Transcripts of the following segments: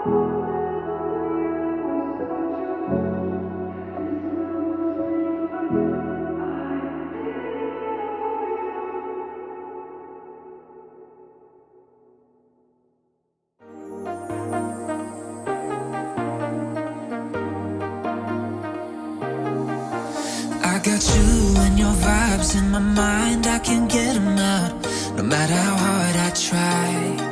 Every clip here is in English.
I got you and your vibes in my mind, I can't get them out, no matter how hard I try.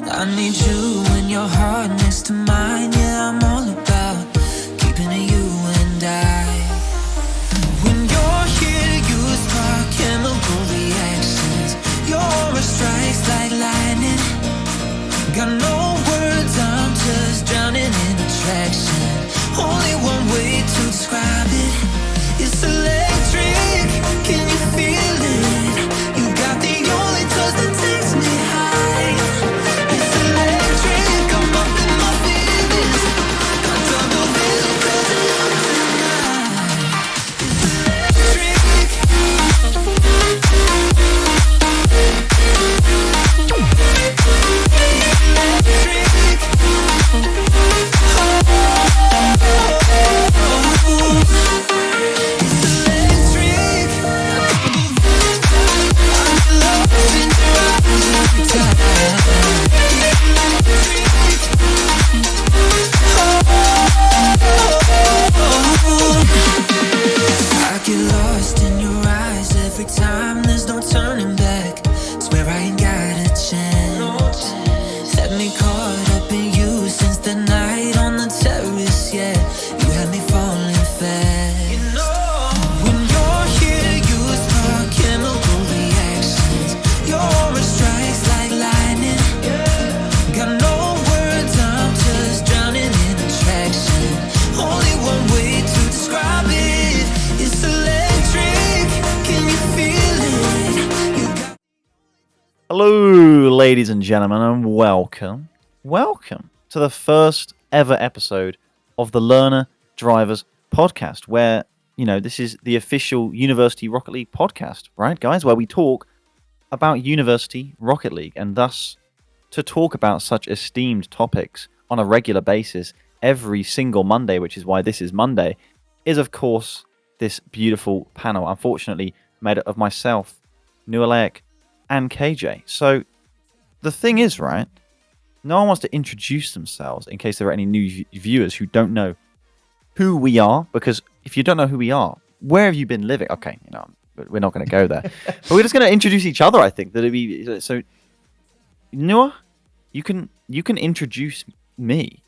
I need you and your heart next to mine, yeah, I'm all about keeping it you and I. When you're here, you spark chemical reactions, your aura strikes like lightning. Got no words, I'm just drowning in attraction. Only one way to describe it. It's electric, can you feel it? You got the only touch that takes me high. It's electric, I'm up in my feelings. I double vision 'cause I love tonight. It's electric. I get lost in your eyes every time, there's no turning back. Swear I ain't got a chance. Had me caught up in you since the night on the terrace, yeah. You had me falling fast. When you're here, you spark chemical reactions. Your aura strikes like lightning. Got no words, I'm just drowning in attraction. Only one way to describe it. It's electric, can you feel it? You got Hello, ladies and gentlemen, and welcome to the first ever episode of the Learner Drivers Podcast, where, this is the official University Rocket League podcast, right, guys? Where we talk about University Rocket League, and thus to talk about such esteemed topics on a regular basis every single Monday, which is why this is Monday, is, of course, this beautiful panel, unfortunately made up of myself, Nualek, and KJ. So the thing is, right, no one wants to introduce themselves in case there are any new viewers who don't know who we are, because if you don't know who we are, where have you been living? Okay, we're not going to go there. But we're just going to introduce each other, I think. That'd be so. Noah, you can introduce me,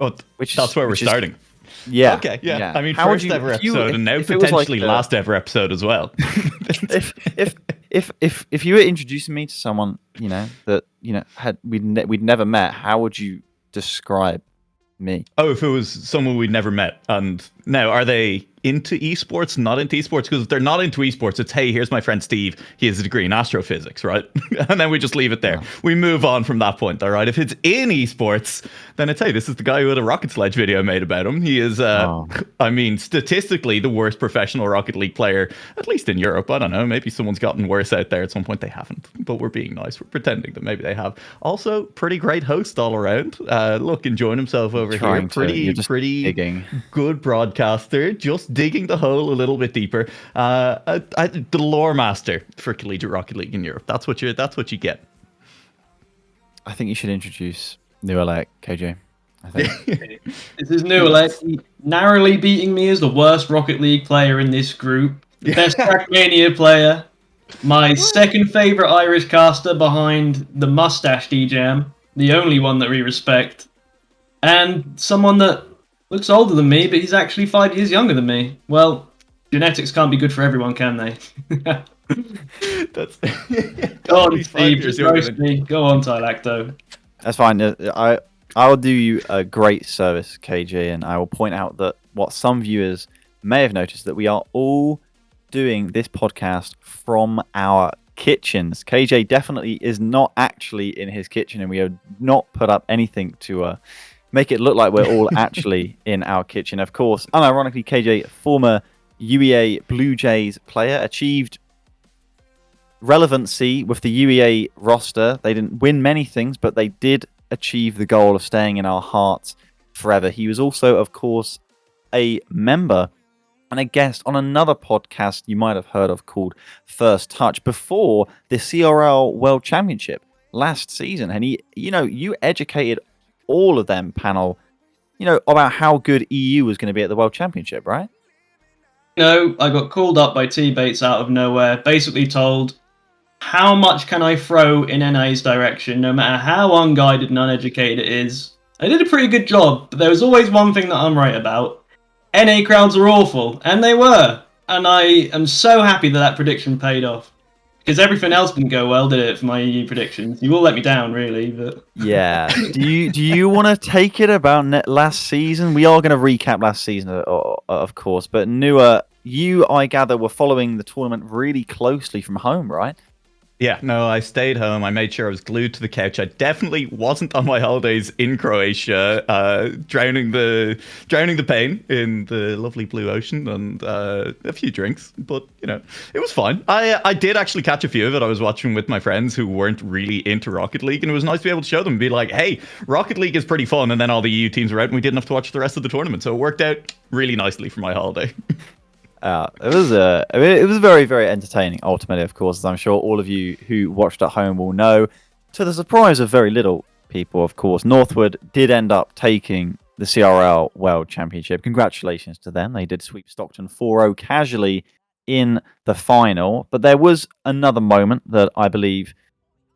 Oh, that's where we're starting. Yeah. Okay. Yeah. I mean, How would first you- ever if you- episode, if- and now if it was potentially like, last ever episode as well. If you were introducing me to someone, that we'd never met, how would you describe me? Oh, if it was someone we'd never met. And now, are they into esports, not into esports? Because if they're not into esports, it's, hey, here's my friend Steve. He has a degree in astrophysics, right? And then we just leave it there. Yeah. We move on from that point, all right? If it's in esports, then it's, hey, this is the guy who had a Rocket Sledge video made about him. He is, I mean, statistically the worst professional Rocket League player, at least in Europe. I don't know. Maybe someone's gotten worse out there at some point. They haven't. But we're being nice. We're pretending that maybe they have. Also, pretty great host all around. Look, enjoying himself over here. Pretty digging. Good broadcaster. Just digging the hole a little bit deeper. The lore master for Collegiate Rocket League in Europe. That's what you get. I think you should introduce Nualek, KJ. I think. This is Nualek, narrowly beating me as the worst Rocket League player in this group. Best Trackmania player. My second favourite Irish caster behind the Mustache DJam. The only one that we respect. And someone that looks older than me, but he's actually 5 years younger than me. Well, genetics can't be good for everyone, can they? That's Go on, Steve. Just roast me. Go on, Tylacto. That's fine. I will do you a great service, KJ, and I will point out that what some viewers may have noticed, that we are all doing this podcast from our kitchens. KJ definitely is not actually in his kitchen, and we have not put up anything to make it look like we're all actually in our kitchen. Of course, unironically, KJ, former UEA Blue Jays player, achieved relevancy with the UEA roster. They didn't win many things, but they did achieve the goal of staying in our hearts forever. He was also, of course, a member and a guest on another podcast you might have heard of called First Touch before the CRL World Championship last season. And you educated all of them, panel, about how good EU was going to be at the World Championship, right? I got called up by T-Bates out of nowhere, basically told, how much can I throw in NA's direction, no matter how unguided and uneducated it is? I did a pretty good job, but there was always one thing that I'm right about. NA crowds are awful, and they were. And I am so happy that prediction paid off. Because everything else didn't go well, did it, for my EU predictions? You all let me down, really. But yeah. Do you want to take it about last season? We are going to recap last season, of course. But Nua, you, I gather, were following the tournament really closely from home, right? Yeah, no, I stayed home. I made sure I was glued to the couch. I definitely wasn't on my holidays in Croatia, drowning the pain in the lovely blue ocean and a few drinks. But, it was fine. I did actually catch a few of it. I was watching with my friends who weren't really into Rocket League, and it was nice to be able to show them and be like, hey, Rocket League is pretty fun. And then all the EU teams were out and we didn't have to watch the rest of the tournament. So it worked out really nicely for my holiday. It was very, very entertaining, ultimately, of course, as I'm sure all of you who watched at home will know. To the surprise of very little people, of course, Northwood did end up taking the CRL World Championship. Congratulations to them. They did sweep Stockton 4-0 casually in the final. But there was another moment that I believe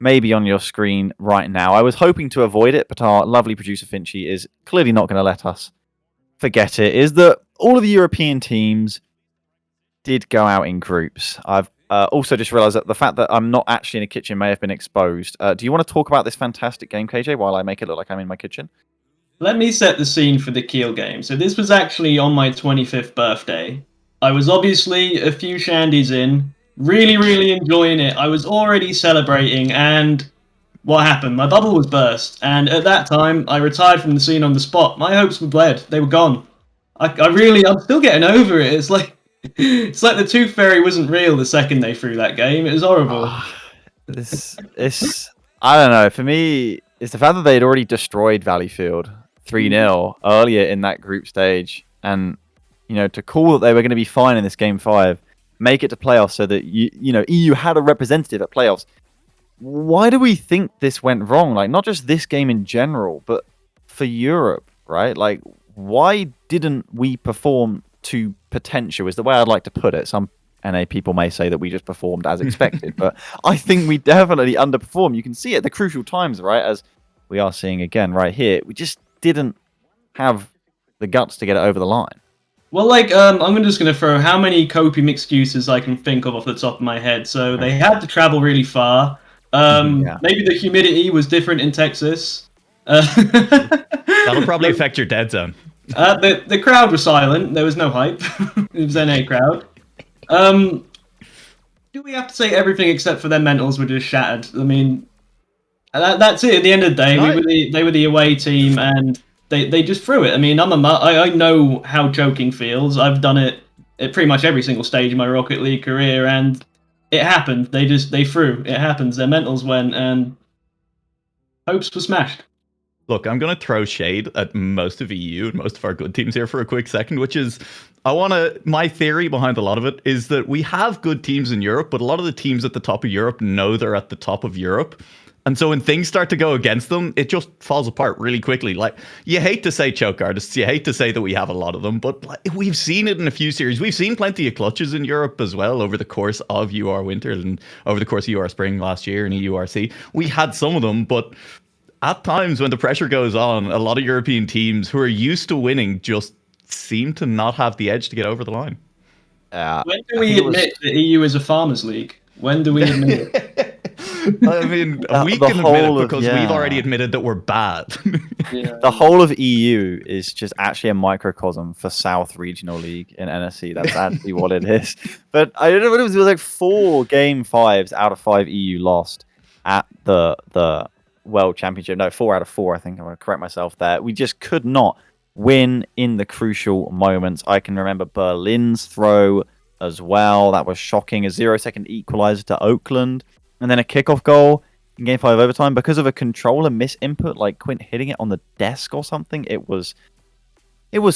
may be on your screen right now. I was hoping to avoid it, but our lovely producer Finchy is clearly not going to let us forget it, is that all of the European teams did go out in groups. I've also just realized that the fact that I'm not actually in a kitchen may have been exposed. Do you want to talk about this fantastic game, KJ, while I make it look like I'm in my kitchen? Let me set the scene for the Kiel game. So this was actually on my 25th birthday. I was obviously a few shandies in, really, really enjoying it. I was already celebrating, and what happened? My bubble was burst, and at that time, I retired from the scene on the spot. My hopes were bled. They were gone. I'm still getting over it. It's like the Tooth Fairy wasn't real the second they threw that game. It was horrible. I don't know. For me, it's the fact that they'd already destroyed Valleyfield 3-0 earlier in that group stage. And, to call that they were going to be fine in this game 5, make it to playoffs so that, EU had a representative at playoffs. Why do we think this went wrong? Like, not just this game in general, but for Europe, right? Like, why didn't we perform to potential is the way I'd like to put it. Some NA people may say that we just performed as expected, but I think we definitely underperformed. You can see it at the crucial times, right? As we are seeing again right here. We just didn't have the guts to get it over the line. Well, I'm just going to throw how many coping excuses I can think of off the top of my head. So they had to travel really far. Maybe the humidity was different in Texas. That'll probably affect your dead zone. The crowd was silent. There was no hype. It was NA crowd. Do we have to say everything except for their mentals were just shattered? I mean, that's it. At the end of the day, they were the away team, and they just threw it. I mean, I know how joking feels. I've done it at pretty much every single stage of my Rocket League career, and it happened. They threw. It happens. Their mentals went, and hopes were smashed. Look, I'm going to throw shade at most of EU and most of our good teams here for a quick second, which is, my theory behind a lot of it is that we have good teams in Europe, but a lot of the teams at the top of Europe know they're at the top of Europe. And so when things start to go against them, it just falls apart really quickly. Like, you hate to say choke artists, you hate to say that we have a lot of them, but we've seen it in a few series. We've seen plenty of clutches in Europe as well over the course of UR Winter and over the course of UR Spring last year in EURC. We had some of them, but at times when the pressure goes on, a lot of European teams who are used to winning just seem to not have the edge to get over the line. When do we admit that EU is a farmers' league? When do we admit it? I mean, we can admit it because we've already admitted that we're bad. The whole of EU is just actually a microcosm for South Regional League in NSC. That's actually what it is. But I don't know what it was. It was like 4 game 5s out of 5 EU lost at the World Championship. No, 4 out of 4, I think. I'm going to correct myself there. We just could not win in the crucial moments. I can remember Berlin's throw as well. That was shocking. A 0-second equalizer to Oakland. And then a kickoff goal in Game 5 overtime because of a controller misinput, like Quint hitting it on the desk or something. It was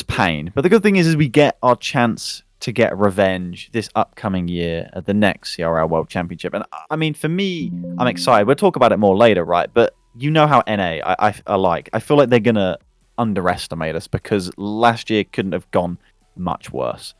pain. But the good thing is we get our chance to get revenge this upcoming year at the next CRL World Championship. And I mean, for me, I'm excited. We'll talk about it more later, right? But you know how NA I like. I feel like they're going to underestimate us because last year couldn't have gone much worse.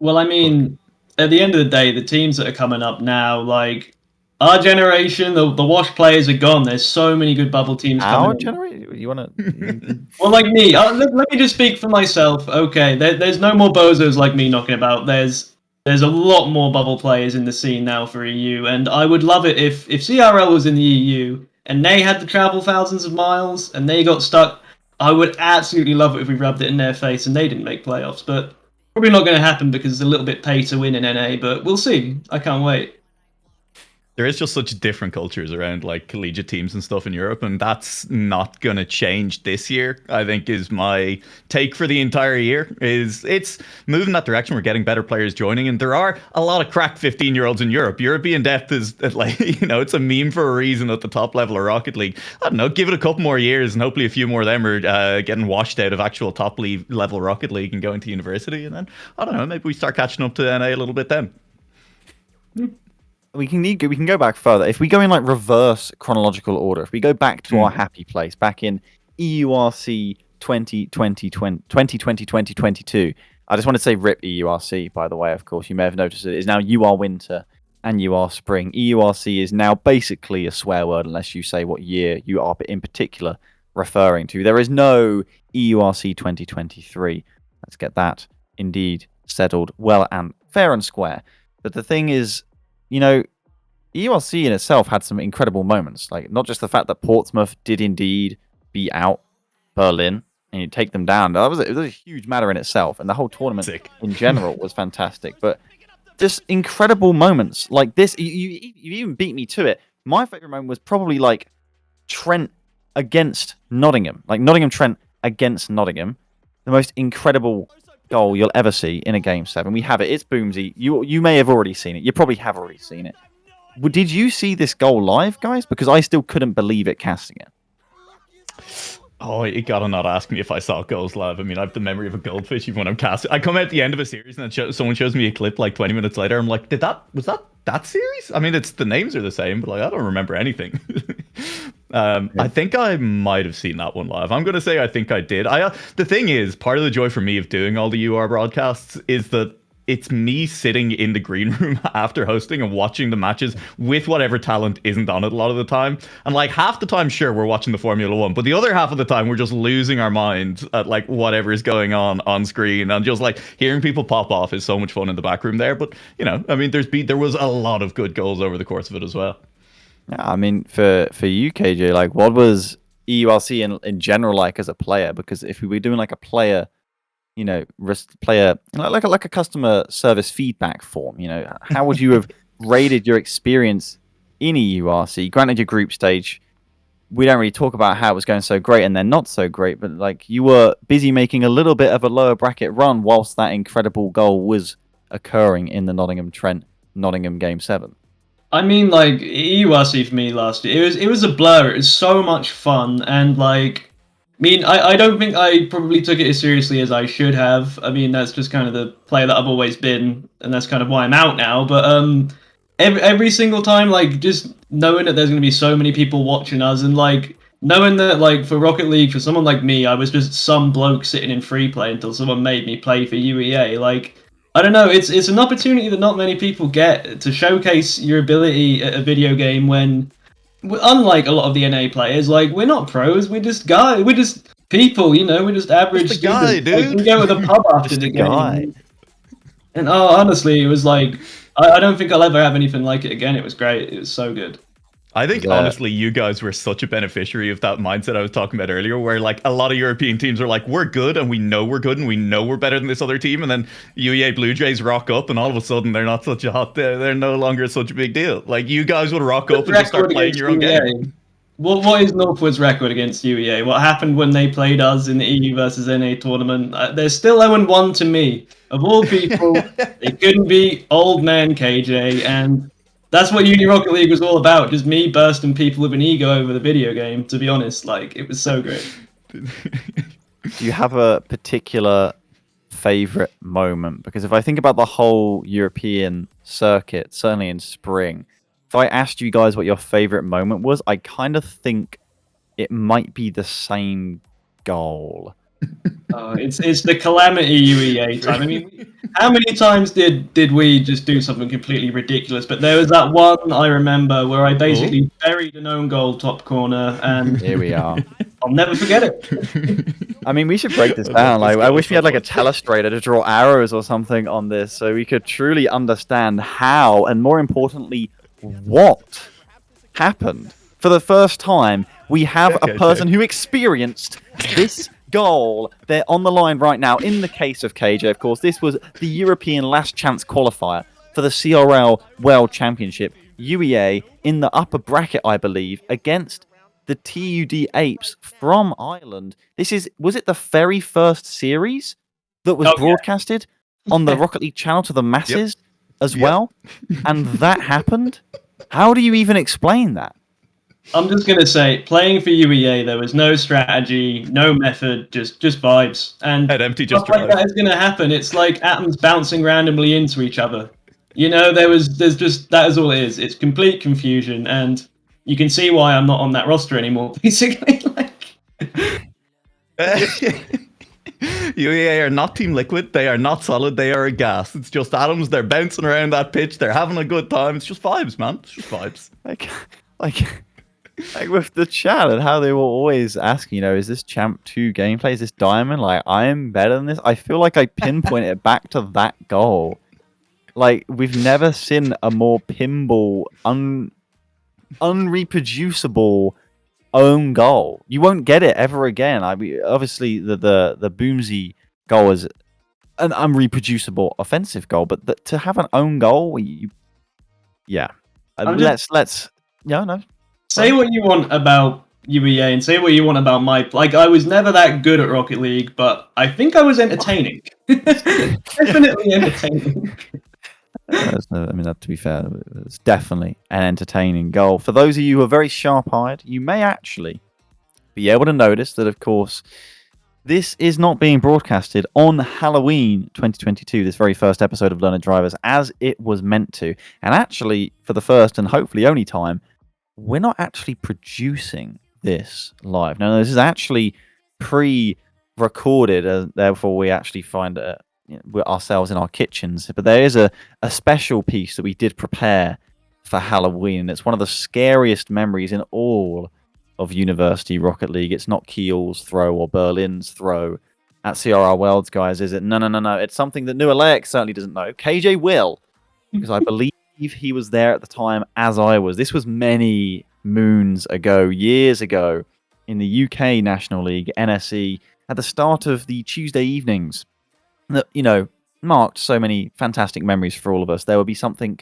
Well, I mean, at the end of the day, the teams that are coming up now, like our generation, the Wash players are gone. There's so many good bubble teams coming. Our generation? You want to? Well, like me, let me just speak for myself. Okay, there's no more bozos like me knocking about. There's a lot more bubble players in the scene now for EU, and I would love it if CRL was in the EU and they had to travel thousands of miles and they got stuck. I would absolutely love it if we rubbed it in their face and they didn't make playoffs, but probably not going to happen because it's a little bit pay to win in NA, but we'll see. I can't wait. There is just such different cultures around like collegiate teams and stuff in Europe, and that's not going to change this year. I think is my take for the entire year. Is it's moving that direction. We're getting better players joining, and there are a lot of cracked 15-year-olds in Europe. European depth is like it's a meme for a reason at the top level of Rocket League. I don't know. Give it a couple more years, and hopefully a few more of them are getting washed out of actual top level Rocket League and going to university, and then I don't know. Maybe we start catching up to NA a little bit then. We can go back further. If we go in like reverse chronological order, if we go back to our happy place, back in EURC 2020-2022, I just want to say RIP EURC, by the way, of course. You may have noticed it is now UR Winter and UR Spring. EURC is now basically a swear word unless you say what year you are in particular referring to. There is no EURC 2023. Let's get that indeed settled well and fair and square. But the thing is, EURC in itself had some incredible moments. Like, not just the fact that Portsmouth did indeed beat out Berlin and you take them down. It was a huge matter in itself. And the whole tournament in general was fantastic. But just incredible moments like this. You even beat me to it. My favorite moment was probably like Trent against Nottingham. Like Nottingham Trent against Nottingham. The most incredible goal you'll ever see in a Game 7. We have it. It's Boomsy. You may have already seen it. You probably have already seen it. Did you see this goal live, guys? Because I still couldn't believe it casting it. Oh, you gotta not ask me if I saw goals live. I mean, I have the memory of a goldfish even when I'm casting. I come out at the end of a series and then someone shows me a clip like 20 minutes later. I'm like, was that series? I mean, the names are the same, but like I don't remember anything. I think I might have seen that one live. I'm going to say I think I did. The thing is, part of the joy for me of doing all the UR broadcasts is that it's me sitting in the green room after hosting and watching the matches with whatever talent isn't on it a lot of the time. And like half the time, sure, we're watching the Formula One, but the other half of the time, we're just losing our minds at like whatever is going on screen, and just like hearing people pop off is so much fun in the back room there. But I mean, there was a lot of good goals over the course of it as well. Yeah, I mean, for you, KJ, like, what was EURC in general like as a player? Because if we were doing like a player, like a customer service feedback form, how would you have rated your experience in EURC? Granted, your group stage, we don't really talk about how it was going so great and then not so great, but like you were busy making a little bit of a lower bracket run whilst that incredible goal was occurring in the Nottingham Game 7. I mean, like, EURC for me last year, it was a blur. It was so much fun, and like, I don't think I probably took it as seriously as I should have. I mean, that's just kind of the player that I've always been, and that's kind of why I'm out now. But every single time, like, just knowing that there's going to be so many people watching us, and like knowing that, like, for Rocket League, for someone like me, I was just some bloke sitting in free play until someone made me play for UEA. Like, I don't know, it's an opportunity that not many people get to showcase your ability at a video game when, unlike a lot of the NA players, like, we're not pros, we're just people, we're just average just a guy, students. dude. Like, we go to the pub after the game. Guy. And honestly, it was like, I don't think I'll ever have anything like it again. It was great. It was so good. I think, honestly, you guys were such a beneficiary of that mindset I was talking about earlier, where, like, a lot of European teams are like, we're good, and we know we're good, and we know we're better than this other team, and then UEA Blue Jays rock up, and all of a sudden, they're not such a they're no longer such a big deal. Like, you guys would rock up and just start playing your own game. What is Northwood's record against UEA? What happened when they played us in the EU versus NA tournament? They're still 0-1 to me. Of all people, they couldn't beat old man KJ, and That's what Uni Rocket League was all about. Just me bursting people with an ego over the video game. To be honest, like it was so great. Do you have a particular favorite moment? Because if I think about the whole European circuit, certainly in spring, if I asked you guys what your favorite moment was, I kind of think it might be the same goal. It's the calamity UEA time. I mean, how many times did we just do something completely ridiculous? But there was that one I remember where I basically buried an own goal top corner, and Here we are. I'll never forget it. I mean, we should break this down. Like, I wish we had like a telestrator to draw arrows or something on this, so we could truly understand how, and more importantly, what happened. For the first time, we have a person who experienced this goal. They're on the line right now. In the case of KJ, of course, this was the European last chance qualifier for the CRL World Championship. UEA in the upper bracket, I believe, against the TUD Apes from Ireland. Was it the very first series that was broadcasted on the Rocket League channel to the masses as well? And that happened? How do you even explain that? I'm just gonna say, playing for UEA, there was no strategy, no method, just vibes, and Head empty, stuff just like that is gonna happen. It's like atoms bouncing randomly into each other. You know, there's just that is all it is. It's complete confusion, and you can see why I'm not on that roster anymore. Basically, like. UEA are not Team Liquid. They are not Solid. They are a gas. It's just atoms. They're bouncing around that pitch. They're having a good time. It's just vibes, man. It's just vibes. Like with the chat and how they were always asking, is this Champ 2 gameplay? Is this Diamond? Like, I'm better than this. I feel like I pinpoint it back to that goal. Like, we've never seen a more pinball, unreproducible own goal. You won't get it ever again. I mean, obviously the Boomsy goal is an unreproducible offensive goal, but to have an own goal, Say what you want about UEA and say what you want about my. Like, I was never that good at Rocket League, but I think I was entertaining. Definitely entertaining. To be fair, it's definitely an entertaining goal. For those of you who are very sharp-eyed, you may actually be able to notice that, of course, this is not being broadcasted on Halloween 2022, this very first episode of Learner Drivers, as it was meant to. And actually, for the first and hopefully only time, we're not actually producing this live. No, this is actually pre-recorded, therefore we actually find ourselves in our kitchens. But there is a special piece that we did prepare for Halloween, and it's one of the scariest memories in all of University Rocket League. It's not Kiel's throw or Berlin's throw at CRR Worlds, guys, is it? No. It's something that New Alec certainly doesn't know. KJ will, because I believe he was there at the time as I was. This was many moons ago, years ago, in the UK National League, NSE, at the start of the Tuesday evenings that, marked so many fantastic memories for all of us. There would be something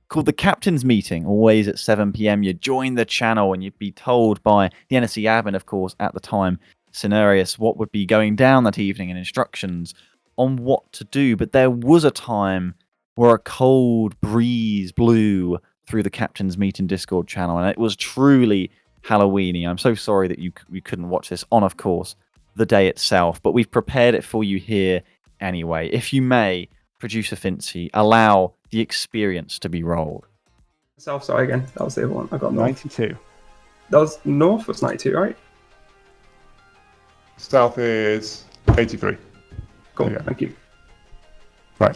called the Captain's Meeting, always at 7 p.m. You'd join the channel and you'd be told by the NSE admin, of course, at the time, Cenarius, what would be going down that evening and instructions on what to do. But there was a time where a cold breeze blew through the Captain's Meeting Discord channel, and it was truly Halloweeny. I'm so sorry that you couldn't watch this on, of course, the day itself, but we've prepared it for you here anyway. If you may, Producer Fincy, allow the experience to be rolled. South, sorry again. That was the other one. I got 92. That was North, was 92, right? South is 83. Cool, Yeah. thank you. Right.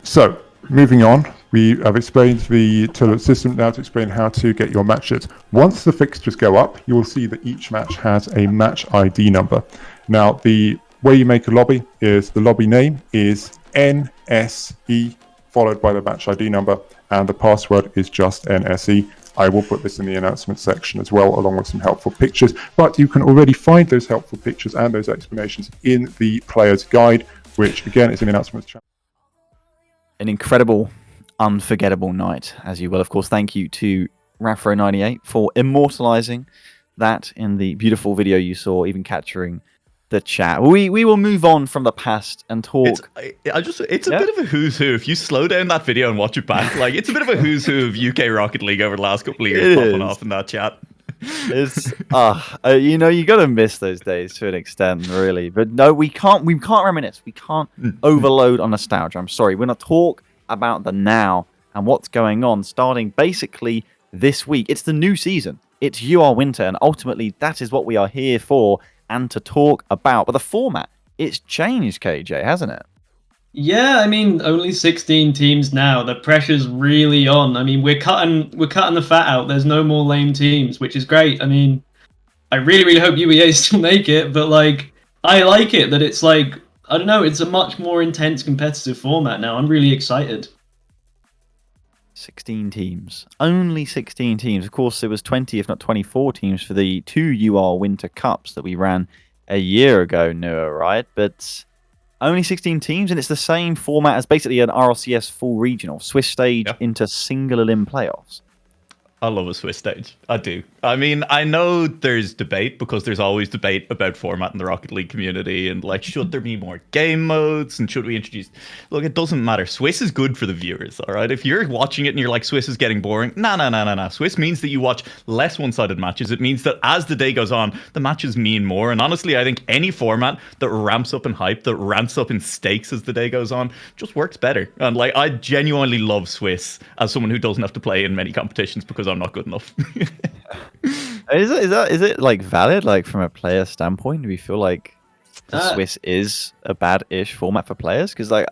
So, moving on, we have explained the system now to explain how to get your matches. Once the fixtures go up, you will see that each match has a match ID number. Now, the way you make a lobby is the lobby name is NSE followed by the match ID number, and the password is just NSE. I will put this in the announcement section as well, along with some helpful pictures, but you can already find those helpful pictures and those explanations in the player's guide, which again is in the announcements channel. An incredible, unforgettable night, as you will. Of course, thank you to Rafro98 for immortalizing that in the beautiful video you saw, even capturing the chat. We will move on from the past and talk. It's a bit of a who's who. If you slow down that video and watch it back, like it's a bit of a who's who of UK Rocket League over the last couple of years popping off in that chat. It's you gotta miss those days to an extent, really. But no, we can't reminisce. We can't overload on nostalgia. I'm sorry. We're gonna talk about the now and what's going on starting basically this week. It's the new season. It's UR Winter, and ultimately that is what we are here for and to talk about. But the format, it's changed, KJ, hasn't it? Yeah, I mean, only 16 teams now. The pressure's really on. I mean, we're cutting the fat out. There's no more lame teams, which is great. I mean, I really, really hope UEA still make it, but like, I like it that it's like, I don't know, it's a much more intense competitive format now. I'm really excited. 16 teams. Only 16 teams. Of course, there was 20, if not 24 teams for the 2 UR Winter Cups that we ran a year ago, Noah, right? But only 16 teams, and it's the same format as basically an RLCS full regional, Swiss stage into single elim playoffs. I love a Swiss stage. I do. I mean, I know there's debate because there's always debate about format in the Rocket League community and like, should there be more game modes and should we introduce... Look, it doesn't matter. Swiss is good for the viewers, all right? If you're watching it and you're like, Swiss is getting boring, no. Swiss means that you watch less one-sided matches. It means that as the day goes on, the matches mean more. And honestly, I think any format that ramps up in hype, that ramps up in stakes as the day goes on, just works better. And like, I genuinely love Swiss as someone who doesn't have to play in many competitions because I'm not good enough. Is it like valid, like from a player standpoint? Do we feel like the Swiss is a bad-ish format for players? Because like,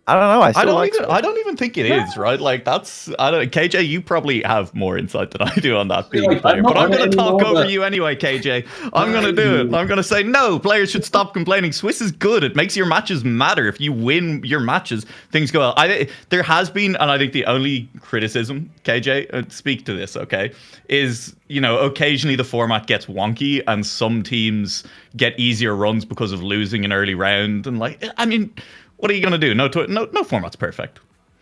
I don't know. I don't even think it is, right? Like that's KJ, you probably have more insight than I do on that being a player. But I'm going to talk over you anyway, KJ. I'm going to do it. I'm going to say no. Players should stop complaining. Swiss is good. It makes your matches matter. If you win your matches, things go well. There has been, and I think the only criticism, KJ, speak to this, okay, is occasionally the format gets wonky and some teams get easier runs because of losing an early round, and like, I mean. What are you going to do? No format's perfect.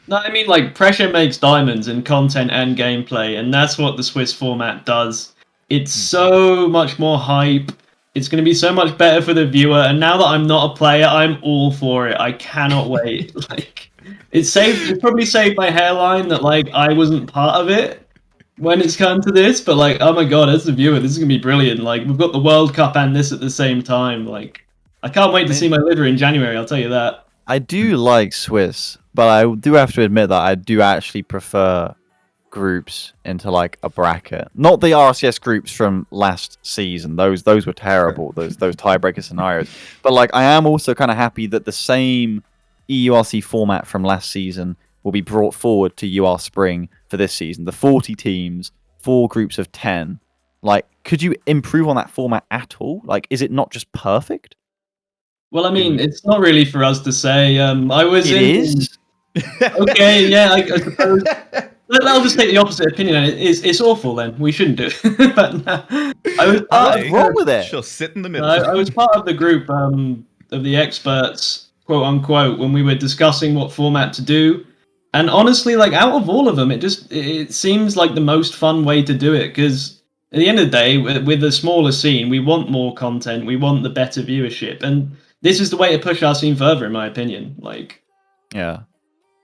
No, I mean, like, pressure makes diamonds in content and gameplay, and that's what the Swiss format does. It's so much more hype. It's going to be so much better for the viewer, and now that I'm not a player, I'm all for it. I cannot wait. Like, it's probably saved my hairline that, like, I wasn't part of it when it's come to this, but, like, oh my god, as a viewer, this is going to be brilliant. Like, we've got the World Cup and this at the same time. Like, I can't wait to see my liver in January, I'll tell you that. I do like Swiss, but I do have to admit that I do actually prefer groups into like a bracket. Not the RCS groups from last season; those were terrible. Those tiebreaker scenarios. But like, I am also kind of happy that the same EURC format from last season will be brought forward to UR Spring for this season. The 40 teams, 4 groups of 10. Like, could you improve on that format at all? Like, is it not just perfect? Well, I mean, it's not really for us to say. It is? Okay, yeah, I suppose. I'll just take the opposite opinion. It's awful. Then we shouldn't do it. But no, what's wrong with it? Just sit in the middle. I was part of the group of the experts, quote unquote, when we were discussing what format to do. And honestly, like out of all of them, it seems like the most fun way to do it because at the end of the day, with the smaller scene, we want more content, we want the better viewership, and this is the way to push our scene further, in my opinion. Like, yeah.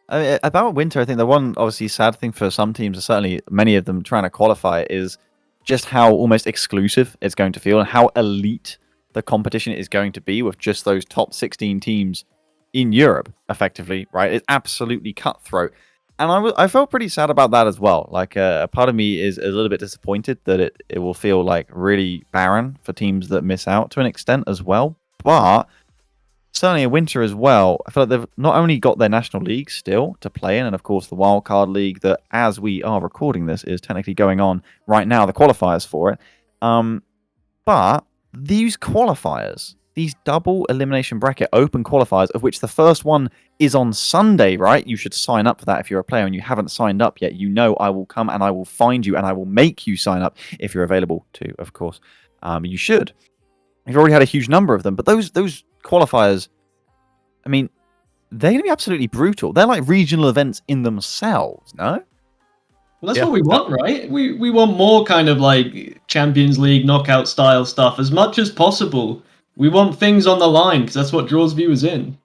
About Winter, I think the one obviously sad thing for some teams, and certainly many of them trying to qualify, is just how almost exclusive it's going to feel and how elite the competition is going to be with just those top 16 teams in Europe, effectively, right? It's absolutely cutthroat. And I felt pretty sad about that as well. Like, a part of me is a little bit disappointed that it will feel like really barren for teams that miss out to an extent as well. But certainly in Winter as well, I feel like they've not only got their national league still to play in, and of course the wildcard league that, as we are recording this, is technically going on right now, the qualifiers for it. But these qualifiers, these double elimination bracket open qualifiers, of which the first one is on Sunday, right? You should sign up for that if you're a player and you haven't signed up yet. You know I will come and I will find you and I will make you sign up if you're available to, of course. You should. You've already had a huge number of them, but those qualifiers, I mean, they're going to be absolutely brutal. They're like regional events in themselves, no? Well, that's what we want, right? We want more kind of like Champions League knockout style stuff as much as possible. We want things on the line because that's what draws viewers in.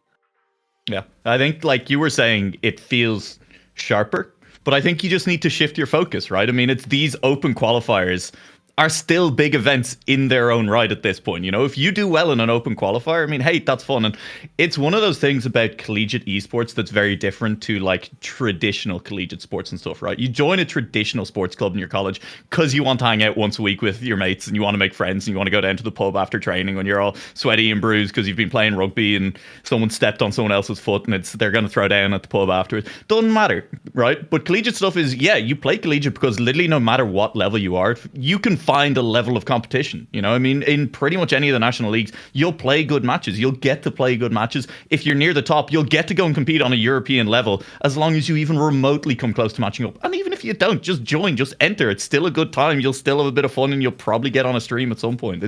Yeah, I think like you were saying, it feels sharper, but I think you just need to shift your focus, right? I mean, it's these open qualifiers are still big events in their own right at this point. You know, if you do well in an open qualifier, I mean, hey, that's fun. And it's one of those things about collegiate esports that's very different to like traditional collegiate sports and stuff, right? You join a traditional sports club in your college because you want to hang out once a week with your mates and you want to make friends and you want to go down to the pub after training when you're all sweaty and bruised because you've been playing rugby and someone stepped on someone else's foot and they're going to throw down at the pub afterwards. Doesn't matter, right? But collegiate stuff is, yeah, you play collegiate because literally no matter what level you are, you can find a level of competition. You know, I mean, in pretty much any of the national leagues, you'll play good matches. You'll get to play good matches. If you're near the top, you'll get to go and compete on a European level as long as you even remotely come close to matching up. And even if you don't, just join, just enter. It's still a good time. You'll still have a bit of fun and you'll probably get on a stream at some point.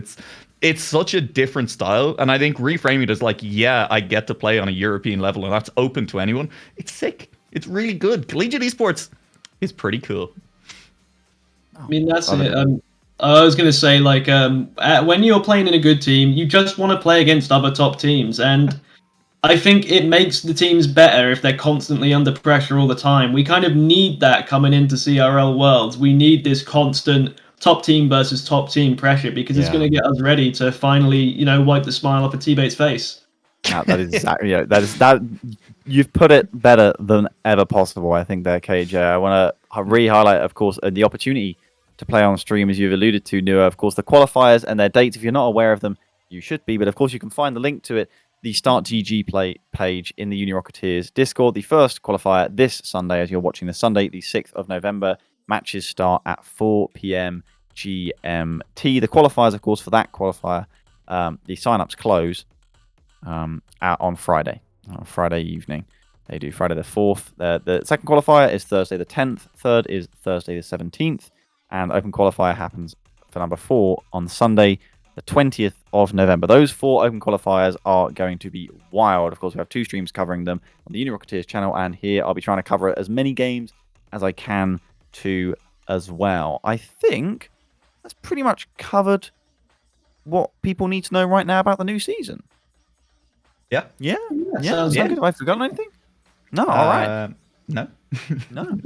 It's such a different style. And I think reframing it as like, yeah, I get to play on a European level and that's open to anyone. It's sick. It's really good. Collegiate esports is pretty cool. I mean, that's it. I was going to say, like, when you're playing in a good team, you just want to play against other top teams. And I think it makes the teams better if they're constantly under pressure all the time. We kind of need that coming into CRL Worlds. We need this constant top team versus top team pressure because it's going to get us ready to finally, you know, wipe the smile off a T-Bate's face. That is exactly, that you've put it better than ever possible, I think, there, KJ. I want to re-highlight, of course, the opportunity to play on stream, as you've alluded to, Nua. Of course, the qualifiers and their dates, if you're not aware of them, you should be. But of course, you can find the link to it, the Start GG play page in the Uni Rocketeers Discord. The first qualifier this Sunday, as you're watching this Sunday, the 6th of November. Matches start at 4 p.m. GMT. The qualifiers, of course, for that qualifier, the sign-ups close out on Friday evening. They do Friday the 4th. The second qualifier is Thursday the 10th. Third is Thursday the 17th. And open qualifier happens for number 4 on Sunday, the 20th of November. Those 4 open qualifiers are going to be wild. Of course, we have 2 streams covering them on the Uni Rocketeers channel, and here I'll be trying to cover as many games as I can too as well. I think that's pretty much covered what people need to know right now about the new season. Yeah. Sounds good. Have I forgotten anything? No, all right. No.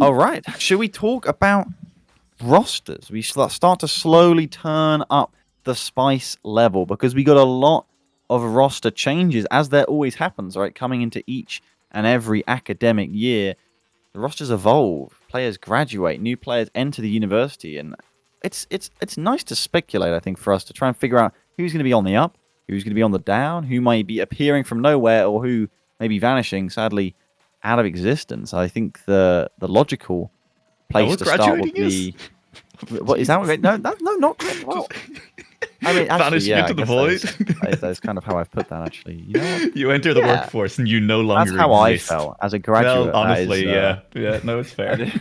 All right. Should we talk about rosters? We start to slowly turn up the spice level because we got a lot of roster changes, as there always happens, right? Coming into each and every academic year, the rosters evolve, players graduate, new players enter the university, and it's nice to speculate, I think, for us to try and figure out who's going to be on the up, who's going to be on the down, who might be appearing from nowhere, or who may be vanishing, sadly, out of existence. I think the logical place to start would be... What is that? No, not great. Well, I mean, actually, vanishing into the void. That's kind of how I've put that. Actually, you know what? You enter the workforce and you no longer. That's how exist. I felt as a graduate. Well, honestly, yeah. No, it's fair.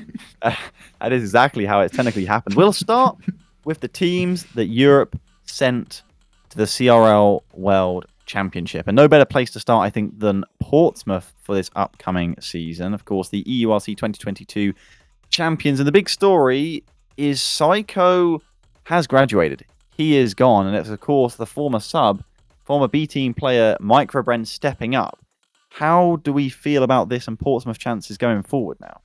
That is exactly how it technically happened. We'll start with the teams that Europe sent to the CRL World Championship, and no better place to start, I think, than Portsmouth for this upcoming season. Of course, the EURC 2022 champions, and the big story is Psycho has graduated. He is gone, and it's, of course, the former B team player Microbren stepping up. How do we feel about this and Portsmouth chances going forward now?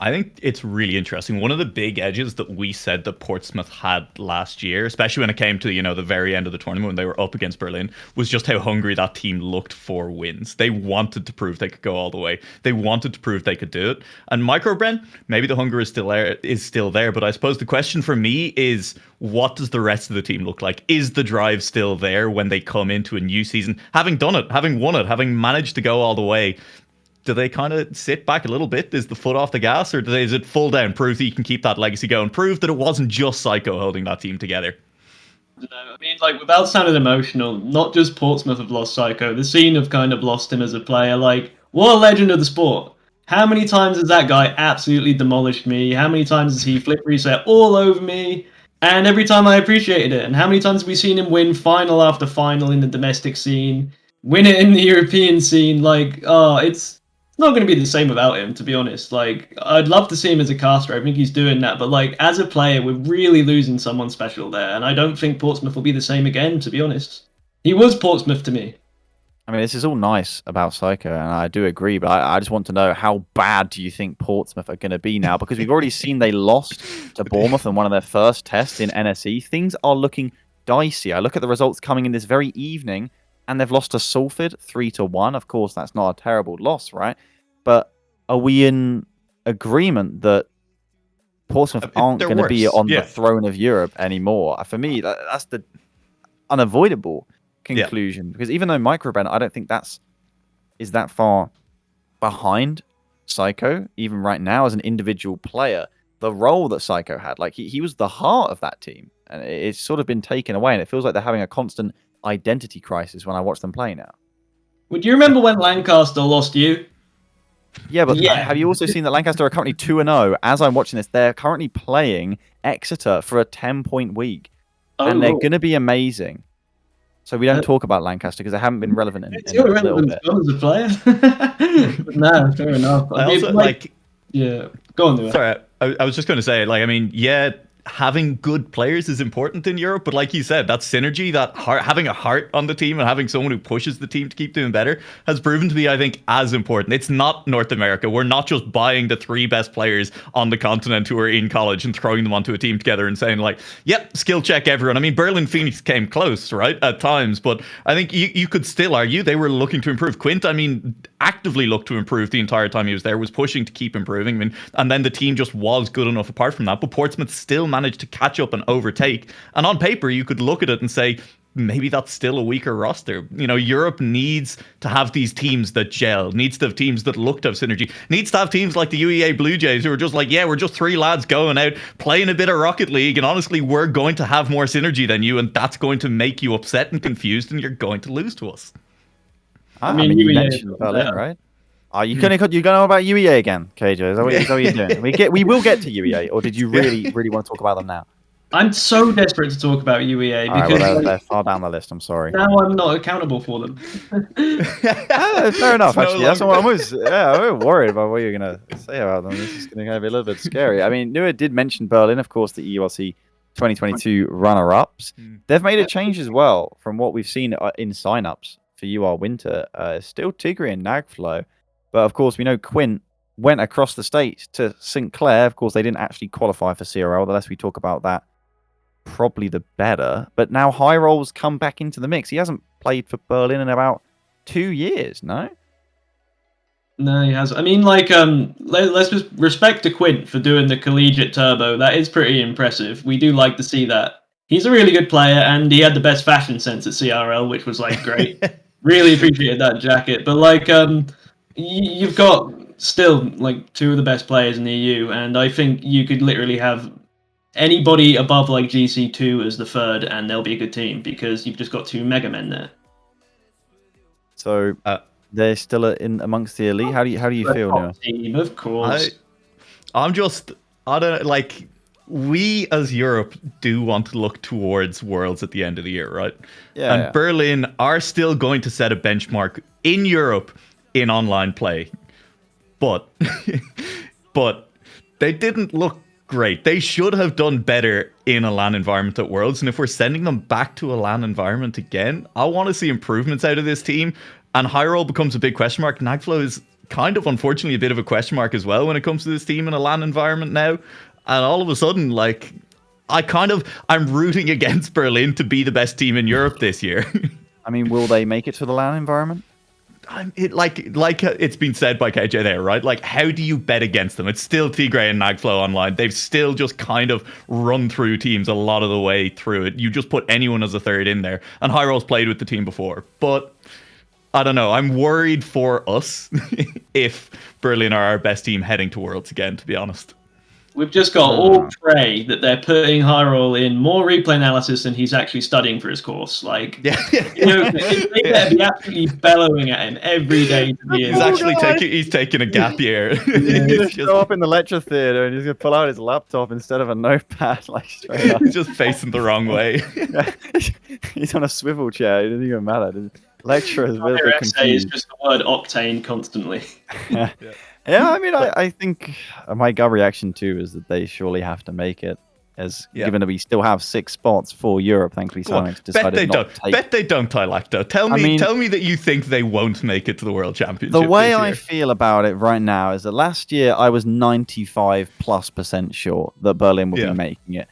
I think it's really interesting. One of the big edges that we said that Portsmouth had last year, especially when it came to, the very end of the tournament when they were up against Berlin, was just how hungry that team looked for wins. They wanted to prove they could go all the way. They wanted to prove they could do it. And Microbren, maybe the hunger is still there, but I suppose the question for me is, what does the rest of the team look like? Is the drive still there when they come into a new season, having done it, having won it, having managed to go all the way? Do they kind of sit back a little bit? Is the foot off the gas, or is it full down? Prove that you can keep that legacy going. Prove that it wasn't just Psycho holding that team together. I mean, like, without sounding emotional, not just Portsmouth have lost Psycho. The scene have kind of lost him as a player. Like, what a legend of the sport. How many times has that guy absolutely demolished me? How many times has he flip reset all over me? And every time I appreciated it. And how many times have we seen him win final after final in the domestic scene? Win it in the European scene? Like, it's not going to be the same without him, to be honest. Like, I'd love to see him as a caster. I think he's doing that. But, like, as a player, we're really losing someone special there. And I don't think Portsmouth will be the same again, to be honest. He was Portsmouth to me. I mean, this is all nice about Psycho, and I do agree, but I just want to know how bad do you think Portsmouth are going to be now? Because we've already seen they lost to Bournemouth in one of their first tests in NSE. Things are looking dicey. I look at the results coming in this very evening, and they've lost to Salford 3-1. Of course, that's not a terrible loss, right? But are we in agreement that Portsmouth aren't They're going to be worse, on yeah. the throne of Europe anymore? For me, that's the unavoidable conclusion, because even though Microben, I don't think is that far behind Psycho even right now as an individual player. The role that Psycho had, like he was the heart of that team, and it's sort of been taken away, and it feels like they're having a constant identity crisis when I watch them play now. Would you remember when Lancaster lost you? Yeah, but Yeah. have you also seen that Lancaster are currently 2-0? As I'm watching this, they're currently playing Exeter for a 10-point week, and they're going to be amazing. So we don't talk about Lancaster because they haven't been relevant in It's a little irrelevant bit. as a player. No, fair enough. I mean, also like. yeah, go on, Lewis. Sorry, I was just going to say, like, I mean, yeah, having good players is important in Europe, but like you said, that synergy, that having a heart on the team and having someone who pushes the team to keep doing better has proven to be, I think, as important. It's not North America. We're not just buying the 3 best players on the continent who are in college and throwing them onto a team together and saying, like, yep, skill check everyone. I mean, Berlin Phoenix came close, right, at times, but I think you could still argue they were looking to improve. Quint, I mean, actively looked to improve the entire time he was there, was pushing to keep improving. I mean, and then the team just was good enough apart from that, but Portsmouth still managed to catch up and overtake. And on paper, you could look at it and say, maybe that's still a weaker roster. You know, Europe needs to have these teams that gel, needs to have teams that look to have synergy, needs to have teams like the UEA Blue Jays who are just like, yeah, we're just 3 lads going out, playing a bit of Rocket League, and honestly, we're going to have more synergy than you, and that's going to make you upset and confused, and you're going to lose to us. I mean, you UEA mentioned Berlin, right? Are you going to know about UEA again, KJ? Is that what you're doing? We will get to UEA, or did you really want to talk about them now? I'm so desperate to talk about UEA All right, because well, they're far down the list. I'm sorry. now I'm not accountable for them. Fair enough, no actually. That's what I'm always worried about what you're going to say about them. This is going to be a little bit scary. I mean, Nua did mention Berlin, of course, the EULC 2022 runner-ups. They've made a change as well from what we've seen in sign-ups for UR Winter. Still Tigray and Nagflow. But, of course, we know Quint went across the state to St. Clair. Of course, they didn't actually qualify for CRL. The less we talk about that, probably the better. But now High Roll's come back into the mix. He hasn't played for Berlin in about 2 years, no? No, he has. I mean, like, let's just respect to Quint for doing the collegiate turbo. That is pretty impressive. We do like to see that. He's a really good player, and he had the best fashion sense at CRL, which was like great. Really appreciated that jacket. But like, you've got still like 2 of the best players in the EU, and I think you could literally have anybody above like GC2 as the 3rd, and they'll be a good team because you've just got 2 mega men there. So they're still in amongst the elite. How do you feel now? Team, of course. I don't like. We as Europe do want to look towards Worlds at the end of the year, right? Yeah. And Berlin are still going to set a benchmark in Europe in online play, but they didn't look great. They should have done better in a LAN environment at Worlds, and if we're sending them back to a LAN environment again, I want to see improvements out of this team, and Hyrule becomes a big question mark. Nagflow is kind of, unfortunately, a bit of a question mark as well when it comes to this team in a LAN environment now, and all of a sudden, like, I'm rooting against Berlin to be the best team in Europe this year. I mean, will they make it to the LAN environment? Like it's been said by KJ there, right? Like, how do you bet against them? It's still Tigray and Nagflow online. They've still just kind of run through teams a lot of the way through it. You just put anyone as a 3rd in there. And Hyro's played with the team before. But I don't know. I'm worried for us if Berlin are our best team heading to Worlds again, to be honest. We've just got all pray that they're putting Hyrule in more replay analysis than he's actually studying for his course. Like, Yeah. you know, they better be absolutely bellowing at him every day. He's taking a gap year. He's just go up in the lecture theatre and he's going to pull out his laptop instead of a notepad, like straight up. He's just facing the wrong way. He's on a swivel chair. It doesn't even matter. The lecturer is a Their bit essay is confused. just the word octane constantly. Yeah, I mean, I think my gut reaction too is that they surely have to make it. as Yeah. given that we still have 6 spots for Europe, thankfully Go on. Silence Bet decided they not don't. to take. Bet they don't, Tylacto. Tell I mean- tell me that you think they won't make it to the World Championship. The way this I year. feel about it right now is that last year I was 95+% sure that Berlin would Yeah. be making it.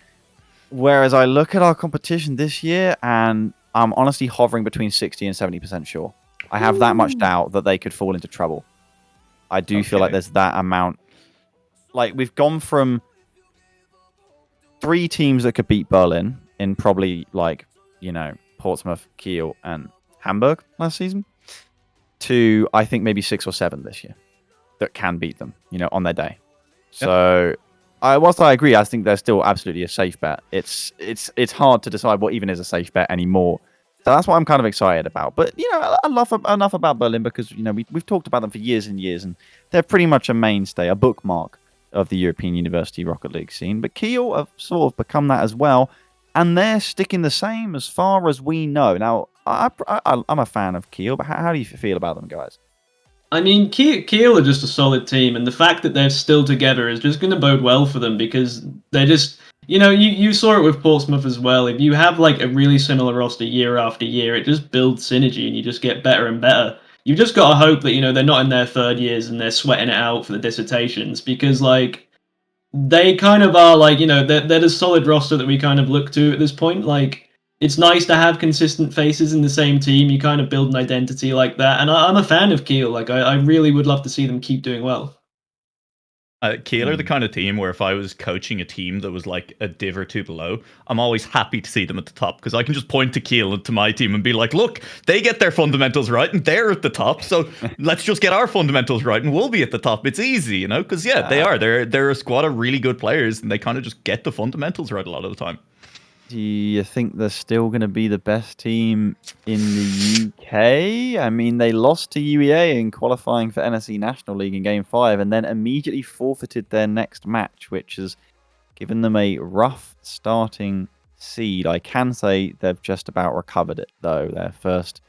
Whereas I look at our competition this year and I'm honestly hovering between 60 and 70% sure. I have that much doubt that they could fall into trouble. I do feel like Okay. there's that amount. Like, we've gone from 3 teams that could beat Berlin in probably, like, you know, Portsmouth, Kiel, and Hamburg last season to, I think, maybe 6 or 7 this year that can beat them, you know, on their day. So, whilst I agree, I think they're still absolutely a safe bet. It's hard to decide what even is a safe bet anymore. So that's what I'm kind of excited about. But, you know, I love enough about Berlin because, you know, we've talked about them for years and years, and they're pretty much a mainstay, a bookmark of the European University Rocket League scene. But Kiel have sort of become that as well, and they're sticking the same as far as we know. Now, I'm a fan of Kiel, but how do you feel about them, guys? I mean, Kiel are just a solid team, and the fact that they're still together is just going to bode well for them because they're just, you know, you saw it with Portsmouth as well. If you have like a really similar roster year after year, it just builds synergy and you just get better and better. You've just got to hope that, you know, they're not in their third years and they're sweating it out for the dissertations because, like, they kind of are like, you know, they're the solid roster that we kind of look to at this point. Like, it's nice to have consistent faces in the same team. You kind of build an identity like that. And I'm a fan of Kiel. Like, I really would love to see them keep doing well. Kiel are the kind of team where if I was coaching a team that was like a div or 2 below, I'm always happy to see them at the top because I can just point to Kiel and to my team and be like, look, they get their fundamentals right and they're at the top. So let's just get our fundamentals right and we'll be at the top. It's easy, you know, because they are. They're a squad of really good players and they kind of just get the fundamentals right a lot of the time. Do you think they're still going to be the best team in the UK? I mean, they lost to UEA in qualifying for NSE National League in Game 5 and then immediately forfeited their next match, which has given them a rough starting seed. I can say they've just about recovered it, though. Their first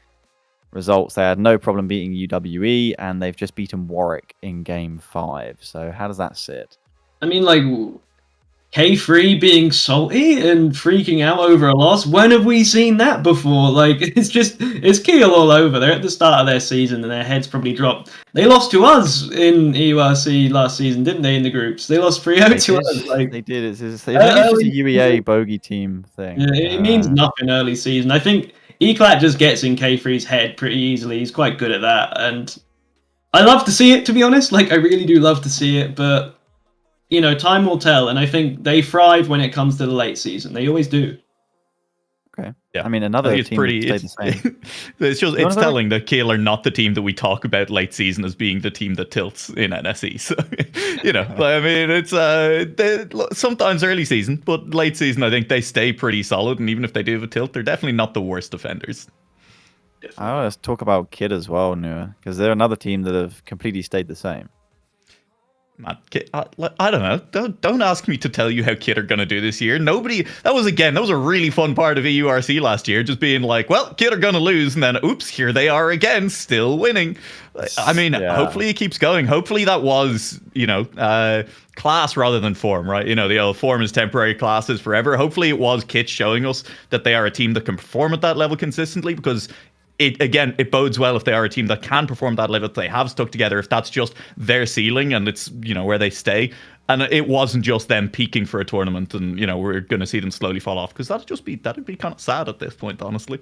results, they had no problem beating UWE, and they've just beaten Warwick in Game 5. So how does that sit? I mean, like, K3 being salty and freaking out over a loss. When have we seen that before? Like, it's Kiel all over. They're at the start of their season and their heads probably dropped. They lost to us in EURC last season, didn't they, in the groups? They lost 3-0 to us. Like, They did. It's just a UEA bogey team thing. yeah, it means nothing early season. I think Eclat just gets in K3's head pretty easily. He's quite good at that. And I love to see it, to be honest. Like, I really do love to see it, but you know, time will tell, and I think they thrive when it comes to the late season. They always do. Okay. Yeah. I mean, another I think team that stayed the same. it's telling that Kiel are not the team that we talk about late season as being the team that tilts in NSE. So, you know, I mean, it's sometimes early season, but late season, I think they stay pretty solid. And even if they do have a tilt, they're definitely not the worst defenders. I want to talk about Kid as well, Nua, because they're another team that have completely stayed the same. Man, I don't know. Don't ask me to tell you how Kid are going to do this year. Nobody. That was a really fun part of EURC last year. Just being like, well, Kid are going to lose, and then oops, here they are again, still winning. I mean, hopefully it keeps going. Hopefully that was, you know, class rather than form, right? You know, the old form is temporary, class is forever. Hopefully it was Kit showing us that they are a team that can perform at that level consistently because it bodes well if they are a team that can perform that level, if they have stuck together, if that's just their ceiling and it's, you know, where they stay. And it wasn't just them peaking for a tournament and, you know, we're going to see them slowly fall off because that'd be kind of sad at this point, honestly.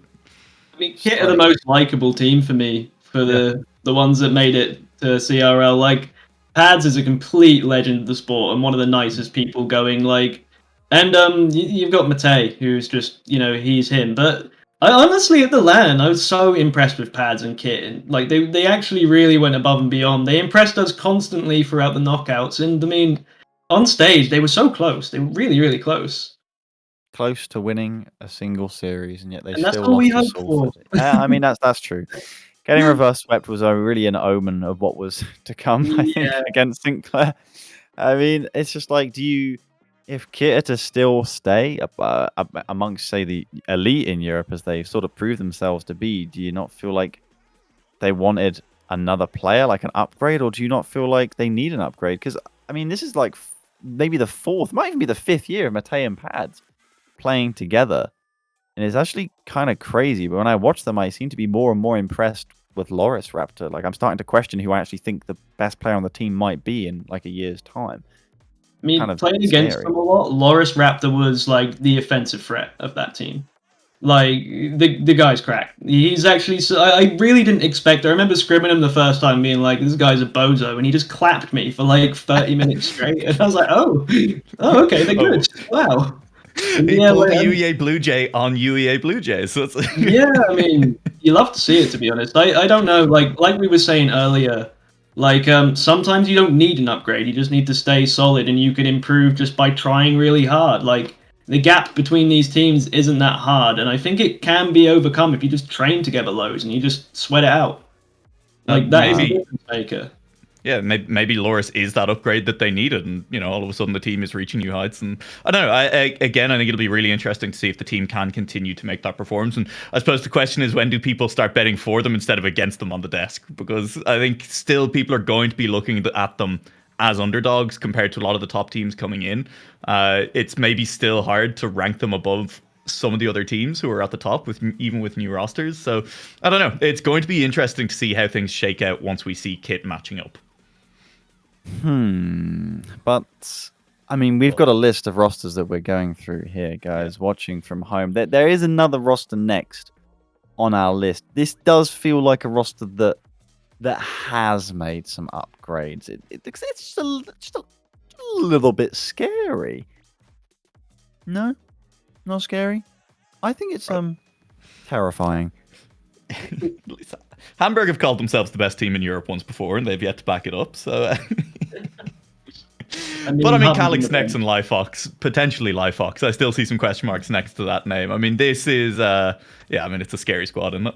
I mean, Kit are the most likable team for me, for the ones that made it to CRL. Like, Pads is a complete legend of the sport and one of the nicest people going. Like, and you've got Matei, who's just, you know, he's him. But I honestly, at the LAN, I was so impressed with Pads and Kit. And, like, they actually really went above and beyond. They impressed us constantly throughout the knockouts. And, I mean, on stage, they were so close. They were really, really close. Close to winning a single series, and yet they And that's still all we lost to hope for. Salford. I mean, that's true. Getting reverse swept was really an omen of what was to come, I think, Yeah. against Sinclair. I mean, it's just like, if Kit are to still stay amongst, say, the elite in Europe, as they've sort of proved themselves to be, do you not feel like they wanted another player, like an upgrade, or do you not feel like they need an upgrade? Because, I mean, this is like maybe the fourth, might even be the fifth year of Matei and Pads playing together. And it's actually kind of crazy. But when I watch them, I seem to be more and more impressed with Loris Raptor. Like, I'm starting to question who I actually think the best player on the team might be in like a year's time. I mean, Kind of playing against scary. them a lot, Loris Raptor was like the offensive threat of that team. Like the guy's cracked. He's actually. I really didn't expect. I remember scrimming him the first time, being like, "This guy's a bozo," and he just clapped me for like 30 minutes straight. And I was like, "Oh, okay, they're good. Wow." And He yeah, pulled like, the UEA Blue Jay on UEA Blue Jays. So it's yeah, I mean, you love to see it, to be honest. I don't know, like we were saying earlier, like sometimes you don't need an upgrade. You just need to stay solid, and you can improve just by trying really hard. Like the gap between these teams isn't that hard, and I think it can be overcome if you just train together loads and you just sweat it out. Like that is a maybe- difference maker. Yeah, maybe Loris is that upgrade that they needed, and all of a sudden the team is reaching new heights. And I don't know. I think it'll be really interesting to see if the team can continue to make that performance. And I suppose the question is, when do people start betting for them instead of against them on the desk? Because I think still people are going to be looking at them as underdogs compared to a lot of the top teams coming in. It's maybe still hard to rank them above some of the other teams who are at the top, even with new rosters. So I don't know. It's going to be interesting to see how things shake out once we see Kit matching up. But I mean, we've got a list of rosters that we're going through here, guys. Watching from home, there is another roster next on our list. This does feel like a roster that has made some upgrades. It's just a little bit scary. No, not scary. I think it's terrifying. Hamburg have called themselves the best team in Europe once before, and they've yet to back it up. So, but I mean, Calix next and Lifox, potentially Lifox. I still see some question marks next to that name. I mean, this is, it's a scary squad, isn't it?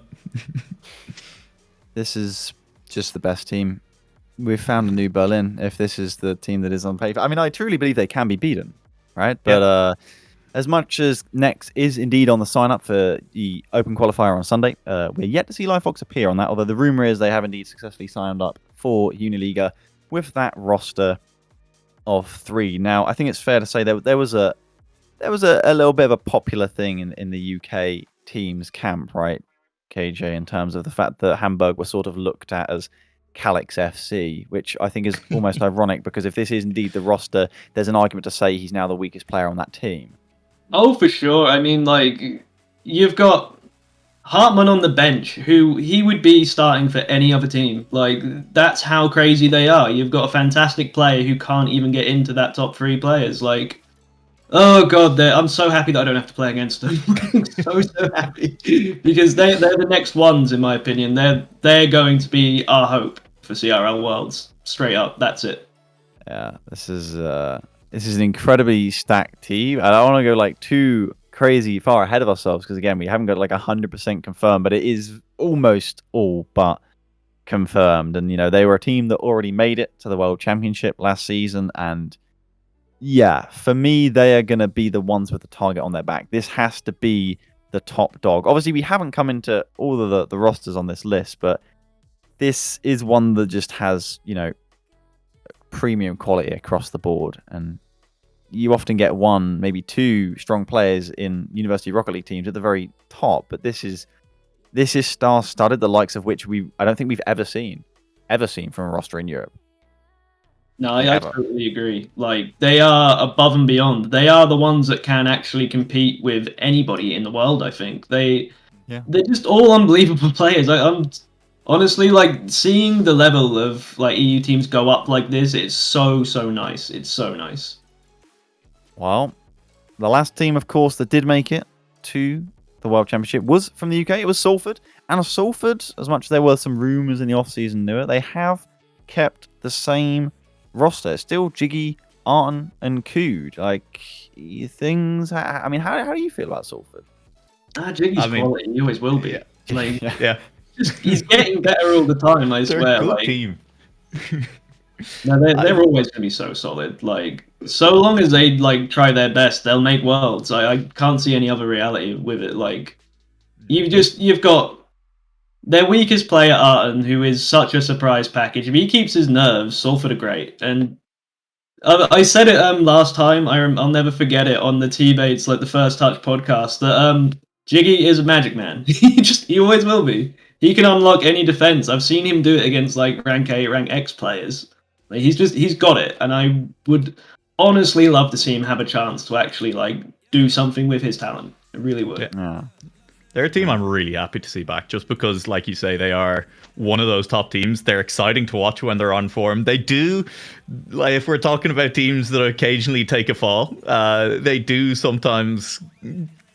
This is just the best team. We've found a new Berlin. If this is the team that is on paper, I mean, I truly believe they can be beaten, right? But as much as Next is indeed on the sign up for the Open Qualifier on Sunday, we're yet to see Lifox appear on that. Although the rumor is they have indeed successfully signed up for Uniliga with that roster of 3. Now, I think it's fair to say there was a little bit of a popular thing in the UK teams camp, right, KJ, in terms of the fact that Hamburg were sort of looked at as Calix FC, which I think is almost ironic, because if this is indeed the roster, there's an argument to say he's now the weakest player on that team. Oh, for sure. I mean, like, you've got Hartmann on the bench, who he would be starting for any other team. Like, that's how crazy they are. You've got a fantastic player who can't even get into that top 3 players. Like, oh god, I'm so happy that I don't have to play against them. so happy, because they're the next ones, in my opinion. They're going to be our hope for CRL Worlds. Straight up, that's it. Yeah, this is an incredibly stacked team. I don't want to go like too crazy far ahead of ourselves, because again, we haven't got like 100% confirmed, but it is almost all but confirmed. And they were a team that already made it to the World Championship last season, and yeah, for me, they are going to be the ones with the target on their back. This has to be the top dog. Obviously, we haven't come into all of the rosters on this list, but this is one that just has premium quality across the board. And you often get 1, maybe 2 strong players in University Rocket League teams at the very top, but this is star-studded, the likes of which I don't think we've ever seen from a roster in Europe. No, I totally agree. Like, they are above and beyond. They are the ones that can actually compete with anybody in the world, I think. They're just all unbelievable players. I'm honestly, like, seeing the level of like EU teams go up like this, it's so nice. It's so nice. Well, the last team, of course, that did make it to the World Championship was from the UK. It was Salford. And Salford, as much as there were some rumours in the off-season knew it, they have kept the same roster. Still Jiggy, Arton, and Kood. Like, things... I mean, how do you feel about Salford? Jiggy's quality. He always will be. Yeah. Like, Yeah. he's getting better all the time, I They're swear. a good Like, team. no, they're always going to be so solid. Like, so long as they like try their best, they'll make worlds. I can't see any other reality with it. Like, you've got their weakest player, Arton, who is such a surprise package. If he keeps his nerves, Salford are great. And I said it last time. I'll never forget it on the T-Bates, like the First Touch podcast. That Jiggy is a magic man. He always will be. He can unlock any defense. I've seen him do it against like rank 8, rank X players. Like he's got it, and I would honestly love to see him have a chance to actually like do something with his talent. I really would. Yeah. They're a team I'm really happy to see back, just because, like you say, they are one of those top teams. They're exciting to watch when they're on form. They do, like, if we're talking about teams that occasionally take a fall, they do sometimes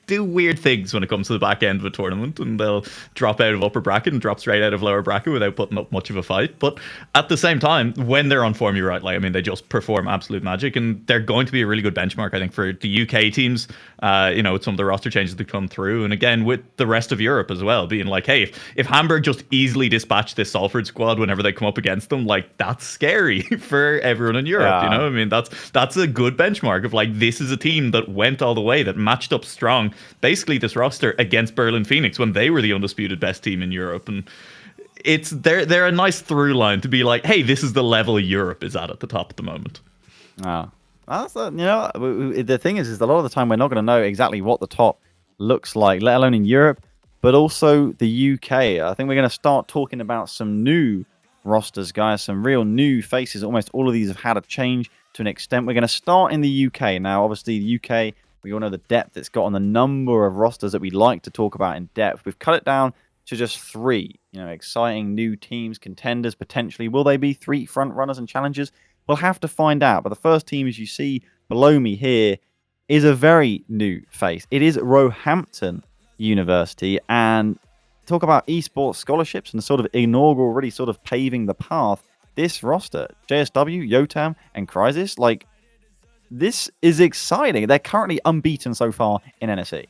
do weird things when it comes to the back end of a tournament, and they'll drop out of upper bracket and drop straight out of lower bracket without putting up much of a fight. But at the same time, when they're on form, you're right. Like, I mean, they just perform absolute magic, and they're going to be a really good benchmark, I think, for the UK teams. With some of the roster changes that come through, and again with the rest of Europe as well, being like, hey, if Hamburg just easily dispatch this Salford squad whenever they come up against them, like, that's scary for everyone in Europe. Yeah. I mean, that's a good benchmark of like, this is a team that went all the way, that matched up strong, basically this roster against Berlin Phoenix when they were the undisputed best team in Europe. And they're a nice through line to be like, hey, this is the level Europe is at the top at the moment. Ah. The thing is a lot of the time we're not going to know exactly what the top looks like, let alone in Europe, but also the UK. I think we're going to start talking about some new rosters, guys, some real new faces. Almost all of these have had a change to an extent. We're going to start in the UK. Now, obviously, the UK, we all know the depth it's got on the number of rosters that we like to talk about in depth. We've cut it down to just 3, exciting new teams, contenders, potentially. Will they be 3 front runners and challengers? We'll have to find out. But the first team, as you see below me here, is a very new face. It is Roehampton University. And talk about esports scholarships and sort of inaugural, really sort of paving the path. This roster, JSW, Yotam, and Crysis, like, this is exciting. They're currently unbeaten so far in NSE.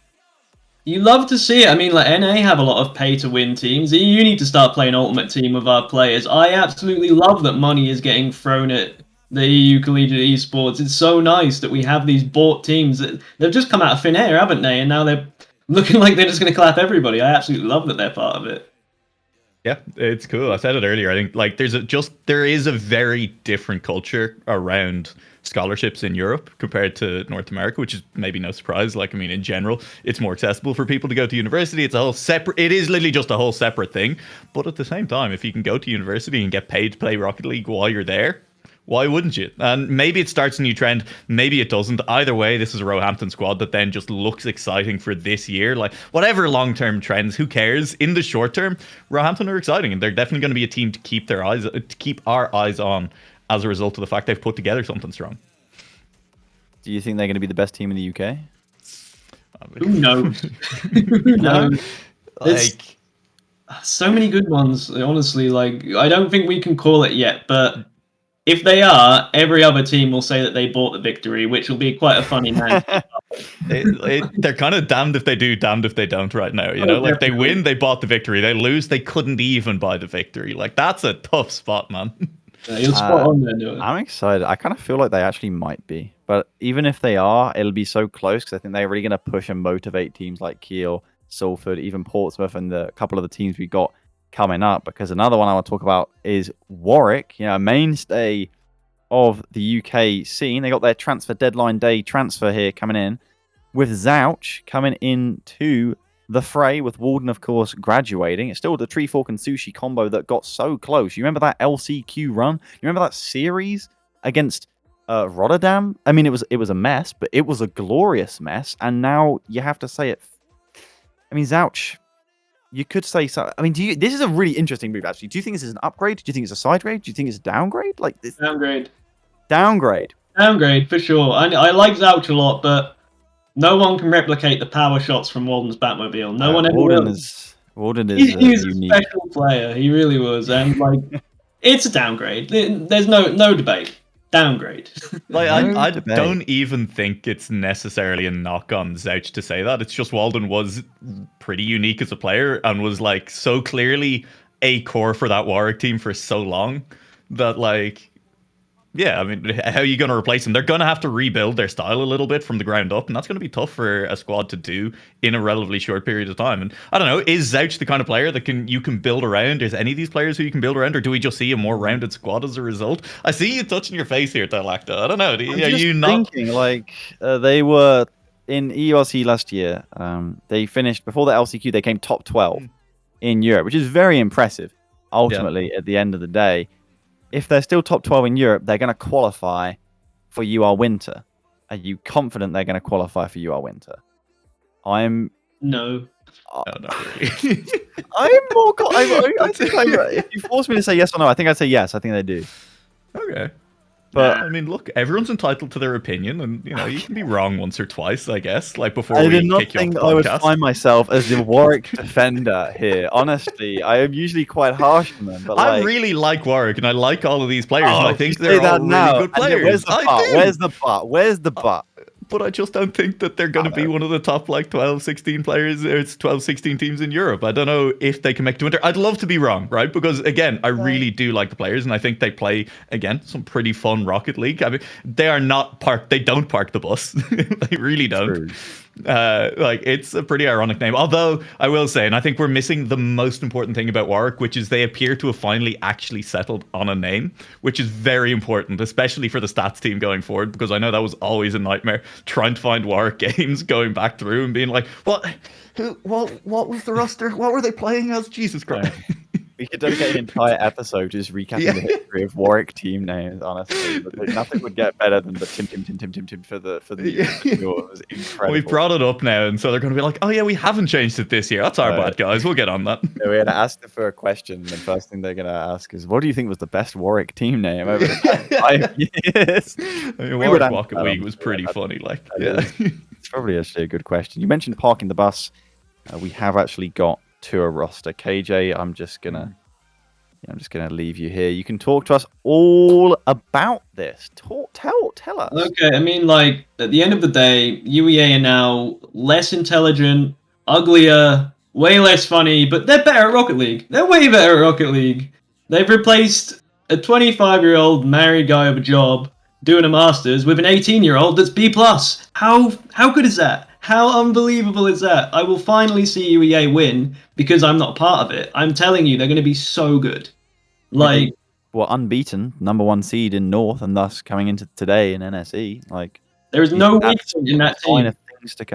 You love to see it. I mean, like, NA have a lot of pay-to-win teams. You need to start playing Ultimate Team with our players. I absolutely love that money is getting thrown at the EU Collegiate Esports. It's so nice that we have these bought teams. They've just come out of thin air, haven't they? And now they're looking like they're just going to clap everybody. I absolutely love that they're part of it. Yeah, it's cool. I said it earlier. I think like there is a very different culture around scholarships in Europe compared to North America, which is maybe no surprise. Like, I mean, in general, it's more accessible for people to go to university. It's a whole separate. It is literally just a whole separate thing. But at the same time, if you can go to university and get paid to play Rocket League while you're there, why wouldn't you? And maybe it starts a new trend. Maybe it doesn't. Either way, this is a Roehampton squad that then just looks exciting for this year. Like, whatever long-term trends, who cares? In the short term, Roehampton are exciting, and they're definitely going to be a team to keep our eyes on as a result of the fact they've put together something strong. Do you think they're going to be the best team in the UK? Who knows? Who knows? Like, so many good ones, honestly. Like, I don't think we can call it yet, but if they are, every other team will say that they bought the victory, which will be quite a funny match. they're kind of damned if they do, damned if they don't right now. Like, they win, they bought the victory. They lose, they couldn't even buy the victory. Like, that's a tough spot, man. You're spot on there, Noah. I'm excited. I kind of feel like they actually might be. But even if they are, it'll be so close because I think they're really going to push and motivate teams like Kiel, Salford, even Portsmouth, and the couple of the teams we got coming up. Because another one I want to talk about is Warwick, a mainstay of the UK scene. They got their transfer deadline day transfer here coming in, with Zouch coming into the fray, with Walden, of course, graduating. It's still the Tree Fork and Sushi combo that got so close. You remember that LCQ run? You remember that series against Rotterdam? I mean, it was a mess, but it was a glorious mess. And now you have to say it. I mean, Zouch, you could say so. I mean, this is a really interesting move, actually. Do you think this is an upgrade? Do you think it's a side grade? Do you think it's a downgrade? Like this Downgrade. Downgrade, for sure. I like Zouch a lot, but no one can replicate the power shots from Walden's Batmobile. No one ever will. Walden is He's a unique. special player. He really was. And, like, it's a downgrade. There's no debate. Downgrade. Like, No I debate. don't even think it's necessarily a knock on Zouch to say that. It's just Walden was pretty unique as a player and was like so clearly a core for that Warwick team for so long that, like, Yeah, I mean, how are you going to replace them? They're going to have to rebuild their style a little bit from the ground up, and that's going to be tough for a squad to do in a relatively short period of time. And I don't know, is Zouch the kind of player that you can build around? Is any of these players who you can build around, or do we just see a more rounded squad as a result? I see you touching your face here, Dialacta. I don't know. Are you not thinking like they were in EURC last year? They finished before the LCQ. They came top 12 in Europe, which is very impressive. Ultimately, at the end of the day. If they're still top 12 in Europe, they're going to qualify for UR Winter. Are you confident they're going to qualify for UR Winter? I'm... No. not really. I'm more... I think if you force me to say yes or no, I think I'd say yes. I think they do. Okay. But I mean, look, everyone's entitled to their opinion, and you can be wrong once or twice, I guess. Like before I we did not kick you off think the I would podcast. find myself as the Warwick defender here. Honestly, I am usually quite harsh on them. But I really like Warwick, and I like all of these players, and I think you they're say all that really now, good and yet players. Where's the I but? do. Where's the but? Where's the but? But I just don't think that they're going to be one of the top 12, 16 players. It's 12, 16 teams in Europe. I don't know if they can make it to winter. I'd love to be wrong, right? Because again, I really do like the players, and I think they play again some pretty fun Rocket League. I mean, they are not parked. They don't park the bus. They really don't. True. It's a pretty ironic name. Although I will say, and I think we're missing the most important thing about Warwick, which is they appear to have finally actually settled on a name, which is very important, especially for the stats team going forward, because I know that was always a nightmare trying to find Warwick games going back through and being like, what was the roster? What were they playing as? Jesus Christ. We could dedicate an entire episode just recapping the history of Warwick team names, honestly. But nothing would get better than the Tim for the it was incredible. We've brought it up now, and so they're going to be like, oh yeah, we haven't changed it this year. That's our bad, guys. We'll get on that. Yeah, we had asked them for a question, and the first thing they're going to ask is, what do you think was the best Warwick team name over the past 5 years? I mean, We would Warwick answer Rocket that, League was pretty funny. Like, yeah. It's probably actually a good question. You mentioned parking the bus. We have actually got to a roster. KJ, I'm just gonna leave you here. You can talk to us all about this. Tell us. Okay, I mean, like, at the end of the day, UEA are now less intelligent, uglier, way less funny, but they're better at Rocket League. They're way better at Rocket League. They've replaced a 25-year-old married guy with a job doing a master's with an 18-year-old that's B+. How good is that? How unbelievable is that? I will finally see UEA win because I'm not part of it. I'm telling you, they're going to be so good. Like, well, unbeaten, number 1 seed in North, and thus coming into today in NSE. Like, there is no weak point in that team.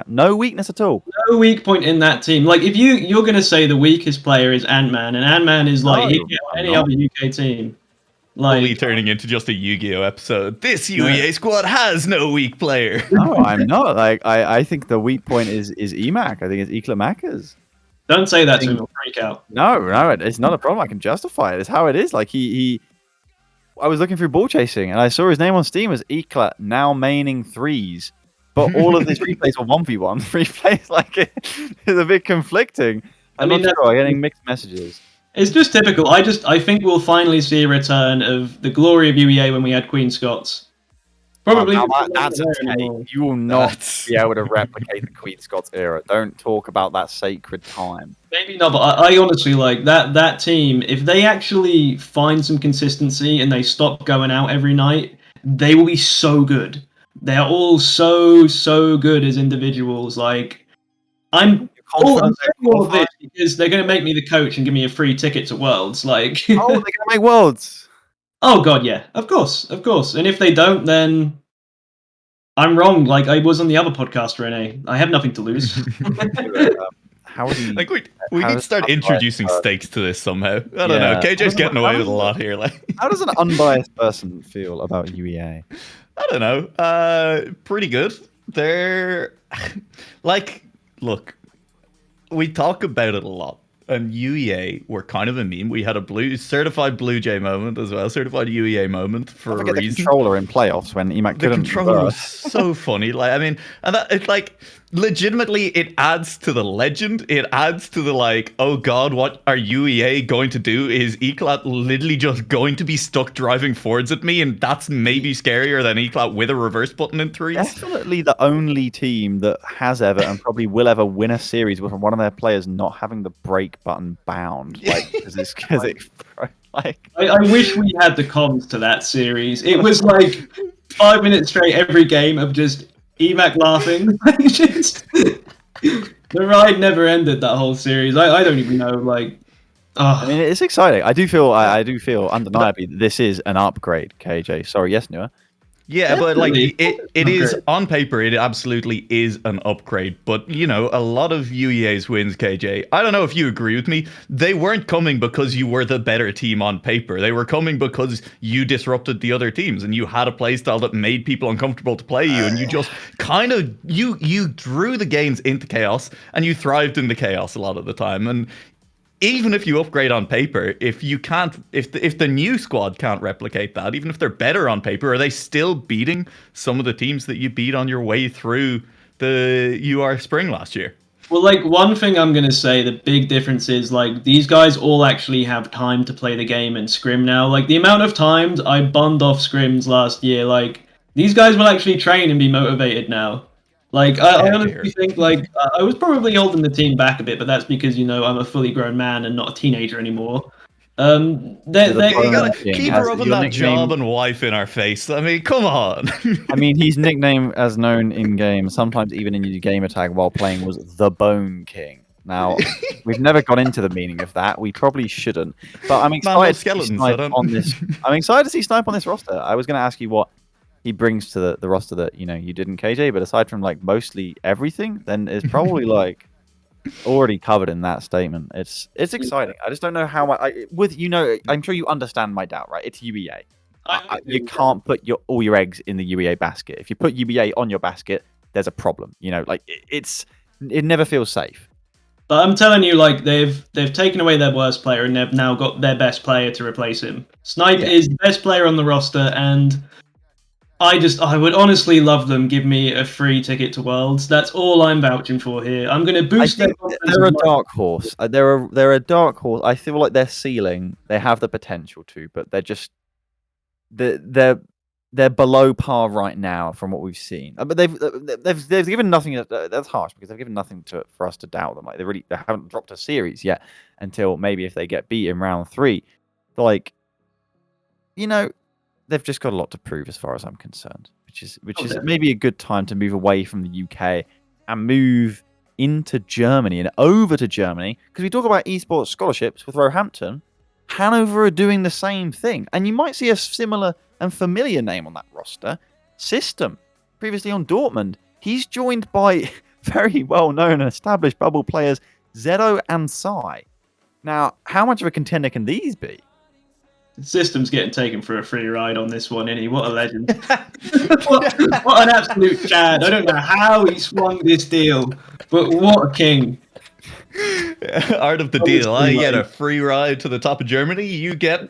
No weakness at all. No weak point in that team. Like, if you're going to say the weakest player is Ant-Man, and Ant-Man is like he can get on any other UK team. Like, turning into just a Yu-Gi-Oh episode. This UEA squad has no weak player. No, I'm not. Like, I think the weak point is EMAC. I think it's Eclamackers. Don't say that to him, he'll freak out. No, it's not a problem. I can justify it. It's how it is. Like, I was looking through ball chasing, and I saw his name on Steam as Eclat, now maining 3s. But all of his replays were 1v1 replays. Like, it's a bit conflicting. I'm not sure. I'm getting mixed messages. It's just typical. I think we'll finally see a return of the glory of UEA when we had Queen Scots. Probably. That's a take. You will not be able to replicate the Queen Scots era. Don't talk about that sacred time. Maybe not, but I honestly like that team. If they actually find some consistency and they stop going out every night, they will be so good. They are all so good as individuals. Like, I'm saying all of this because they're going to make me the coach and give me a free ticket to Worlds. Like, they're going to make Worlds. Oh god, yeah, of course. And if they don't, then I'm wrong. Like I was on the other podcast, Renee. I have nothing to lose. How do you, like we need to start introducing stakes to this somehow. I don't know. KJ's getting away with a lot here. Like, how does an unbiased person feel about UEA? I don't know. Pretty good. They're like, look, we talk about it a lot. And UEA were kind of a meme. We had a certified Blue Jay moment as well, certified UEA moment for a reason. The controller in playoffs when EMAC couldn't. The controller was so funny. Like, I mean, and that it's like legitimately, it adds to the legend. It adds to the like, oh god, what are UEA going to do? Is Eclat literally just going to be stuck driving forwards at me? And that's maybe scarier than Eclat with a reverse button in 3s. Definitely the only team that has ever and probably will ever win a series with one of their players not having the break button bound. Like, because like, I wish we had the comms to that series. It was like 5 minutes straight every game of just Emac laughing. The ride never ended that whole series. I don't even know. Like, I mean, it's exciting. I do feel undeniably this is an upgrade. KJ, sorry, yes, Noah. Yeah, but like Definitely. it is Upgrade. on paper, it absolutely is an upgrade. But you know, a lot of UEA's wins, KJ. I don't know if you agree with me. They weren't coming because you were the better team on paper. They were coming because you disrupted the other teams and you had a playstyle that made people uncomfortable to play you, and you just kind of you drew the games into chaos and you thrived in the chaos a lot of the time. And even if you upgrade on paper, if you can't, if the new squad can't replicate that, even if they're better on paper, are they still beating some of the teams that you beat on your way through the UR Spring last year? Well, like, one thing I'm going to say, the big difference is, like, these guys all actually have time to play the game and scrim now. Like, the amount of times I bummed off scrims last year, like, these guys will actually train and be motivated now. Like, I Yeah, honestly think, like, I was probably holding the team back a bit, but that's because, you know, I'm a fully grown man and not a teenager anymore. You're the You gotta King, keep as rubbing your that nickname- job and wife in our face. I mean, come on. I mean, his nickname, as known in game, sometimes even in your gamer tag while playing, was the Bone King. Now, we've never got into the meaning of that. We probably shouldn't. But I'm Man, excited no to see skeletons, Snipe I don't- on this. I'm excited to see Snipe on this roster. I was going to ask you what he brings to the roster that you didn't, KJ. But aside from like mostly everything, then it's probably like already covered in that statement. It's exciting. I just don't know how much. I'm sure you understand my doubt, right? It's UEA. You can't put all your eggs in the UEA basket. If you put UEA on your basket, there's a problem. Like it never feels safe. But I'm telling you, like, they've taken away their worst player and they've now got their best player to replace him. Snipe is the best player on the roster, and I would honestly love them give me a free ticket to Worlds. That's all I'm vouching for here. I'm going to I boost their think confidence they're a as much- dark horse. They're a dark horse. I feel like their ceiling, they have the potential to, but they're just they're below par right now from what we've seen. But they've given nothing. That's harsh because they've given nothing for us to doubt them. Like they haven't dropped a series yet until maybe if they get beat in round 3. Like, they've just got a lot to prove as far as I'm concerned, which is maybe a good time to move away from the UK and move into Germany and over to Germany, because we talk about esports scholarships with Roehampton. Hanover are doing the same thing, and you might see a similar and familiar name on that roster. System, previously on Dortmund. He's joined by very well-known and established bubble players Zedo and Sai. Now, how much of a contender can these be? System's getting taken for a free ride on this one, isn't he? What a legend. what an absolute Chad. I don't know how he swung this deal, but what a king. Art of the deal. I get a free ride to the top of Germany. You get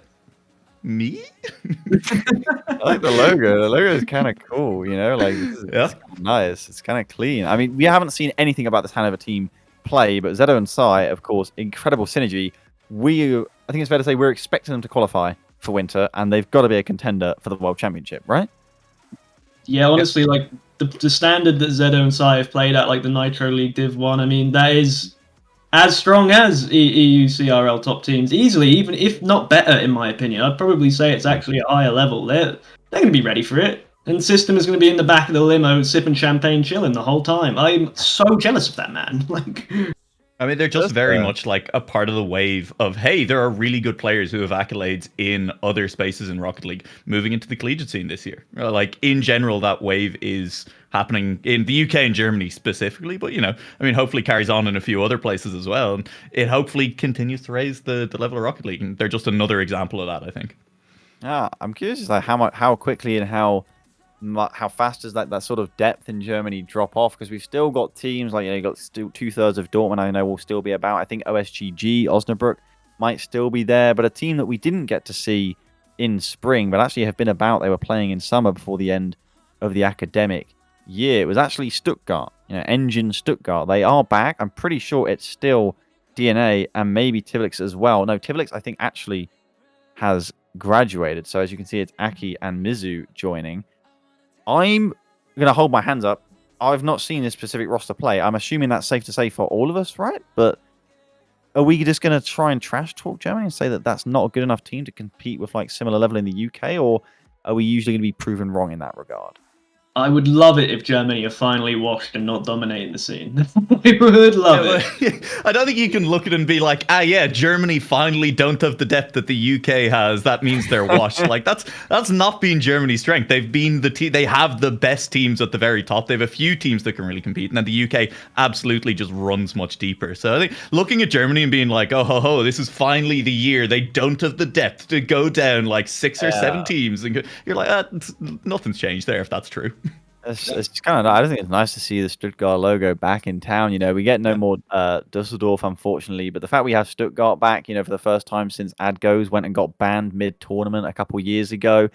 me. I like the logo. The logo is kind of cool, like it's nice. It's kind of clean. I mean, we haven't seen anything about this Hanover team play, but Zedo and Sai, of course, incredible synergy. I think it's fair to say we're expecting them to qualify for winter, and they've got to be a contender for the World Championship, right? Yeah, honestly, like the standard that Zedo and Sai have played at, like the Nitro League Div 1, I mean, that is as strong as EU CRL top teams, easily, even if not better, in my opinion. I'd probably say it's actually a higher level. They're going to be ready for it. And System is going to be in the back of the limo sipping champagne, chilling the whole time. I'm so jealous of that man. Like, I mean, they're just very much like a part of the wave of, hey, there are really good players who have accolades in other spaces in Rocket League moving into the collegiate scene this year. Like, in general, that wave is happening in the UK and Germany specifically, but, hopefully carries on in a few other places as well. And it hopefully continues to raise the level of Rocket League. And they're just another example of that, I think. Yeah, I'm curious like how quickly and how fast does that sort of depth in Germany drop off? Because we've still got teams like, you got still 2/3 of Dortmund, I know, will still be about. I think OSGG, Osnabrück might still be there, but a team that we didn't get to see in spring, but actually have been about, they were playing in summer before the end of the academic year. It was actually Stuttgart, Engine Stuttgart. They are back. I'm pretty sure it's still DNA and maybe Tivlix as well. No, Tivlix, I think, actually has graduated. So as you can see, it's Aki and Mizu joining. I'm going to hold my hands up. I've not seen this specific roster play. I'm assuming that's safe to say for all of us, right? But are we just going to try and trash talk Germany and say that that's not a good enough team to compete with like similar level in the UK, or are we usually going to be proven wrong in that regard? I would love it if Germany are finally washed and not dominating the scene. I would love it. I don't think you can look at it and be like, yeah, Germany finally don't have the depth that the UK has. That means they're washed. Like that's not been Germany's strength. They've been they have the best teams at the very top. They have a few teams that can really compete, and then the UK absolutely just runs much deeper. So I think looking at Germany and being like, oh ho ho, this is finally the year they don't have the depth to go down like 6 or 7 teams, and you're like, nothing's changed there if that's true. It's kind of. I don't think it's nice to see the Stuttgart logo back in town. We get no more Dusseldorf, unfortunately, but the fact we have Stuttgart back, for the first time since Adgoes went and got banned mid-tournament a couple years ago,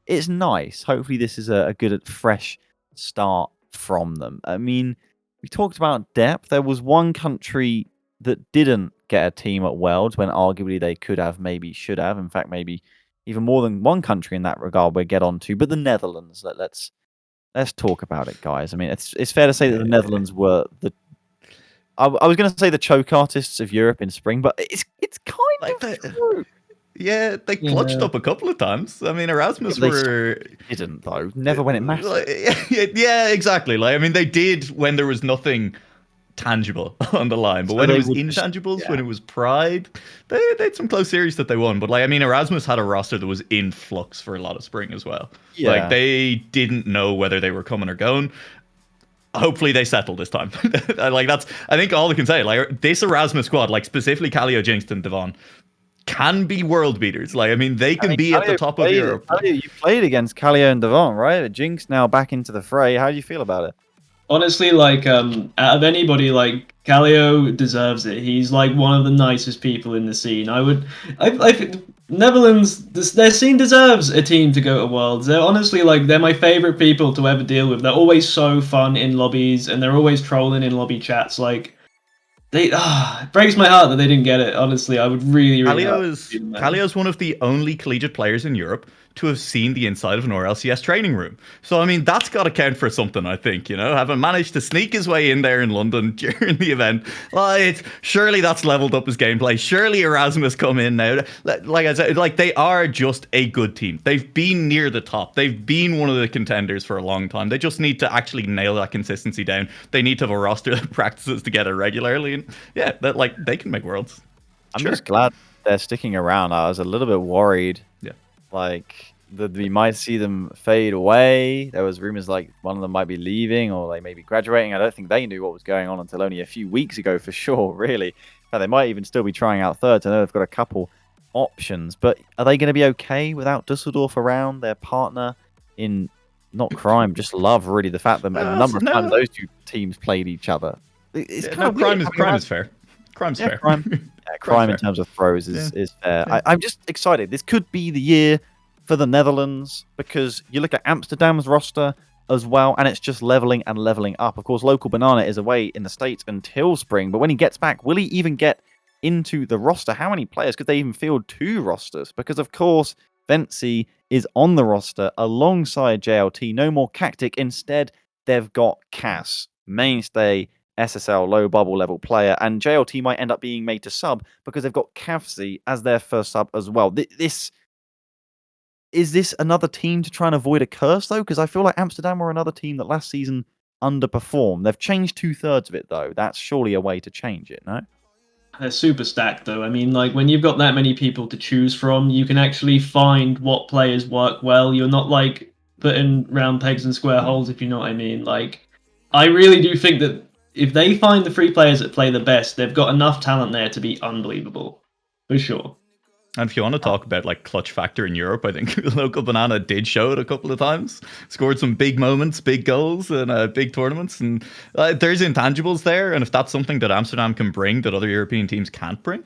it's nice. Hopefully, this is a good, fresh start from them. I mean, we talked about depth. There was one country that didn't get a team at Worlds when arguably they could have, maybe should have. In fact, maybe even more than one country in that regard we'll get on to. But the Netherlands, let's talk about it, guys. I mean, it's fair to say that the Netherlands were I was going to say the choke artists of Europe in spring, but it's kind of true. Yeah, they clutched up a couple of times. I mean, Erasmus didn't though. Never when it mattered. Yeah, exactly. Like, I mean, they did when there was nothing tangible on the line, but when it was intangibles, when it was Pride, they had some close series that they won. But like, I mean, Erasmus had a roster that was in flux for a lot of spring as well. Yeah. Like, they didn't know whether they were coming or going. Hopefully they settle this time. Like, that's, I think, all I can say. Like, this Erasmus squad, like specifically Kallio, Jinx, and Devon, can be world beaters. Like, I mean, they can be Kallio at the top of Europe. You played against Kallio and Devon, right? Jinx now back into the fray. How do you feel about it? Honestly, like, out of anybody, like, Kallio deserves it. He's, like, one of the nicest people in the scene. I think Netherlands, their scene deserves a team to go to Worlds. They're honestly, like, they're my favorite people to ever deal with. They're always so fun in lobbies, and they're always trolling in lobby chats. Like, it breaks my heart that they didn't get it, honestly. I would really Kallio is one of the only collegiate players in Europe to have seen the inside of an RLCS training room. So, I mean, that's got to count for something, I think, having managed to sneak his way in there in London during the event. Like, surely that's leveled up his gameplay. Surely Erasmus come in now. Like I said, like, they are just a good team. They've been near the top. They've been one of the contenders for a long time. They just need to actually nail that consistency down. They need to have a roster that practices together regularly. And yeah, they can make Worlds. I'm just glad they're sticking around. I was a little bit worried. Yeah. Like, that we might see them fade away. There was rumors like one of them might be leaving or they may be graduating. I don't think they knew what was going on until only a few weeks ago, for sure, really. Now, they might even still be trying out thirds. I know they've got a couple options, but are they going to be okay without Dusseldorf around, their partner in, not crime, just love, really, the fact that the number of times those two teams played each other. It's kind of crime is fair. Crime's fair. Crime in terms of throws is fair. I'm just excited. This could be the year for the Netherlands, because you look at Amsterdam's roster as well, and it's just leveling and leveling up. Of course, Local Banana is away in the States until spring, but when he gets back, will he even get into the roster? How many players could they even field 2 rosters? Because, of course, Ventsy is on the roster alongside JLT. No more Cactic. Instead, they've got Cass, mainstay SSL low bubble level player, and JLT might end up being made to sub because they've got Kavsi as their first sub as well. Is this another team to try and avoid a curse, though? Because I feel like Amsterdam were another team that last season underperformed. They've changed 2/3 of it, though. That's surely a way to change it, no? They're super stacked, though. I mean, like, when you've got that many people to choose from, you can actually find what players work well. You're not, like, putting round pegs in square holes, if you know what I mean. Like, I really do think that if they find the 3 players that play the best, they've got enough talent there to be unbelievable. For sure. And if you want to talk about like clutch factor in Europe, I think Local Banana did show it a couple of times. Scored some big moments, big goals, and big tournaments. And there's intangibles there. And if that's something that Amsterdam can bring that other European teams can't bring,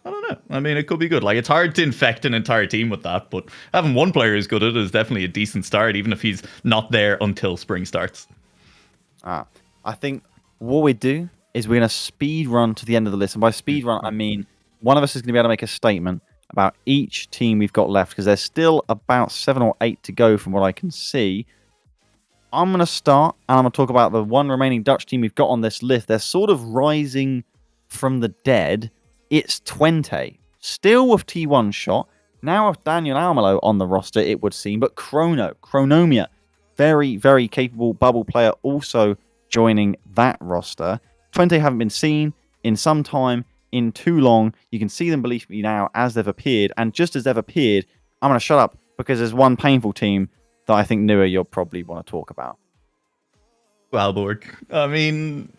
I don't know. I mean, it could be good. Like, it's hard to infect an entire team with that, but having one player who's good at it is definitely a decent start, even if he's not there until spring starts. I think what we do is we're going to speed run to the end of the list. And by speed run, I mean one of us is going to be able to make a statement about each team we've got left, because there's still about 7 or 8 to go from what I can see. I'm going to start, and I'm going to talk about the one remaining Dutch team we've got on this list. They're sort of rising from the dead, It's Twente, still with T1 shot. Now with Daniel Almelo on the roster, it would seem, but Chronomia, very, very capable bubble player, also joining that roster. Twente haven't been seen in some time, in too long. You can see them, believe me, now as they've appeared. And just as they've appeared, I'm going to shut up because there's one painful team that I think, Nua, you'll probably want to talk about. Valborg. I mean,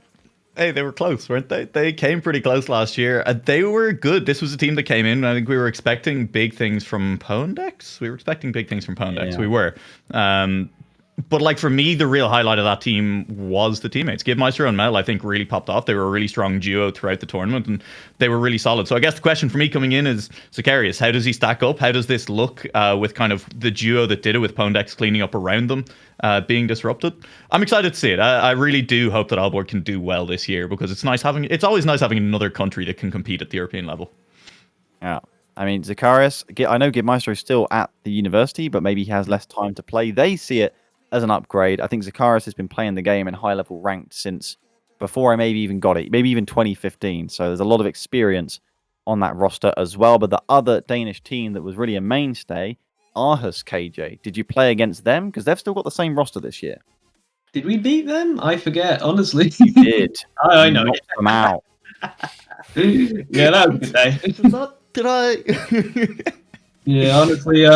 hey, they were close, weren't they? They came pretty close last year. They were good. This was a team that came in. I think we were expecting big things from Pondex. Yeah. We were. But like for me, the real highlight of that team was the teammates. Gibmeister and Mel, I think, really popped off. They were a really strong duo throughout the tournament, and they were really solid. So I guess the question for me coming in is Zacharias. How does he stack up? How does this look with kind of the duo that did it with Pondex cleaning up around them, being disrupted? I'm excited to see it. I really do hope that Aalborg can do well this year because it's always nice having another country that can compete at the European level. Yeah. I mean, Zacharias, I know Gibmeister is still at the university, but maybe he has less time to play. They see it as an upgrade. I think Zacharias has been playing the game in high level ranked since before I maybe even got it, maybe even 2015. So there's a lot of experience on that roster as well. But the other Danish team that was really a mainstay, Aarhus KJ, did you play against them? Because they've still got the same roster this year. Did we beat them? I forget, honestly. Did. I know. Knocked them out. Yeah, that was a good day. Did I? Yeah, honestly,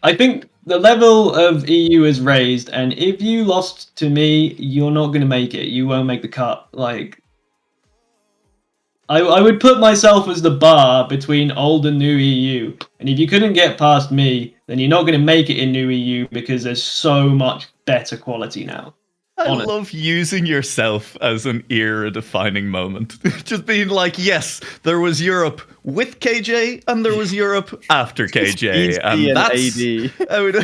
I think the level of EU is raised, and if you lost to me, you're not going to make it. You won't make the cut. Like, I would put myself as the bar between old and new EU, and if you couldn't get past me, then you're not going to make it in new EU because there's so much better quality now. I Honest. love using yourself as an era-defining moment. Just being like, yes, there was Europe with KJ, and there was Europe after KJ. and AD. I would,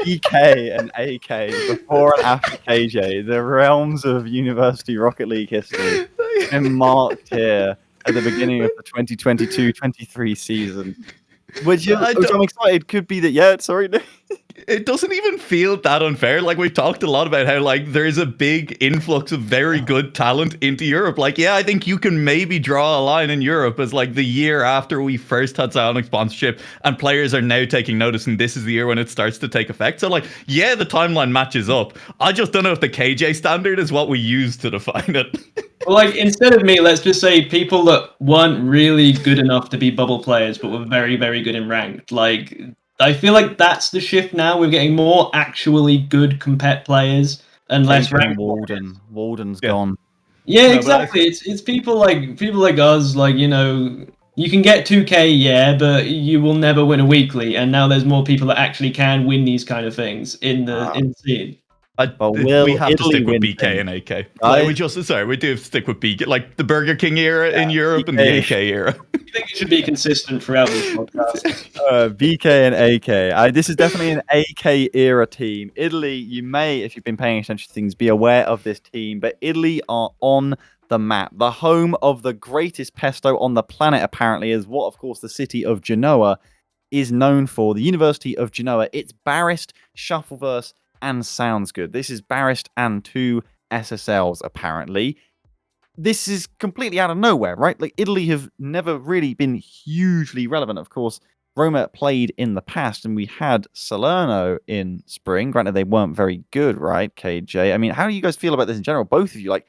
EK and AK, before and after KJ, the realms of University Rocket League history, and marked here at the beginning of the 2022-23 season. Which I'm excited could be that, yeah, sorry. it doesn't even feel that unfair. Like, we've talked a lot about how, like, there's a big influx of very good talent into Europe. Like, yeah, I think you can maybe draw a line in Europe as, like, the year after we first had Psionic sponsorship and players are now taking notice, and this is the year when it starts to take effect. So, like, yeah, the timeline matches up. I just don't know if the KJ standard is what we use to define it. Well, like, instead of me, let's just say people that weren't really good enough to be bubble players, but were very, very good in ranked. Like, I feel like that's the shift now. We're getting more actually good compet players and less ranked. Walden's gone. Yeah, No, exactly. It's people like us. Like, you know, you can get 2K, yeah, but you will never win a weekly. And now there's more people that actually can win these kind of things in the scene. But we have to Italy stick with win BK and AK. Like, we do have to stick with BK, like the Burger King era in Europe and the AK era. I think it should be consistent throughout this podcast. BK and AK. This is definitely an AK era team. Italy, you may, if you've been paying attention to things, be aware of this team, but Italy are on the map. The home of the greatest pesto on the planet, apparently, is what, of course, the city of Genoa is known for. The University of Genoa. It's Barist, Shuffleverse, and Sounds Good. This is Barist and 2 SSLs, apparently. This is completely out of nowhere, right? Like, Italy have never really been hugely relevant. Of course, Roma played in the past, and we had Salerno in spring. Granted, they weren't very good, right, KJ? I mean, how do you guys feel about this in general? Both of you, like,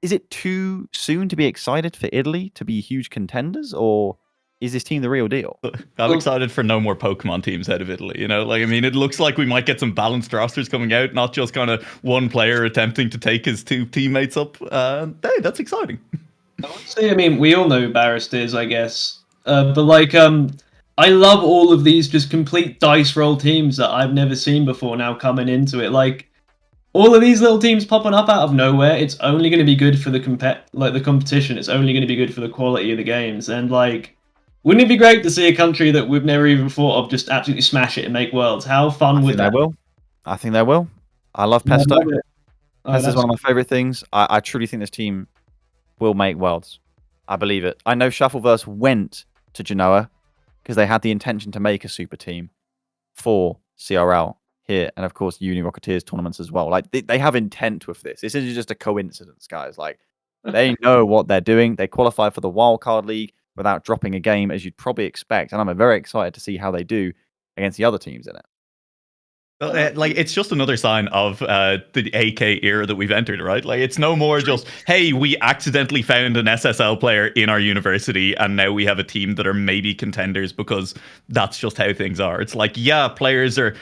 is it too soon to be excited for Italy to be huge contenders, or is this team the real deal? I'm excited for no more Pokemon teams out of Italy, you know? Like, I mean, it looks like we might get some balanced rosters coming out, not just kind of one player attempting to take his 2 teammates up. Hey, that's exciting. Honestly, I mean, we all know who Barist is, I guess. But, like, I love all of these just complete dice roll teams that I've never seen before now coming into it. Like, all of these little teams popping up out of nowhere, it's only going to be good for the competition. It's only going to be good for the quality of the games. And, like, wouldn't it be great to see a country that we've never even thought of just absolutely smash it and make worlds? How fun would that be? I think they will. I love pesto. I love it. Pesto is one of my favorite things. I truly think this team will make worlds. I believe it. I know Shuffleverse went to Genoa because they had the intention to make a super team for CRL here, and of course Uni Rocketeers tournaments as well. Like, they have intent with this. This isn't just a coincidence, guys. Like, They know what they're doing. They qualify for the wildcard league without dropping a game, as you'd probably expect. And I'm very excited to see how they do against the other teams in it. Like it's just another sign of the AK era that we've entered, right? Like it's no more just, hey, we accidentally found an SSL player in our university and now we have a team that are maybe contenders because that's just how things are. It's like, yeah, players are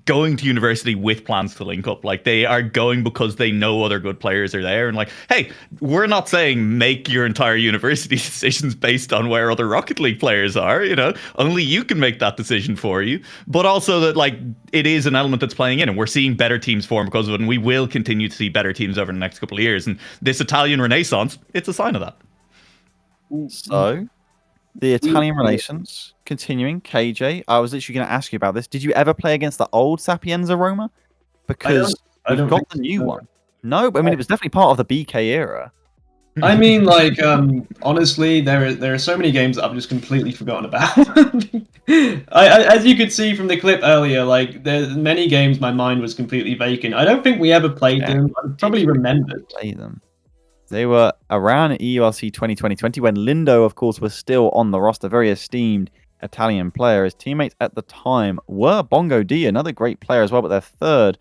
going to university with plans to link up. Like they are going because they know other good players are there. And like, hey, we're not saying make your entire university decisions based on where other Rocket League players are, you know, only you can make that decision for you. But also that like it is an element that's playing in and we're seeing better teams form because of it, and we will continue to see better teams over the next couple of years. And this Italian renaissance, it's a sign of that. So, the Italian relations continuing. KJ, I was literally going to ask you about this. Did you ever play against the old Sapienza Roma? Because I don't we've got think the new so. one. No, but I mean, it was definitely part of the BK era. I mean, like, honestly, there are so many games that I've just completely forgotten about. As you could see from the clip earlier, like, there's many games my mind was completely vacant. I don't think we ever played them. I probably remembered. Play them. They were around EURC 2020 when Lindo, of course, was still on the roster. Very esteemed Italian player. His teammates at the time were Bongo D, another great player as well, but their third,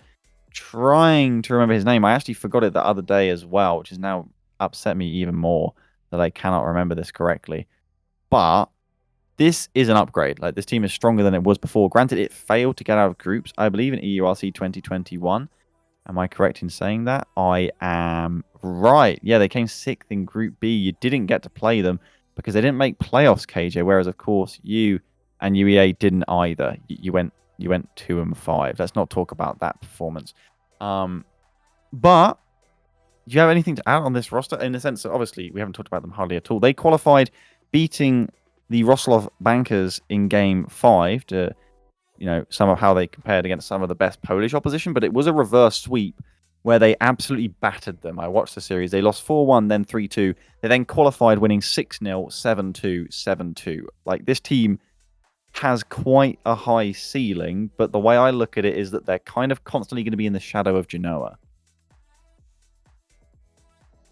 trying to remember his name. I actually forgot it the other day as well, which has now upset me even more that I cannot remember this correctly. But this is an upgrade. Like, this team is stronger than it was before. Granted, it failed to get out of groups, I believe, in EURC 2021. Am I correct in saying that? I am right. Yeah, they came 6th in Group B. You didn't get to play them because they didn't make playoffs, KJ. Whereas, of course, you and UEA didn't either. You went 2 and 5. Let's not talk about that performance. But do you have anything to add on this roster? In the sense that, obviously, we haven't talked about them hardly at all. They qualified, beating the Wrocław Bankers in Game 5 to, you know, some of how they compared against some of the best Polish opposition, but it was a reverse sweep where they absolutely battered them. I watched the series. They lost 4-1, then 3-2. They then qualified, winning 6-0, 7-2, 7-2. Like, this team has quite a high ceiling, but the way I look at it is that they're kind of constantly going to be in the shadow of Genoa.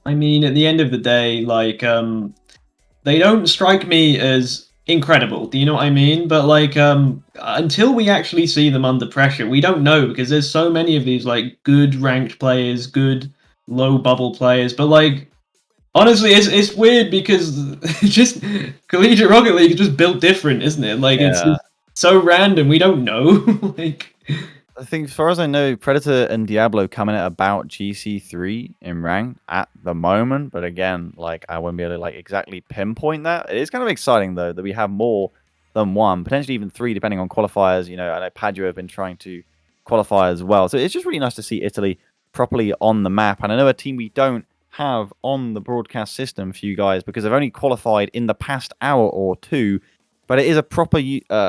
I mean, at the end of the day, like, they don't strike me as incredible. Do you know what I mean? But like, until we actually see them under pressure, we don't know, because there's so many of these like good ranked players, good low bubble players. But like, honestly, it's weird because just Collegiate Rocket League is just built different, isn't it? Like, it's just so random. We don't know. Like, I think, as far as I know, Predator and Diablo come in at about GC3 in rank at the moment. But again, like, I wouldn't be able to like exactly pinpoint that. It is kind of exciting though that we have more than one, potentially even 3, depending on qualifiers. You know, I know Padua have been trying to qualify as well. So it's just really nice to see Italy properly on the map. And I know a team we don't have on the broadcast system for you guys because they've only qualified in the past hour or two. But it is a proper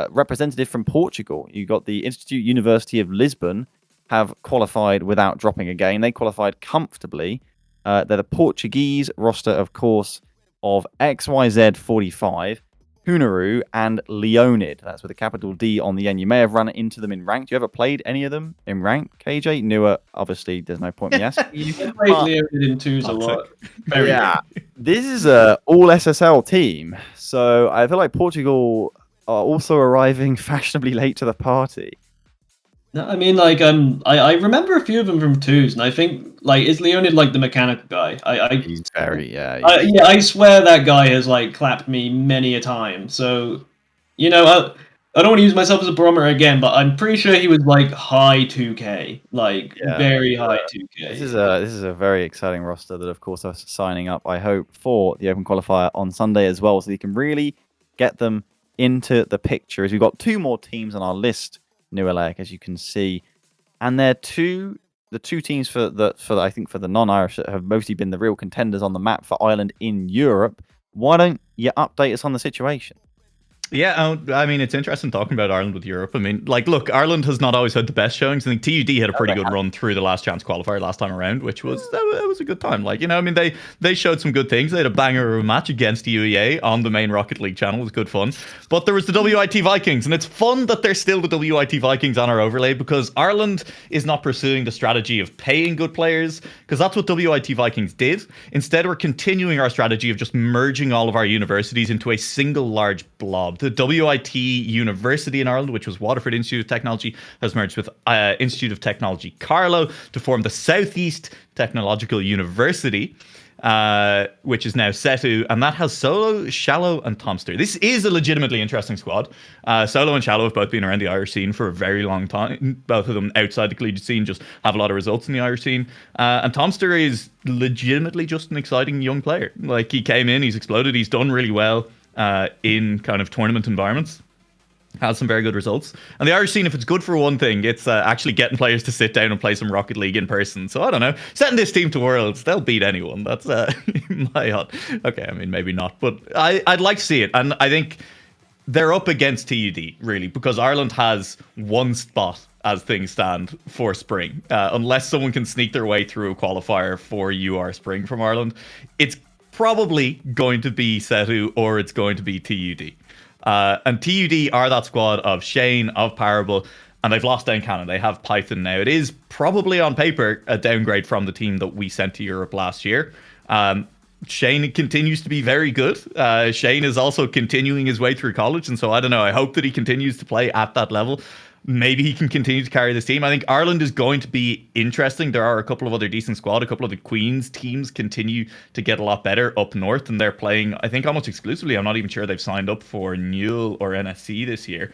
representative from Portugal. You got the Institute University of Lisbon have qualified without dropping a game. They qualified comfortably. They're the Portuguese roster, of course, of XYZ45, Hunaru, and Leonid. That's with a capital D on the end. You may have run into them in rank. Do you ever played any of them in rank, KJ? Newer, obviously, there's no point in me asking. you can play Leonid in twos a lot. Very good. This is a all SSL team, so I feel like Portugal are also arriving fashionably late to the party. No, I mean, like, I remember a few of them from twos, and I think, like, is Leonid like the mechanical guy? He's very, I swear that guy has like clapped me many a time. So, you know, I don't want to use myself as a barometer again, but I'm pretty sure he was like high 2K, like very high 2K. This is a very exciting roster that, of course, are signing up, I hope, for the Open Qualifier on Sunday as well, so you can really get them into the picture. As we've got 2 more teams on our list, New Alec, as you can see, and they're the two teams for the non-Irish that have mostly been the real contenders on the map for Ireland in Europe. Why don't you update us on the situation? Yeah, I mean, it's interesting talking about Ireland with Europe. I mean, like, look, Ireland has not always had the best showings. I think TUD had a pretty good run through the last chance qualifier last time around, which was that was a good time. Like, I mean, they showed some good things. They had a banger of a match against UEA on the main Rocket League channel. It was good fun. But there was the WIT Vikings, and it's fun that they're still the WIT Vikings on our overlay because Ireland is not pursuing the strategy of paying good players because that's what WIT Vikings did. Instead, we're continuing our strategy of just merging all of our universities into a single large blob. The WIT University in Ireland, which was Waterford Institute of Technology, has merged with Institute of Technology Carlow to form the Southeast Technological University, which is now Setu, and that has Solo, Shallow, and Tomster. This is a legitimately interesting squad. Solo and Shallow have both been around the Irish scene for a very long time. Both of them outside the collegiate scene just have a lot of results in the Irish scene. And Tomster is legitimately just an exciting young player. Like, he came in, he's exploded, he's done really well in kind of tournament environments. Has some very good results. And the Irish scene, if it's good for one thing, it's actually getting players to sit down and play some Rocket League in person. So I don't know. Setting this team to Worlds, they'll beat anyone. That's my hot. Okay, I mean, maybe not. But I'd like to see it. And I think they're up against TUD, really, because Ireland has one spot as things stand for Spring. Unless someone can sneak their way through a qualifier for UR Spring from Ireland, it's probably going to be Setu or it's going to be TUD. And TUD are that squad of Shane, of Parable, and they've lost down Cannon. They have Python now. It is probably on paper a downgrade from the team that we sent to Europe last year. Shane continues to be very good. Shane is also continuing his way through college, and so I don't know. I hope that he continues to play at that level. Maybe he can continue to carry this team. I think Ireland is going to be interesting. There are a couple of other decent squad. A couple of the Queens teams continue to get a lot better up north, and they're playing, I think, almost exclusively. I'm not even sure they've signed up for Newell or NSC this year.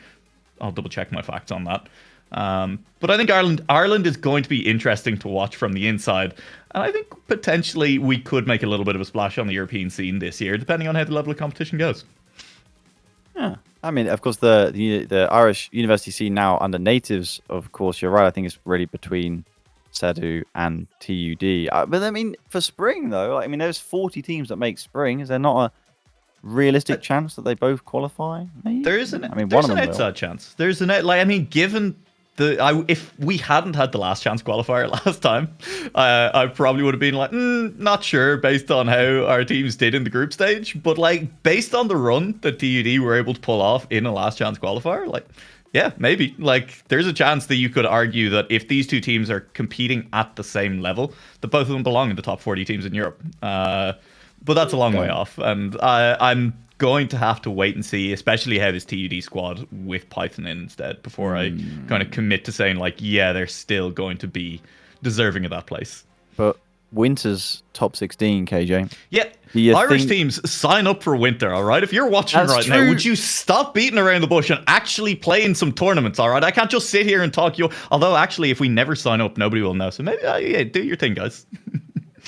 I'll double check my facts on that. But I think Ireland is going to be interesting to watch from the inside. And I think potentially we could make a little bit of a splash on the European scene this year, depending on how the level of competition goes. Yeah. I mean, of course, the Irish university scene now under natives, of course, you're right. I think it's really between Setu and TUD. But I mean, for Spring, though, I mean, there's 40 teams that make Spring. Is there not a realistic chance that they both qualify? Maybe? There is an, I mean, there's one an of them outside chance. There's an like, I mean, given if we hadn't had the last chance qualifier last time, I probably would have been like, not sure based on how our teams did in the group stage. But like, based on the run that TUD were able to pull off in a last chance qualifier, like, yeah, maybe. Like, there's a chance that you could argue that if these two teams are competing at the same level, that both of them belong in the top 40 teams in Europe. But that's a long way off, and I'm going to have to wait and see, especially how this TUD squad with Python in instead, before I kind of commit to saying, like, yeah, they're still going to be deserving of that place. But Winter's top 16, KJ. Yeah, Irish teams, sign up for Winter, all right? If you're watching now, would you stop beating around the bush and actually play in some tournaments, all right? I can't just sit here and talk you. Although, actually, if we never sign up, nobody will know. So maybe, yeah, do your thing, guys.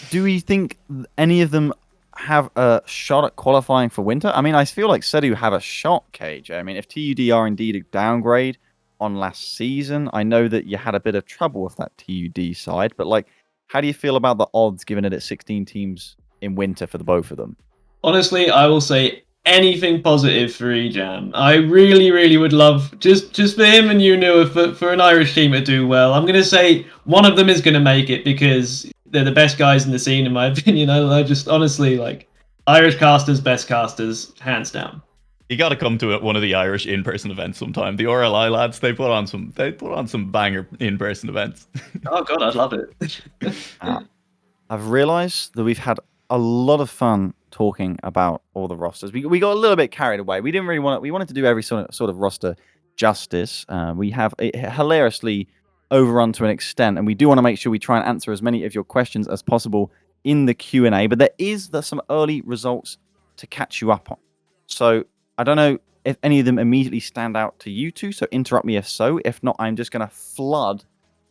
Do we think any of them have a shot at qualifying for Winter? I mean, I feel like Setu have a shot, KJ. I mean, if TUD are indeed a downgrade on last season, I know that you had a bit of trouble with that TUD side, but like, how do you feel about the odds given it at 16 teams in Winter for the both of them? Honestly, I will say anything positive for Ejam. I really, really would love, just for him and Unua, for an Irish team to do well. I'm going to say one of them is going to make it because they're the best guys in the scene, in my opinion. I just honestly, like, Irish casters, best casters, hands down. You got to come to one of the Irish in-person events sometime. The RLI lads, they put on some banger in-person events. Oh god, I'd love it. I've realised that we've had a lot of fun talking about all the rosters. We got a little bit carried away. We didn't really we wanted to do every sort of roster justice. We have hilariously overrun to an extent, and we do want to make sure we try and answer as many of your questions as possible in the Q&A. But there is some early results to catch you up on. So I don't know if any of them immediately stand out to you two, so interrupt me if so. If not, I'm just going to flood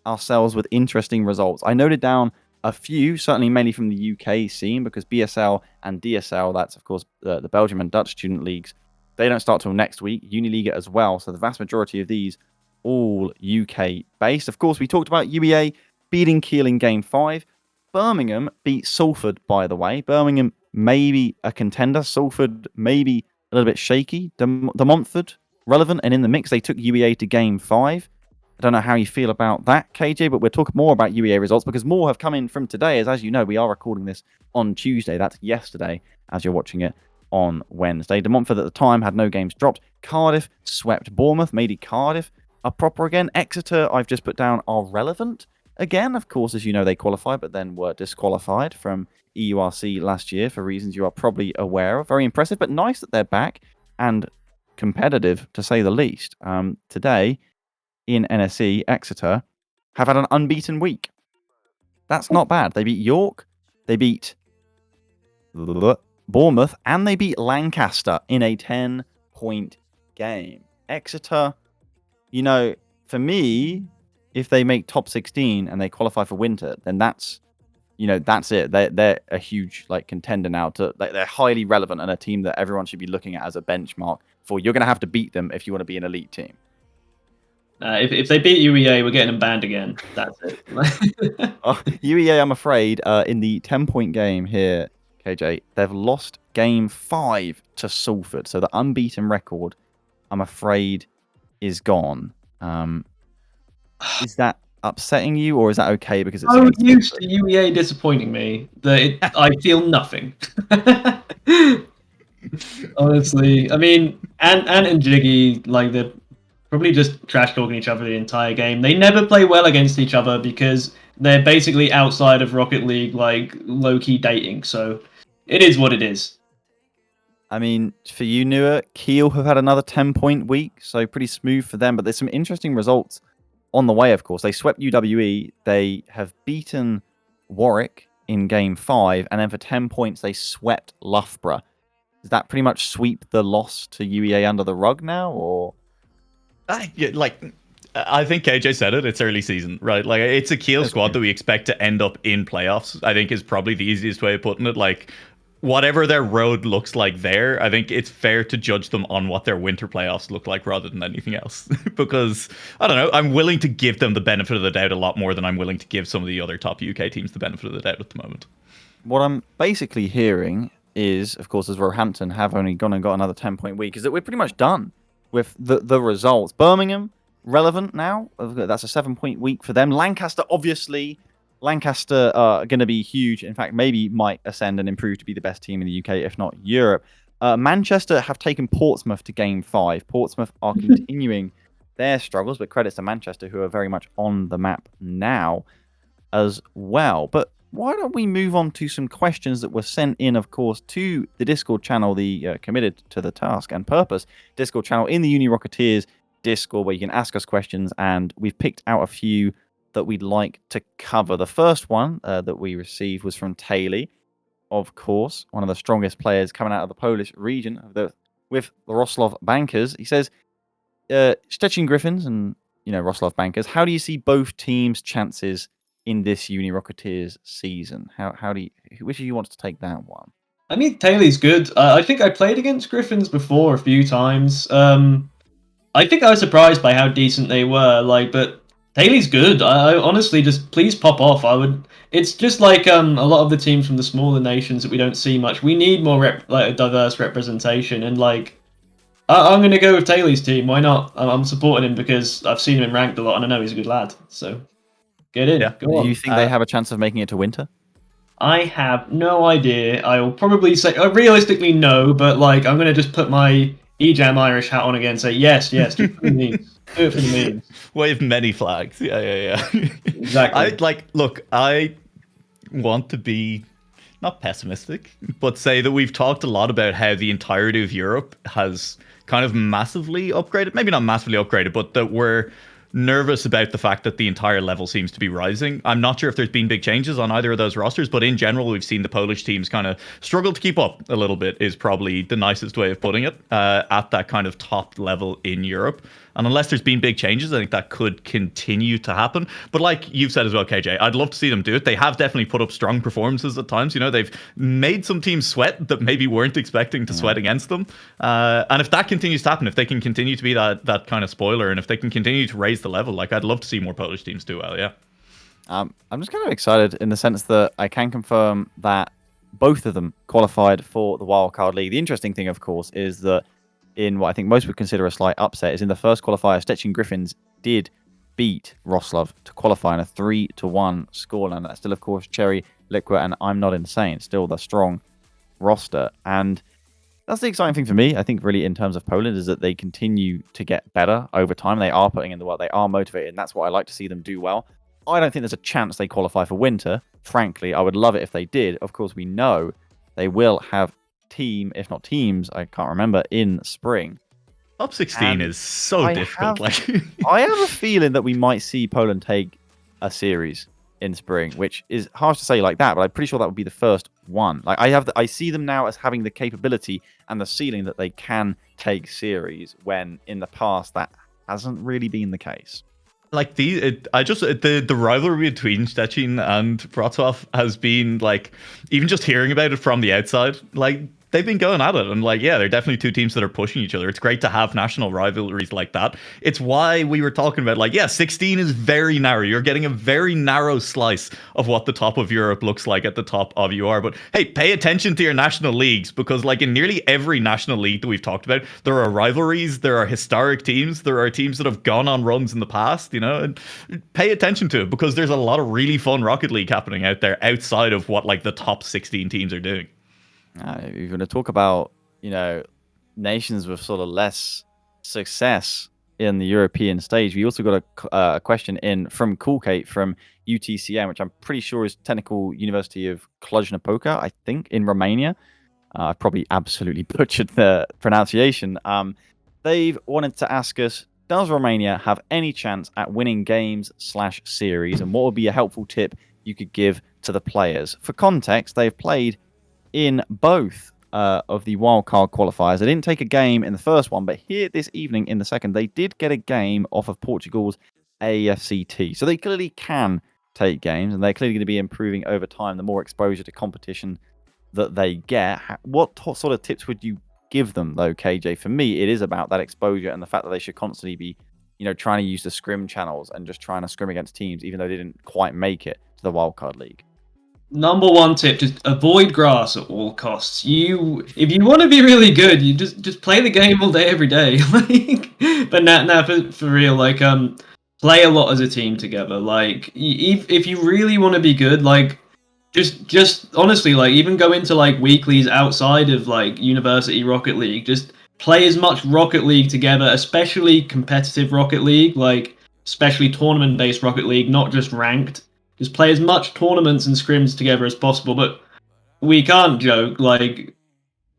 ourselves with interesting results. I noted down a few, certainly mainly from the UK scene, because BSL and DSL, that's of course the Belgium and Dutch student leagues, they don't start till next week. Uniliga as well, so the vast majority of these all UK based. Of course, we talked about UEA beating Kiel in Game 5. Birmingham beat Salford, by the way. Birmingham maybe a contender. Salford maybe a little bit shaky. De Montfort, relevant and in the mix. They took UEA to game 5. I don't know how you feel about that, KJ, but we'll talk more about UEA results because more have come in from today. As you know, we are recording this on Tuesday. That's yesterday, as you're watching it on Wednesday. De Montfort at the time had no games dropped. Cardiff swept Bournemouth. Maybe Cardiff are proper again. Exeter, I've just put down, are relevant again. Of course, as you know, they qualified, but then were disqualified from EURC last year for reasons you are probably aware of. Very impressive, but nice that they're back and competitive, to say the least. Today, in NSE, Exeter have had an unbeaten week. That's not bad. They beat York, they beat Bournemouth, and they beat Lancaster in a 10-point game. Exeter, for me, if they make top 16 and they qualify for winter, then that's it. They're a huge contender now. They're highly relevant and a team that everyone should be looking at as a benchmark for. You're going to have to beat them if you want to be an elite team. If they beat UEA, we're getting them banned again. That's it. UEA, I'm afraid, in the 10-point game here, KJ, they've lost game 5 to Salford. So the unbeaten record, I'm afraid, is gone. Is that upsetting you, or is that okay because it's so used to UEA disappointing me that I feel nothing. Honestly, I mean, Ant and Jiggy, they're probably just trash talking each other the entire game. They never play well against each other because they're basically outside of Rocket League, low-key dating. So it is what it is. I mean, for you, Nua, Kiel have had another 10-point week, so pretty smooth for them. But there's some interesting results on the way, of course. They swept UWE. They have beaten Warwick in game 5. And then for 10 points, they swept Loughborough. Does that pretty much sweep the loss to UEA under the rug now, or...? I think KJ said it. It's early season, right? It's a Kiel squad that we expect to end up in playoffs. I think is probably the easiest way of putting it. Whatever their road looks like there, I think it's fair to judge them on what their winter playoffs look like rather than anything else. Because I don't know, I'm willing to give them the benefit of the doubt a lot more than I'm willing to give some of the other top UK teams the benefit of the doubt at the moment. What I'm basically hearing is, of course, as Roehampton have only gone and got another 10-point week, is that we're pretty much done with the results. Birmingham, relevant now. That's a 7-point week for them. Lancaster, obviously. Lancaster are going to be huge. In fact, maybe might ascend and improve to be the best team in the UK, if not Europe. Manchester have taken Portsmouth to game 5. Portsmouth are continuing their struggles, but credits to Manchester, who are very much on the map now as well. But why don't we move on to some questions that were sent in, of course, to the Discord channel, the Committed to the Task and Purpose Discord channel in the Uni Rocketeers Discord, where you can ask us questions, and we've picked out a few that we'd like to cover. The first one that we received was from Taylor, of course, one of the strongest players coming out of the Polish region with the Wrocław Bankers. He says, Szczecin Griffins and Wrocław Bankers, how do you see both teams' chances in this Uni Rocketeers season? Which of you wants to take that one? I mean, Taylor's good. I think I played against Griffins before a few times. I think I was surprised by how decent they were. But Taylor's good. I honestly just please pop off. It's just a lot of the teams from the smaller nations that we don't see much. We need more a diverse representation, and I'm gonna go with Taylor's team. Why not? I'm supporting him because I've seen him in ranked a lot, and I know he's a good lad. So get in. Yeah. Go on. Do you think they have a chance of making it to winter? I have no idea. I will probably say realistically no, but I'm gonna just put my EJAM Irish hat on again and say yes, do it for the memes. Do it for the memes. Wave many flags. Yeah. Exactly. I want to be not pessimistic, but say that we've talked a lot about how the entirety of Europe has kind of massively upgraded. Maybe not massively upgraded, but that we're nervous about the fact that the entire level seems to be rising. I'm not sure if there's been big changes on either of those rosters, but in general, we've seen the Polish teams kind of struggle to keep up a little bit, is probably the nicest way of putting it, at that kind of top level in Europe. And unless there's been big changes, I think that could continue to happen. But like you've said as well, KJ, I'd love to see them do it. They have definitely put up strong performances at times. They've made some teams sweat that maybe weren't expecting to sweat against them. And if that continues to happen, if they can continue to be that kind of spoiler, and if they can continue to raise the level, I'd love to see more Polish teams do well, yeah. I'm just kind of excited in the sense that I can confirm that both of them qualified for the Wildcard League. The interesting thing, of course, is that in what I think most would consider a slight upset is in the first qualifier, Stettin Griffins did beat Wroclaw to qualify in a 3-1 scoreline. That's still, of course, Cherry, Liqua, and I'm Not Insane. Still the strong roster. And that's the exciting thing for me, I think, really, in terms of Poland, is that they continue to get better over time. They are putting in the work. They are motivated, and that's what I like to see them do well. I don't think there's a chance they qualify for winter. Frankly, I would love it if they did. Of course, we know they will have team, if not teams, I can't remember, in spring. Top 16 And is so I difficult. I have a feeling that we might see Poland take a series in spring, which is harsh to say like that, but I'm pretty sure that would be the first one. Like I see them now as having the capability and the ceiling that they can take series, when in the past that hasn't really been the case. Like the rivalry between Stettin and Wrocław has been like, even just hearing about it from the outside, like they've been going at it, and like, yeah, they're definitely two teams that are pushing each other. It's great to have national rivalries like that. It's why we were talking about, like, yeah, 16 is very narrow. You're getting a very narrow slice of what the top of Europe looks like at the top of UR. But hey, pay attention to your national leagues, because like in nearly every national league that we've talked about, there are rivalries, there are historic teams, there are teams that have gone on runs in the past, you know, and pay attention to it, because there's a lot of really fun Rocket League happening out there outside of what like the top 16 teams are doing. If you're going to talk about, you know, nations with sort of less success in the European stage, we also got a question in from Cool Kate from UTCM, which I'm pretty sure is Technical University of Cluj-Napoca, I think, in Romania. I've probably absolutely butchered the pronunciation. They've wanted to ask us, does Romania have any chance at winning games/series, and what would be a helpful tip you could give to the players? For context, they've played in both of the wildcard qualifiers. They didn't take a game in the first one, but here this evening in the second, they did get a game off of Portugal's AFCT. So they clearly can take games, and they're clearly going to be improving over time, the more exposure to competition that they get. What sort of tips would you give them, though, KJ? For me, it is about that exposure and the fact that they should constantly be, you know, trying to use the scrim channels and just trying to scrim against teams, even though they didn't quite make it to the wildcard league. Number one tip: just avoid grass at all costs. If you want to be really good, you just play the game all day, every day. But now for real, like play a lot as a team together. Like if you really want to be good, like just honestly, like even go into like weeklies outside of like University Rocket League. Just play as much Rocket League together, especially competitive Rocket League, like especially tournament-based Rocket League, not just ranked. Just play as much tournaments and scrims together as possible, but we can't joke, like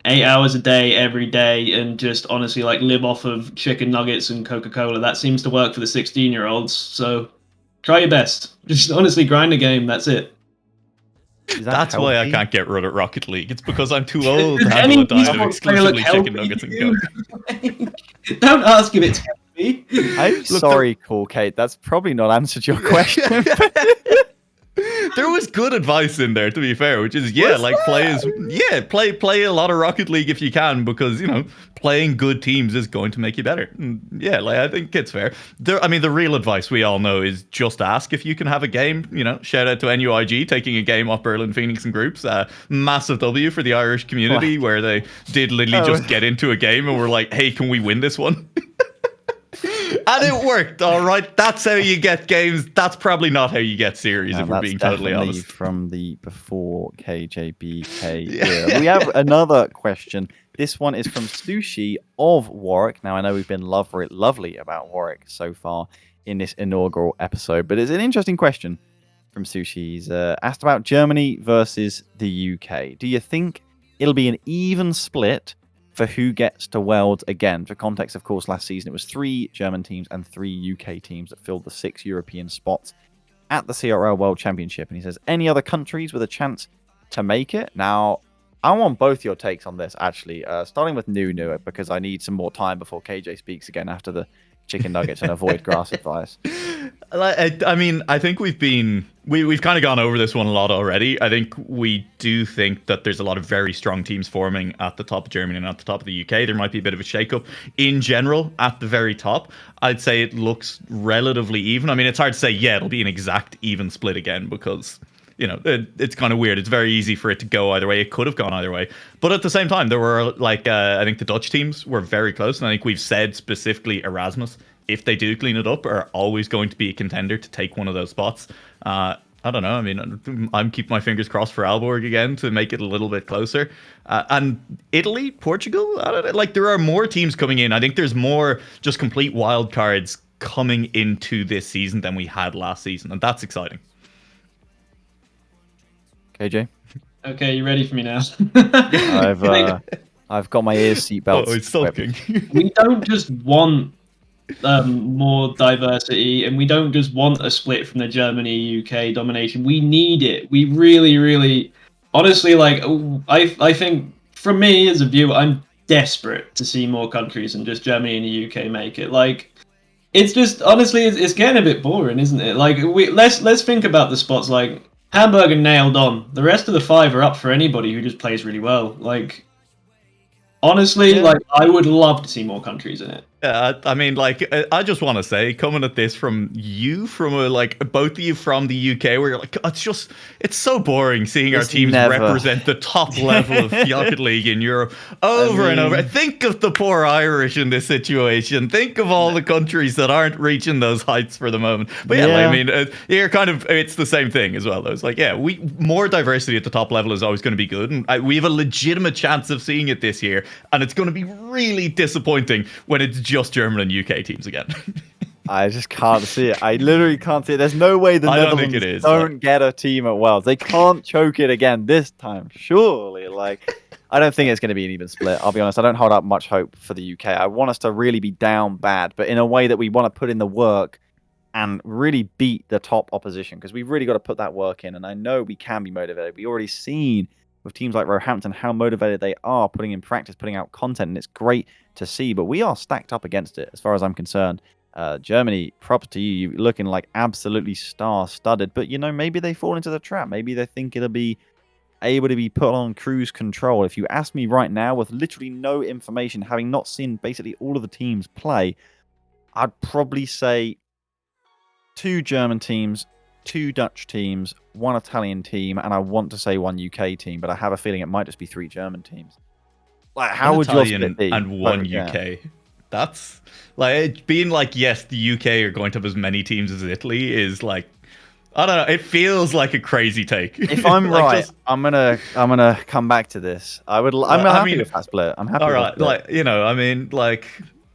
8 hours a day, every day, and just honestly like live off of chicken nuggets and Coca-Cola. That seems to work for the 16-year-olds, so try your best. Just honestly grind the game, that's it. That's why I can't get rid of Rocket League. It's because I'm too old to handle a diet of exclusively chicken nuggets and Coke. Don't ask if it's healthy. I'm sorry, Cool Kate. That's probably not answered your question. There was good advice in there, to be fair, which is play a lot of Rocket League if you can, because, you know, playing good teams is going to make you better. And yeah, like I think it's fair. The real advice we all know is just ask if you can have a game. You know, shout out to NUIG taking a game off Berlin Phoenix and groups. Massive W for the Irish community, where they did literally just get into a game and were like, "Hey, can we win this one?" And it worked, all right. That's how you get games. That's probably not how you get series, if we're being totally honest. From the before KJBK era. We have another question. This one is from Sushi of Warwick. Now, I know we've been lovely about Warwick so far in this inaugural episode, but it's an interesting question from Sushi. He's asked about Germany versus the UK. Do you think it'll be an even split for who gets to Worlds again? For context, of course, last season it was 3 German teams and 3 UK teams that filled the 6 European spots at the CRL World Championship. And he says, any other countries with a chance to make it? Now, I want both your takes on this, actually. Starting with Nunu, because I need some more time before KJ speaks again after the chicken nuggets and avoid grass advice. I mean, I think we've kind of gone over this one a lot already. I think we do think that there's a lot of very strong teams forming at the top of Germany and at the top of the UK. There might be a bit of a shake-up in general at the very top. I'd say it looks relatively even. I mean, it's hard to say, yeah, it'll be an exact even split again, because it's kind of weird. It's very easy for it to go either way. It could have gone either way. But at the same time, there were like I think the Dutch teams were very close, and I think we've said specifically Erasmus, if they do clean it up, are always going to be a contender to take one of those spots. I don't know. I mean, I'm keeping my fingers crossed for Aalborg again to make it a little bit closer. And Italy, Portugal, I don't know, like there are more teams coming in. I think there's more just complete wild cards coming into this season than we had last season, and that's exciting. KJ, Okay, you ready for me now? I've got my ears seatbelts. Oh, it's sulking. We don't just want more diversity, and we don't just want a split from the Germany UK domination. We need it. We really, really, honestly, like I think from me as a viewer, I'm desperate to see more countries than just Germany and the UK make it. Like, it's just honestly, it's getting a bit boring, isn't it? Like, let's think about the spots. Like, Hamburg are nailed on. The rest of the 5 are up for anybody who just plays really well. Like, honestly, like, I would love to see more countries in it. I mean, like, I just want to say, coming at this from both of you from the UK, where you're like, it's so boring seeing our teams represent the top level of Rocket League in Europe over and over. Think of the poor Irish in this situation. Think of all the countries that aren't reaching those heights for the moment. But I mean, you're it's the same thing as well, though. It's like, more diversity at the top level is always going to be good. And we have a legitimate chance of seeing it this year. And it's going to be really disappointing when it's just German and UK teams again. I just can't see it. I literally can't see it. There's no way the Netherlands don't get a team at Worlds. They can't choke it again this time, surely. Like, I don't think it's going to be an even split. I'll be honest. I don't hold out much hope for the UK. I want us to really be down bad, but in a way that we want to put in the work and really beat the top opposition, because we've really got to put that work in. And I know we can be motivated. We've already seen with teams like Roehampton how motivated they are putting in practice, putting out content, and it's great to see. But we are stacked up against it as far as I'm concerned. Germany, props to you, you're looking like absolutely star-studded. But, maybe they fall into the trap. Maybe they think it'll be able to be put on cruise control. If you ask me right now, with literally no information, having not seen basically all of the teams play, I'd probably say 2 German teams, 2 Dutch teams, 1 Italian team, and I want to say 1 UK team, but I have a feeling it might just be 3 German teams. Like, how would your split be? And 1 UK. That's like being like, yes, the UK are going to have as many teams as Italy is like, I don't know. It feels like a crazy take. If I'm right, I'm gonna come back to this. I'm happy with that split. I'm happy. All right, with that split. I mean,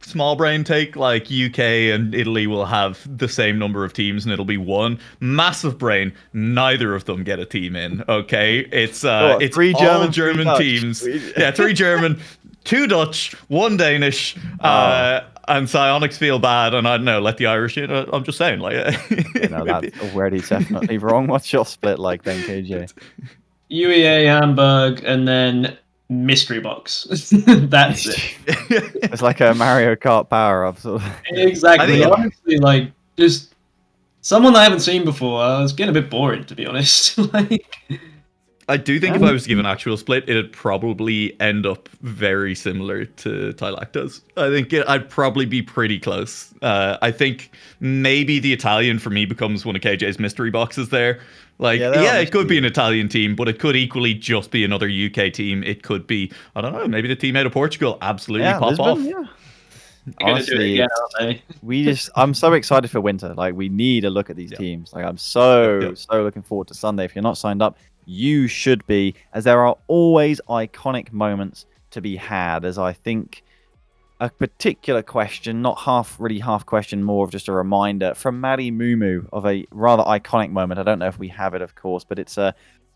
small brain take, like UK and Italy will have the same number of teams and it'll be 1. Massive brain, neither of them get a team in. Okay, it's 3 all German, 3 teams. 3 German, 2 Dutch, 1 Danish. And Psionics feel bad, and I don't know, let the Irish in. I'm just saying, like, that's already definitely wrong. What's your split like then, KJ? UEA, Hamburg, and then mystery box. That's it. It's like a Mario Kart power-up. Exactly. Honestly, like, just someone I haven't seen before. I was getting a bit boring, to be honest. I do think if I was to give an actual split, it'd probably end up very similar to Tylacta's. I think I'd probably be pretty close. I think maybe the Italian for me becomes one of KJ's mystery boxes there. Like, it could be an Italian team, but it could equally just be another UK team. It could be, I don't know, maybe the team out of Portugal absolutely pop Lisbon, off. Yeah. Honestly, I'm so excited for winter. Like, we need to look at these teams. Like, I'm so looking forward to Sunday. If you're not signed up, you should be, as there are always iconic moments to be had. As I think a particular question, not half question, more of just a reminder from Maddie Mumu of a rather iconic moment. I don't know if we have it, of course, but it's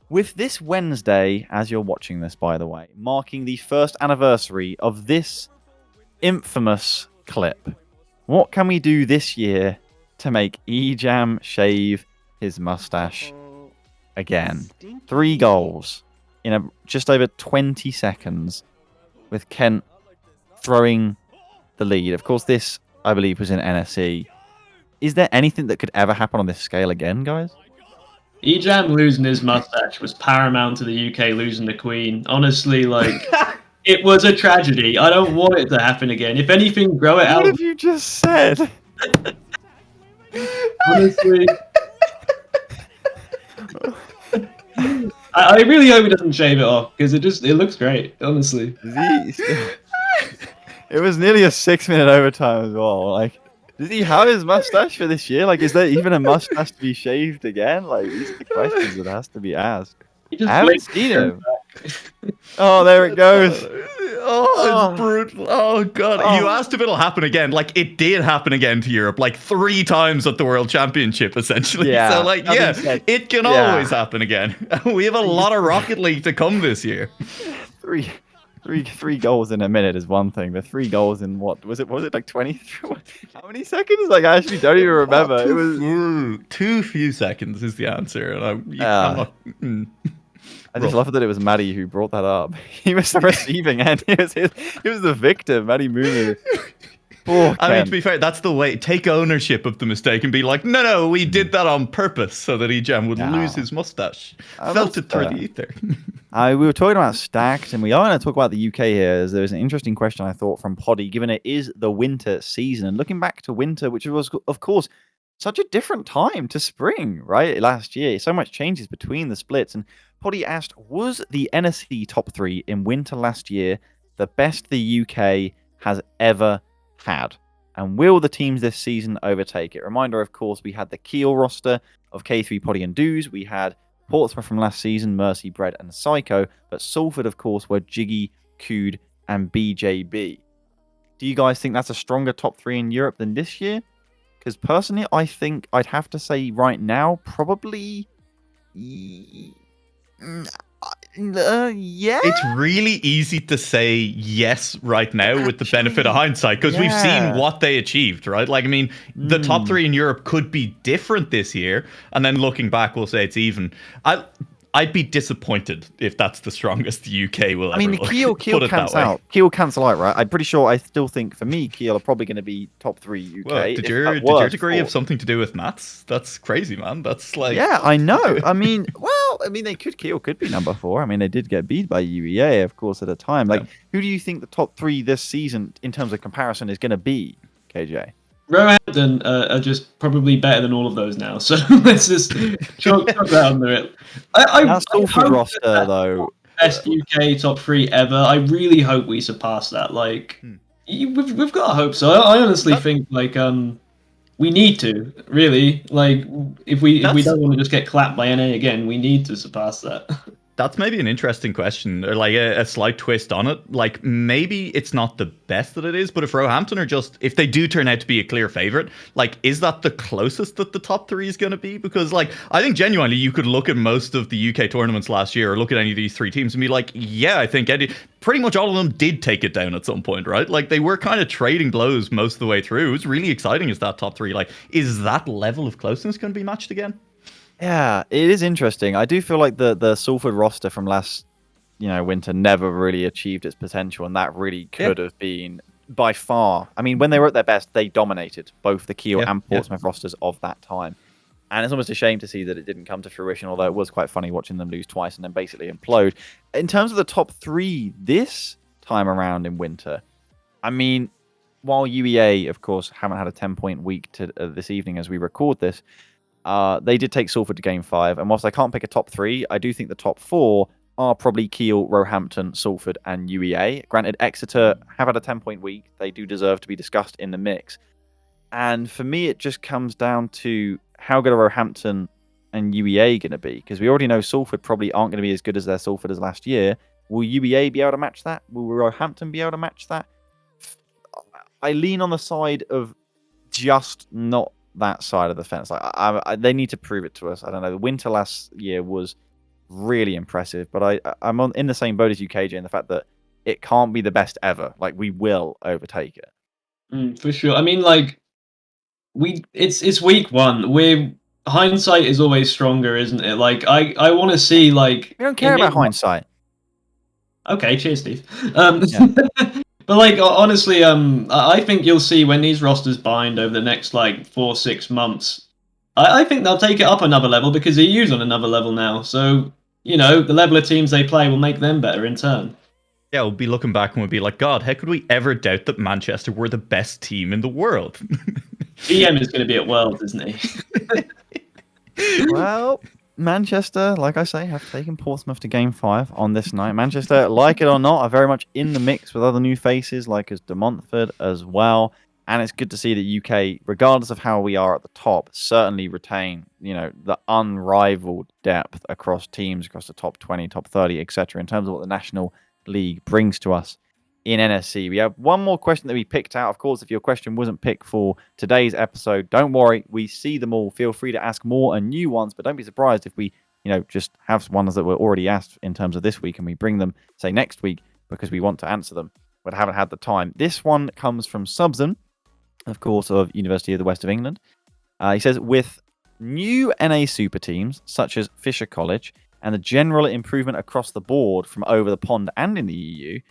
with this Wednesday, as you're watching this, by the way, marking the 1st anniversary of this infamous clip. What can we do this year to make Ejam shave his mustache again? 3 goals in just over 20 seconds with Kent throwing the lead. Of course, this, I believe, was in NSE. Is there anything that could ever happen on this scale again, guys? Ejam losing his mustache was paramount to the UK losing the Queen. Honestly, like, it was a tragedy. I don't want it to happen again. If anything, grow it out. What have you just said? Honestly. I really hope he doesn't shave it off because it looks great, honestly. It was nearly a 6-minute overtime as well. Like, does he have his mustache for this year? Like, is there even a mustache to be shaved again? Like, these are the questions that has to be asked. He just I haven't flicks seen it him. Oh, there it goes. Oh, it's brutal. Oh, God. Oh. You asked if it'll happen again. Like, it did happen again to Europe, like 3 times at the World Championship, essentially. Yeah, So, like, that yeah, being said, it can yeah. always happen again. We have a lot of Rocket League to come this year. Three goals in a minute is one thing. The 3 goals in what was it? Was it like 20? How many seconds? Like, I actually don't even remember. It was. Too few seconds is the answer. And I'm not. I just love that it was Maddie who brought that up. He was the receiving end. He was the victim, Maddie Mumu. Poor I mean, Ken. to be fair, that's the way. Take ownership of the mistake and be like, no, we did that on purpose so that EJAM would lose his mustache. Felt that's it through fair. the ether. We were talking about stacked, and we are going to talk about the UK here. As there was an interesting question I thought from Poddy, given it is the winter season, and looking back to winter, which was, of course, such a different time to spring, right? Last year, so much changes between the splits. And Poddy asked, was the NSC top 3 in winter last year the best the UK has ever had? And will the teams this season overtake it? Reminder, of course, we had the Kiel roster of K3, Poddy, and Doos. We had Portsmouth from last season, Mercy, Bread, and Psycho. But Salford, of course, were Jiggy, Cood, and BJB. Do you guys think that's a stronger top 3 in Europe than this year? Because personally, I think I'd have to say right now, probably... yeah. It's really easy to say yes right now with the benefit of hindsight because we've seen what they achieved, right? Like, I mean, the top 3 in Europe could be different this year, and then looking back, we'll say it's even. I'd be disappointed if that's the strongest the UK will ever. I mean, Kiel cancel out. Kiel cancel out, right? I'm pretty sure. I still think for me, Kiel are probably going to be top 3 UK. Well, did your degree have something to do with maths? That's crazy, man. That's like. Yeah, I know. I mean, Kiel could be number 4. I mean, they did get beat by UEA, of course, at a time. Like, who do you think the top 3 this season in terms of comparison is going to be, KJ? Roehampton are just probably better than all of those now, so let's just chalk that under it. That Salford roster, though. Best UK top 3 ever. I really hope we surpass that. Like, we've got to hope so. I honestly think like we need to really like if we don't want to just get clapped by NA again, we need to surpass that. That's maybe an interesting question, or like a slight twist on it. Like, maybe it's not the best that it is, but if Roehampton are if they do turn out to be a clear favorite, like, is that the closest that the top 3 is going to be? Because, like, I think genuinely you could look at most of the UK tournaments last year, or look at any of these 3 teams and be like, yeah, I think pretty much all of them did take it down at some point, right? Like, they were kind of trading blows most of the way through. It was really exciting as that top 3. Like, is that level of closeness going to be matched again? Yeah, it is interesting. I do feel like the Salford roster from last, winter never really achieved its potential, and that really could have been by far. I mean, when they were at their best, they dominated both the Kiel and Portsmouth rosters of that time. And it's almost a shame to see that it didn't come to fruition, although it was quite funny watching them lose twice and then basically implode. In terms of the top 3 this time around in winter, I mean, while UEA, of course, haven't had a 10-point week this evening as we record this, they did take Salford to game 5, and whilst I can't pick a top 3, I do think the top 4 are probably Kiel, Roehampton, Salford, and UEA. Granted, Exeter have had a 10-point week. They do deserve to be discussed in the mix. And for me, it just comes down to how good are Roehampton and UEA going to be? Because we already know Salford probably aren't going to be as good as their Salford as last year. Will UEA be able to match that? Will Roehampton be able to match that? I lean on the side of just not that side of the fence. Like, they need to prove it to us. I don't know. The winter last year was really impressive, but I'm in the same boat as you, KJ, in the fact that it can't be the best ever. Like, we will overtake it. For sure. I mean, like, it's week 1. Hindsight is always stronger, isn't it? Like, I want to see, like, We don't care about hindsight. Okay, cheers, Steve. But like, honestly, I think you'll see when these rosters bind over the next like 4-6 months. I think they'll take it up another level because EU's on another level now. So the level of teams they play will make them better in turn. Yeah, we'll be looking back and we'll be like, God, how could we ever doubt that Manchester were the best team in the world? EM is going to be at Worlds, isn't he? Well, Manchester, like I say, have taken Portsmouth to Game 5 on this night. Manchester, like it or not, are very much in the mix with other new faces like as De Montfort as well. And it's good to see that UK, regardless of how we are at the top, certainly retain, the unrivaled depth across teams, across the top 20, top 30, etc., in terms of what the National League brings to us in NSC. We have one more question that we picked out. Of course, if your question wasn't picked for today's episode, don't worry. We see them all. Feel free to ask more and new ones, but don't be surprised if we, just have ones that were already asked in terms of this week and we bring them, say, next week because we want to answer them, but haven't had the time. This one comes from Subson, of course, of University of the West of England. He says, with new NA super teams such as Fisher College and the general improvement across the board from over the pond and in the EU,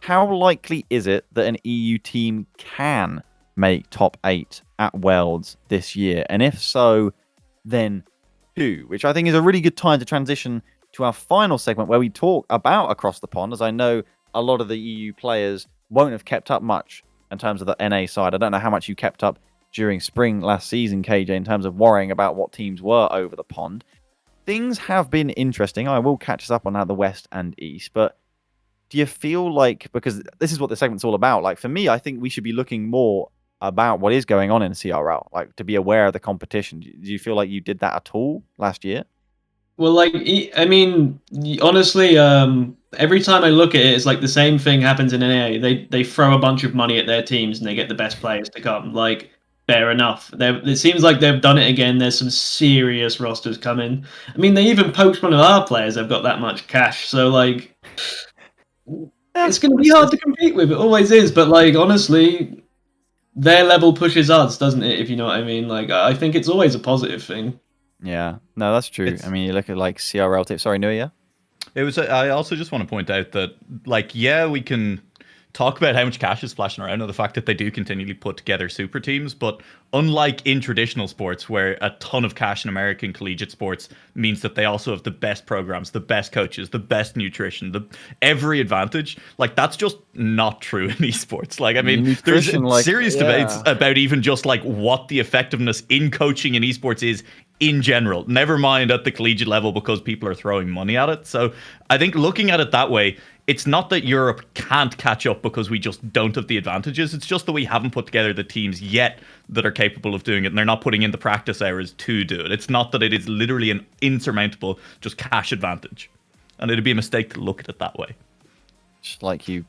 how likely is it that an EU team can make top 8 at Worlds this year? And if so, then who? Which I think is a really good time to transition to our final segment where we talk about across the pond, as I know a lot of the EU players won't have kept up much in terms of the NA side. I don't know how much you kept up during spring last season, KJ, in terms of worrying about what teams were over the pond. Things have been interesting. I will catch us up on the West and East, but do you feel like, because this is what the segment's all about, like for me, I think we should be looking more about what is going on in CRL, like to be aware of the competition. Do you feel like you did that at all last year? Well, honestly, every time I look at it, it's like the same thing happens in NA. They throw a bunch of money at their teams and they get the best players to come. Like, fair enough. It seems like they've done it again. There's some serious rosters coming. I mean, they even poached one of our players. They've got that much cash. So, like, it's going to be hard to compete with. It always is. But, like, honestly, their level pushes us, doesn't it? If you know what I mean. Like, I think it's always a positive thing. Yeah, no, that's true. I mean, you look at like CRL tips. Sorry, Nuya? It was. I also just want to point out that, like, yeah, we can talk about how much cash is splashing around and the fact that they do continually put together super teams, but unlike in traditional sports where a ton of cash in American collegiate sports means that they also have the best programs, the best coaches, the best nutrition, every advantage, like that's just not true in esports. Like, I mean, there's serious debates about even just like what the effectiveness in coaching in esports is in general, never mind at the collegiate level, because people are throwing money at it. So I think looking at it that way, it's not that Europe can't catch up because we just don't have the advantages. It's just that we haven't put together the teams yet that are capable of doing it, and they're not putting in the practice hours to do it. It's not that it is literally an insurmountable just cash advantage. And it'd be a mistake to look at it that way. Just like you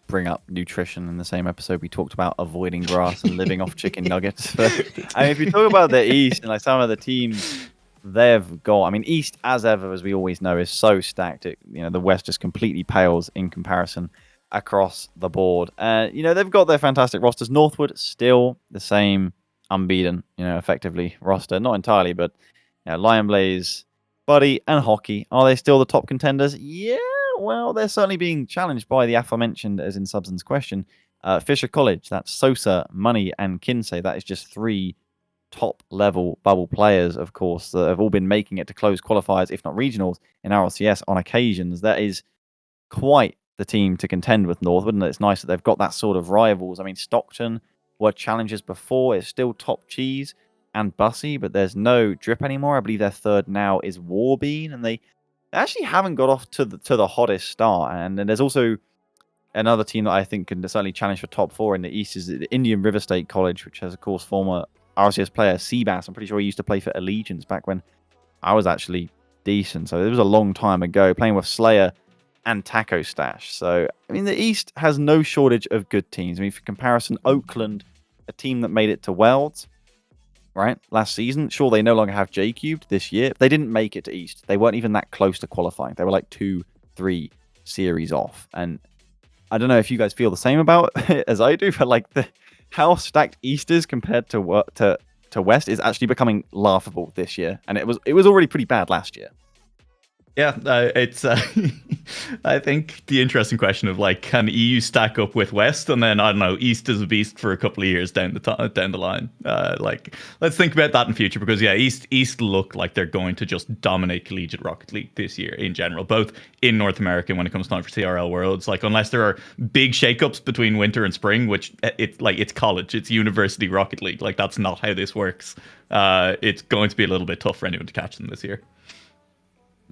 bring up nutrition in the same episode, we talked about avoiding grass and living off chicken nuggets. But I mean, if you talk about the East and like some of the teams they've got, I mean, East, as ever, as we always know, is so stacked. The West just completely pales in comparison across the board. They've got their fantastic rosters. Northwood, still the same unbeaten, effectively roster. Not entirely, but Lion Blaze, Buddy, and Hockey. Are they still the top contenders? Yeah, well, they're certainly being challenged by the aforementioned, as in Subson's question, Fisher College. That's Sosa, Money, and Kinsey. That is just 3 top-level bubble players, of course, that have all been making it to close qualifiers, if not regionals, in RLCS on occasions. That is quite the team to contend with, Northwood, and it's nice that they've got that sort of rivals. I mean, Stockton were challengers before. It's still Top Cheese and Bussy, but there's no Drip anymore. I believe their third now is Warbean, and they actually haven't got off to the hottest start. And then there's also another team that I think can certainly challenge for top 4 in the East is the Indian River State College, which has, of course, former RCS player Seabass. I'm pretty sure he used to play for Allegiance back when I was actually decent. So it was a long time ago, playing with Slayer and Taco Stash. So, I mean, the East has no shortage of good teams. I mean, for comparison, Oakland, a team that made it to Worlds, right, last season. Sure, they no longer have J-Cubed this year. They didn't make it to East. They weren't even that close to qualifying. They were like 2-3 series off. And I don't know if you guys feel the same about it as I do, but like how stacked East is compared to West is actually becoming laughable this year, and it was already pretty bad last year. Yeah, it's I think the interesting question of like, can EU stack up with West, and then I don't know, East is a beast for a couple of years down the line. Like, let's think about that in future, because yeah, East look like they're going to just dominate collegiate Rocket League this year in general, both in North America when it comes time for CRL Worlds. Like, unless there are big shakeups between winter and spring, which it's college, it's university Rocket League. Like, that's not how this works. It's going to be a little bit tough for anyone to catch them this year.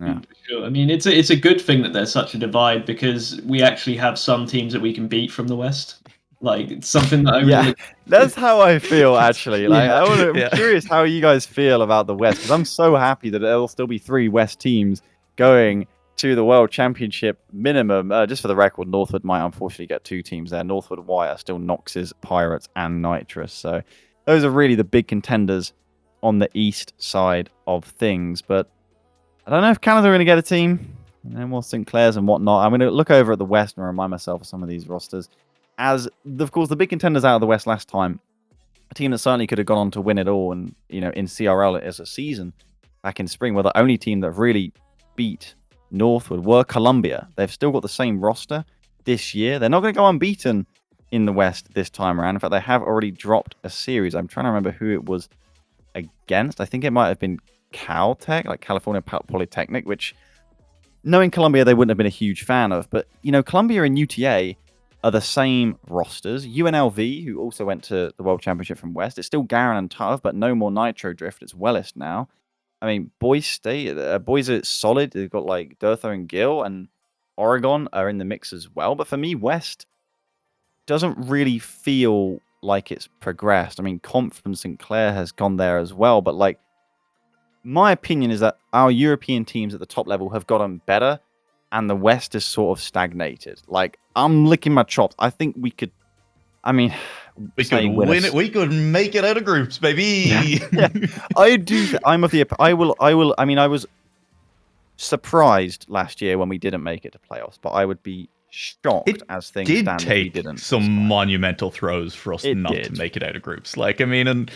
Yeah. For sure. I mean, it's a good thing that there's such a divide because we actually have some teams that we can beat from the West. Like it's something that I really Yeah, that's how I feel actually. Like, Yeah. I'm Yeah. curious how you guys feel about the West because I'm so happy that there'll still be 3 West teams going to the World Championship minimum. Just for the record, Northwood might unfortunately get 2 teams there. Northwood White are still Nox's, Pirates, and Nitrous. So those are really the big contenders on the east side of things. But I don't know if Canada are going to get a team. More Sinclairs and whatnot. I'm going to look over at the West and remind myself of some of these rosters. As, of course, the big contenders out of the West last time, a team that certainly could have gone on to win it all and, in CRL as a season back in spring, were the only team that really beat Northwood were Columbia. They've still got the same roster this year. They're not going to go unbeaten in the West this time around. In fact, they have already dropped a series. I'm trying to remember who it was against. I think it might have been Caltech, like California Polytechnic, which, knowing Columbia, they wouldn't have been a huge fan of. But, Columbia and UTA are the same rosters. UNLV, who also went to the World Championship from West, it's still Garen and Tav, but no more Nitro Drift. It's Wellist now. I mean, Boise State, Boise are solid. They've got like Durtho and Gill, and Oregon are in the mix as well. But for me, West doesn't really feel like it's progressed. I mean, Comp from Sinclair has gone there as well. But like, my opinion is that our European teams at the top level have gotten better, and the West is sort of stagnated. Like, I'm licking my chops. I think we could. I mean, we could win it. We could make it out of groups, baby. Yeah. I do. I'm of the. I will. I mean, I was surprised last year when we didn't make it to playoffs, but I would be shocked It as things did stand if we take didn't. some monumental throws for us not to make it out of groups. Like, I mean, and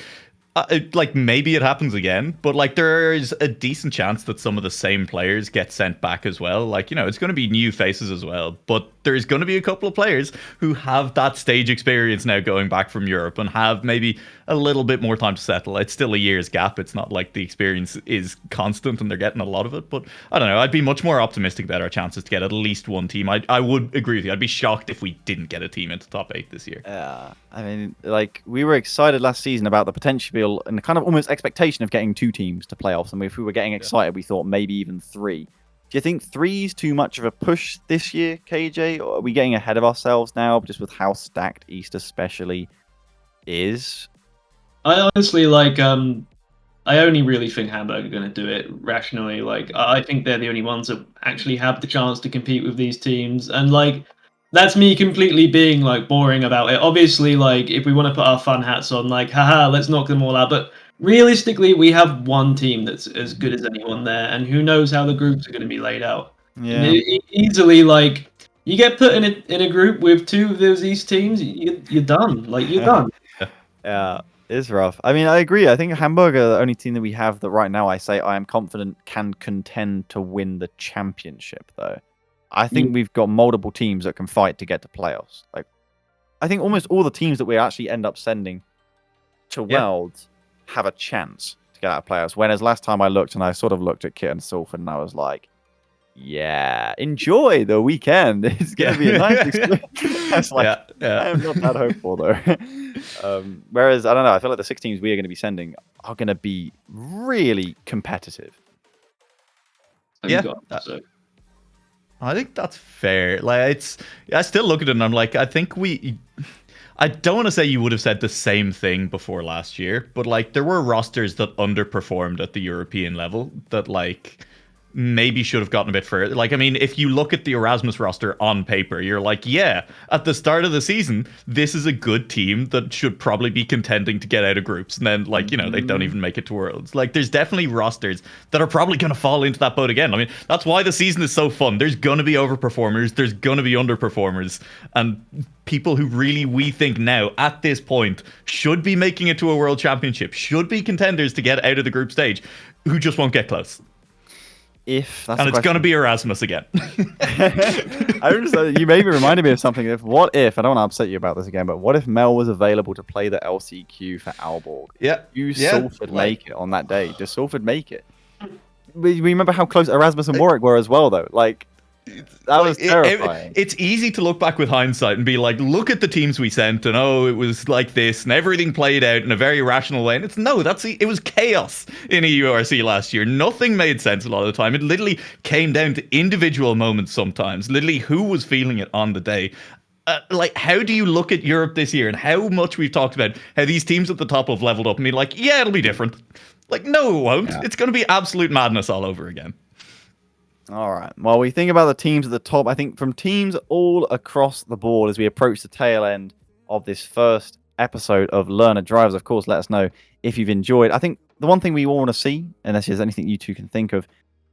like maybe it happens again, but like there's a decent chance that some of the same players get sent back as well. Like, it's going to be new faces as well, but there's going to be a couple of players who have that stage experience now going back from Europe and have maybe a little bit more time to settle. It's still a year's gap. It's not like the experience is constant and they're getting a lot of it, but I don't know. I'd be much more optimistic about our chances to get at least one team. I would agree with you. I'd be shocked if we didn't get a team into top 8 this year. Yeah, I mean, like, we were excited last season about the potential and the kind of almost expectation of getting 2 teams to playoffs. And if we were getting excited, we thought maybe even 3. Do you think 3 is too much of a push this year, KJ? Or are we getting ahead of ourselves now, just with how stacked East especially is? I honestly I only really think Hamburg are going to do it rationally. Like, I think they're the only ones that actually have the chance to compete with these teams. And like, that's me completely being like boring about it. Obviously, like, if we want to put our fun hats on, like, haha, let's knock them all out. But realistically, we have one team that's as good as anyone there, and who knows how the groups are going to be laid out. Yeah. Easily, like, you get put in a group with 2 of those East teams, you're done. Like, you're done. Yeah, it's rough. I mean, I agree. I think Hamburg are the only team that we have that right now I say I am confident can contend to win the championship, though. I think we've got multiple teams that can fight to get to playoffs. Like, I think almost all the teams that we actually end up sending to Worlds have a chance to get out of playoffs. Whereas last time I looked, and I sort of looked at Kit and Salford, and I was like, yeah, enjoy the weekend. It's going to be a nice experience. Like, I am not that hopeful, though. Whereas, I don't know, I feel like the 6 teams we are going to be sending are going to be really competitive. I think that's fair. Like, I still look at it and I'm like, I don't want to say you would have said the same thing before last year, but like there were rosters that underperformed at the European level that like maybe should have gotten a bit further. Like, I mean, if you look at the Erasmus roster on paper, you're like, yeah, at the start of the season, this is a good team that should probably be contending to get out of groups. And then, like, they don't even make it to Worlds. Like, there's definitely rosters that are probably going to fall into that boat again. I mean, that's why the season is so fun. There's going to be overperformers. There's going to be underperformers. And people who really, we think now, at this point, should be making it to a World Championship, should be contenders to get out of the group stage, who just won't get close. If that's and it's going to be Erasmus again. You maybe reminded me of something. What if, I don't want to upset you about this again, but what if Mel was available to play the LCQ for Aalborg? Yeah. Salford make it on that day? Does Salford make it? We remember how close Erasmus and Warwick were as well, though. Like, That was Like, terrifying. it's easy to look back with hindsight and be like, look at the teams we sent, and oh, it was like this, and everything played out in a very rational way. And it was chaos in a URC last year. Nothing made sense a lot of the time. It literally came down to individual moments sometimes, literally who was feeling it on the day. Like, how do you look at Europe this year and how much we've talked about how these teams at the top have leveled up and be like, yeah, it'll be different. Like, no, it won't. Yeah. It's going to be absolute madness all over again. All right. Well, we think about the teams at the top. I think from teams all across the board as we approach the tail end of this first episode of Learner Drivers. Of course, let us know if you've enjoyed. I think the one thing we all want to see, unless there's anything you two can think of,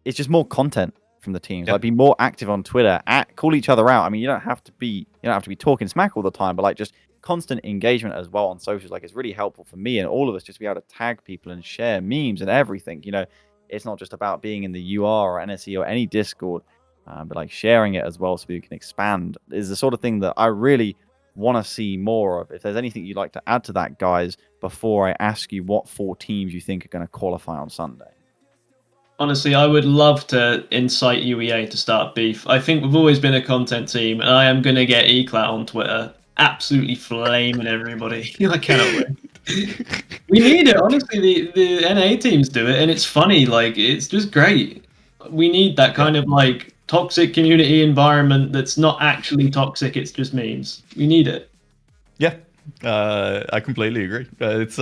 is just more content from the teams. Yep. Like, be more active on Twitter. Call each other out. I mean, you don't have to be talking smack all the time, but like just constant engagement as well on socials. Like, it's really helpful for me and all of us just to be able to tag people and share memes and everything. You know, it's not just about being in the UR or NSE or any Discord, but like sharing it as well so we can expand is the sort of thing that I really want to see more of. If there's anything you'd like to add to that, guys, before I ask you what 4 teams you think are going to qualify on Sunday. Honestly, I would love to incite UEA to start beef. I think we've always been a content team, and I am going to get Eclat on Twitter absolutely flaming everybody. I cannot wait. We need it. Honestly, the NA teams do it, and it's funny. Like, it's just great. We need that kind of like toxic community environment that's not actually toxic. It's just memes. We need it. Yeah, I completely agree. It's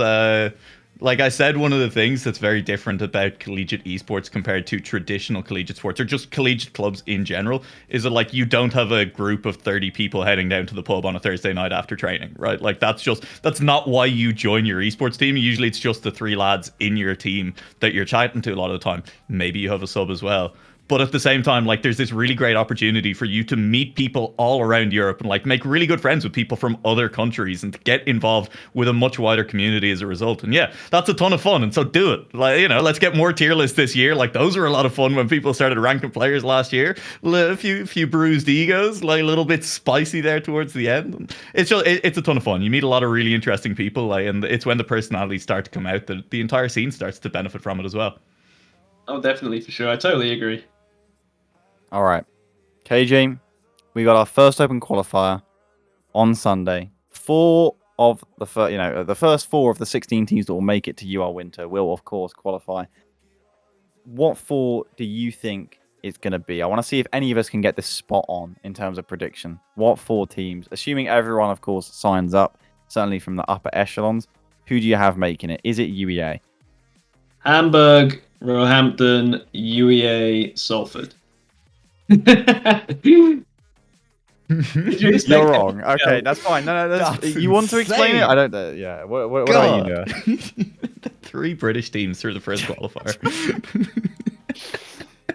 like I said, one of the things that's very different about collegiate esports compared to traditional collegiate sports, or just collegiate clubs in general, is that like you don't have a group of 30 people heading down to the pub on a Thursday night after training, right? Like that's not why you join your esports team. Usually it's just the 3 lads in your team that you're chatting to a lot of the time. Maybe you have a sub as well. But at the same time, like, there's this really great opportunity for you to meet people all around Europe and like make really good friends with people from other countries and to get involved with a much wider community as a result. And yeah, that's a ton of fun. And so do it. Like, you know, let's get more tier lists this year. Like, those were a lot of fun when people started ranking players last year. A few bruised egos, like a little bit spicy there towards the end. It's just, it's a ton of fun. You meet a lot of really interesting people, like, and it's when the personalities start to come out that the entire scene starts to benefit from it as well. Oh, definitely, for sure. I totally agree. All right, KJ, we got our first open qualifier on Sunday. 4 of the first 4 of the 16 teams that will make it to UR Winter will, of course, qualify. What 4 do you think it's going to be? I want to see if any of us can get this spot on in terms of prediction. What 4 teams? Assuming everyone, of course, signs up, certainly from the upper echelons. Who do you have making it? Is it UEA? Hamburg, Roehampton, UEA, Salford. You're wrong. Okay, that's fine. No, That's you want to explain it? insane. I don't. Yeah. What are you doing? 3 British teams through the first qualifier.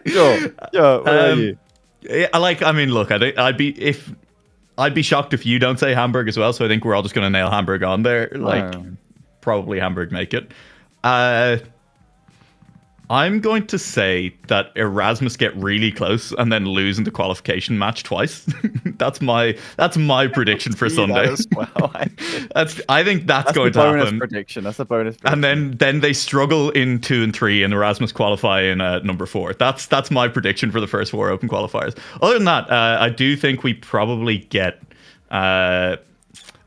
Sure. Yeah. What are you? Yeah, I mean, look, I'd be shocked if you don't say Hamburg as well. So I think we're all just going to nail Hamburg on there. Like, probably Hamburg make it. I'm going to say that Erasmus get really close and then lose in the qualification match twice. That's my prediction for Sunday. Well, I think that's going to bonus happen. prediction. That's the bonus prediction. And then they struggle in 2 and 3, and Erasmus qualify in number 4. That's my prediction for the first 4 open qualifiers. Other than that, I do think we probably get.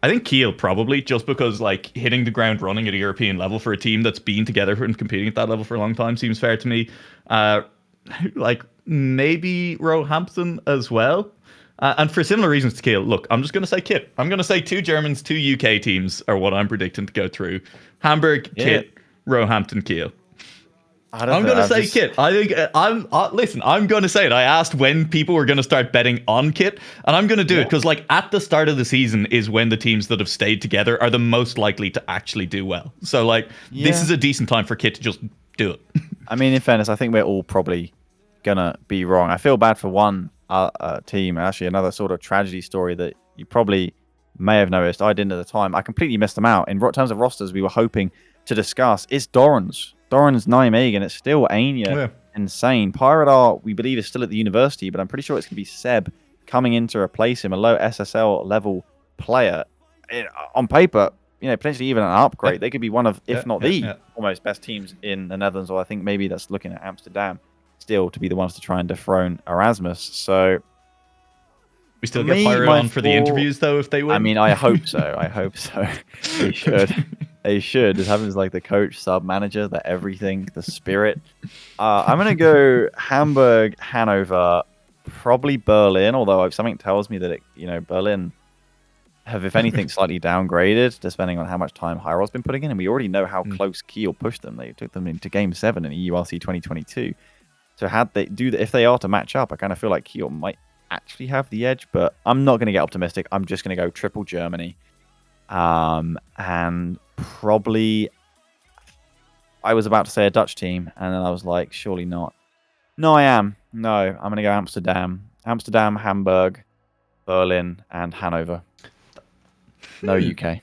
I think Kiel probably, just because like hitting the ground running at a European level for a team that's been together and competing at that level for a long time seems fair to me. Like maybe Roehampton as well. And for similar reasons to Kiel, look, I'm just going to say Kit. I'm going to say 2 Germans, 2 UK teams are what I'm predicting to go through. Hamburg, Kit, Roehampton, Kiel. I'm going to say Kit. I think listen, I'm going to say it. I asked when people were going to start betting on Kit, and I'm going to do it because like at the start of the season is when the teams that have stayed together are the most likely to actually do well. So like this is a decent time for Kit to just do it. I mean, in fairness, I think we're all probably gonna be wrong. I feel bad for one team. Actually, another sort of tragedy story that you probably may have noticed. I didn't at the time. I completely missed them out. In terms of rosters, we were hoping to discuss. It's Doran's Nijmegen. It's still Anya. Yeah. Insane. Pirate Art, we believe, is still at the university, but I'm pretty sure it's going to be Seb coming in to replace him, a low SSL level player. On paper, potentially even an upgrade. They could be one of, if not the almost best teams in the Netherlands, or I think maybe that's looking at Amsterdam. still to be the ones to try and dethrone Erasmus. So We still For get me, Pyro my on for the four- interviews, though, if they win. I mean, I hope so. I hope so. They should. They should. Just having like the coach, sub manager, the everything, the spirit. I'm gonna go Hamburg, Hanover, probably Berlin. Although something tells me that Berlin have, if anything, slightly downgraded, depending on how much time Hyro's been putting in. And we already know how close Kiel pushed them. They took them into Game 7 in EURC 2022. So if they are to match up, I kind of feel like Kiel might actually have the edge. But I'm not going to get optimistic. I'm just going to go triple Germany. And probably, I was about to say a Dutch team, and then I was like, surely not. No, I am. No, I'm going to go Amsterdam. Amsterdam, Hamburg, Berlin, and Hanover. No UK.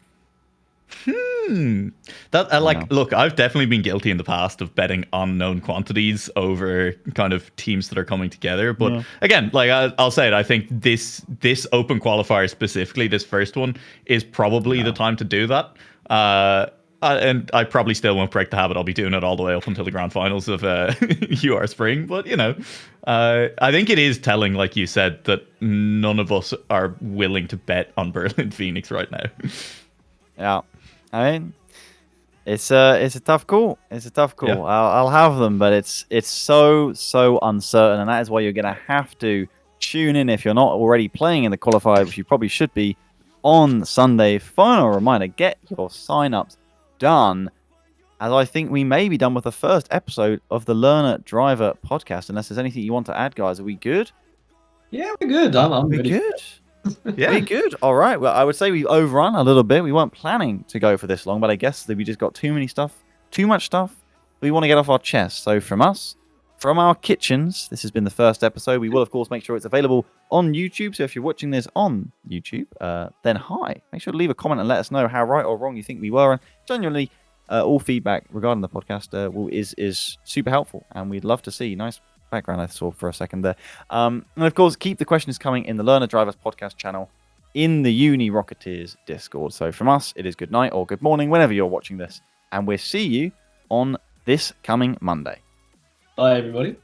Look, I've definitely been guilty in the past of betting unknown quantities over kind of teams that are coming together. But again, like I'll say it, I think this open qualifier specifically, this first one, is probably the time to do that. And I probably still won't break the habit. I'll be doing it all the way up until the grand finals of UR Spring. But, I think it is telling, like you said, that none of us are willing to bet on Berlin Phoenix right now. Yeah. I mean, it's a tough call. It's a tough call. Yeah. I'll have them, but it's so uncertain, and that is why you're going to have to tune in if you're not already playing in the qualifier, which you probably should be, on Sunday. Final reminder, get your sign-ups done, as I think we may be done with the first episode of the Learner Driver podcast. Unless there's anything you want to add, guys. Are we good? Yeah, we're good. I'm We're ready. good. Yeah. We're good. All right. Well, I would say we've overrun a little bit. We weren't planning to go for this long, but I guess that we just got too much stuff we want to get off our chest. So from us, from our kitchens, this has been the first episode. We will, of course, make sure it's available on YouTube. So if you're watching this on YouTube, then hi. Make sure to leave a comment and let us know how right or wrong you think we were. And genuinely, all feedback regarding the podcast is super helpful, and we'd love to see. Nice background I saw for a second there. And of course, keep the questions coming in the Learner Drivers podcast channel in the Uni Rocketeers Discord. So from us, it is good night or good morning whenever you're watching this, and we'll see you on this coming Monday. Bye, everybody.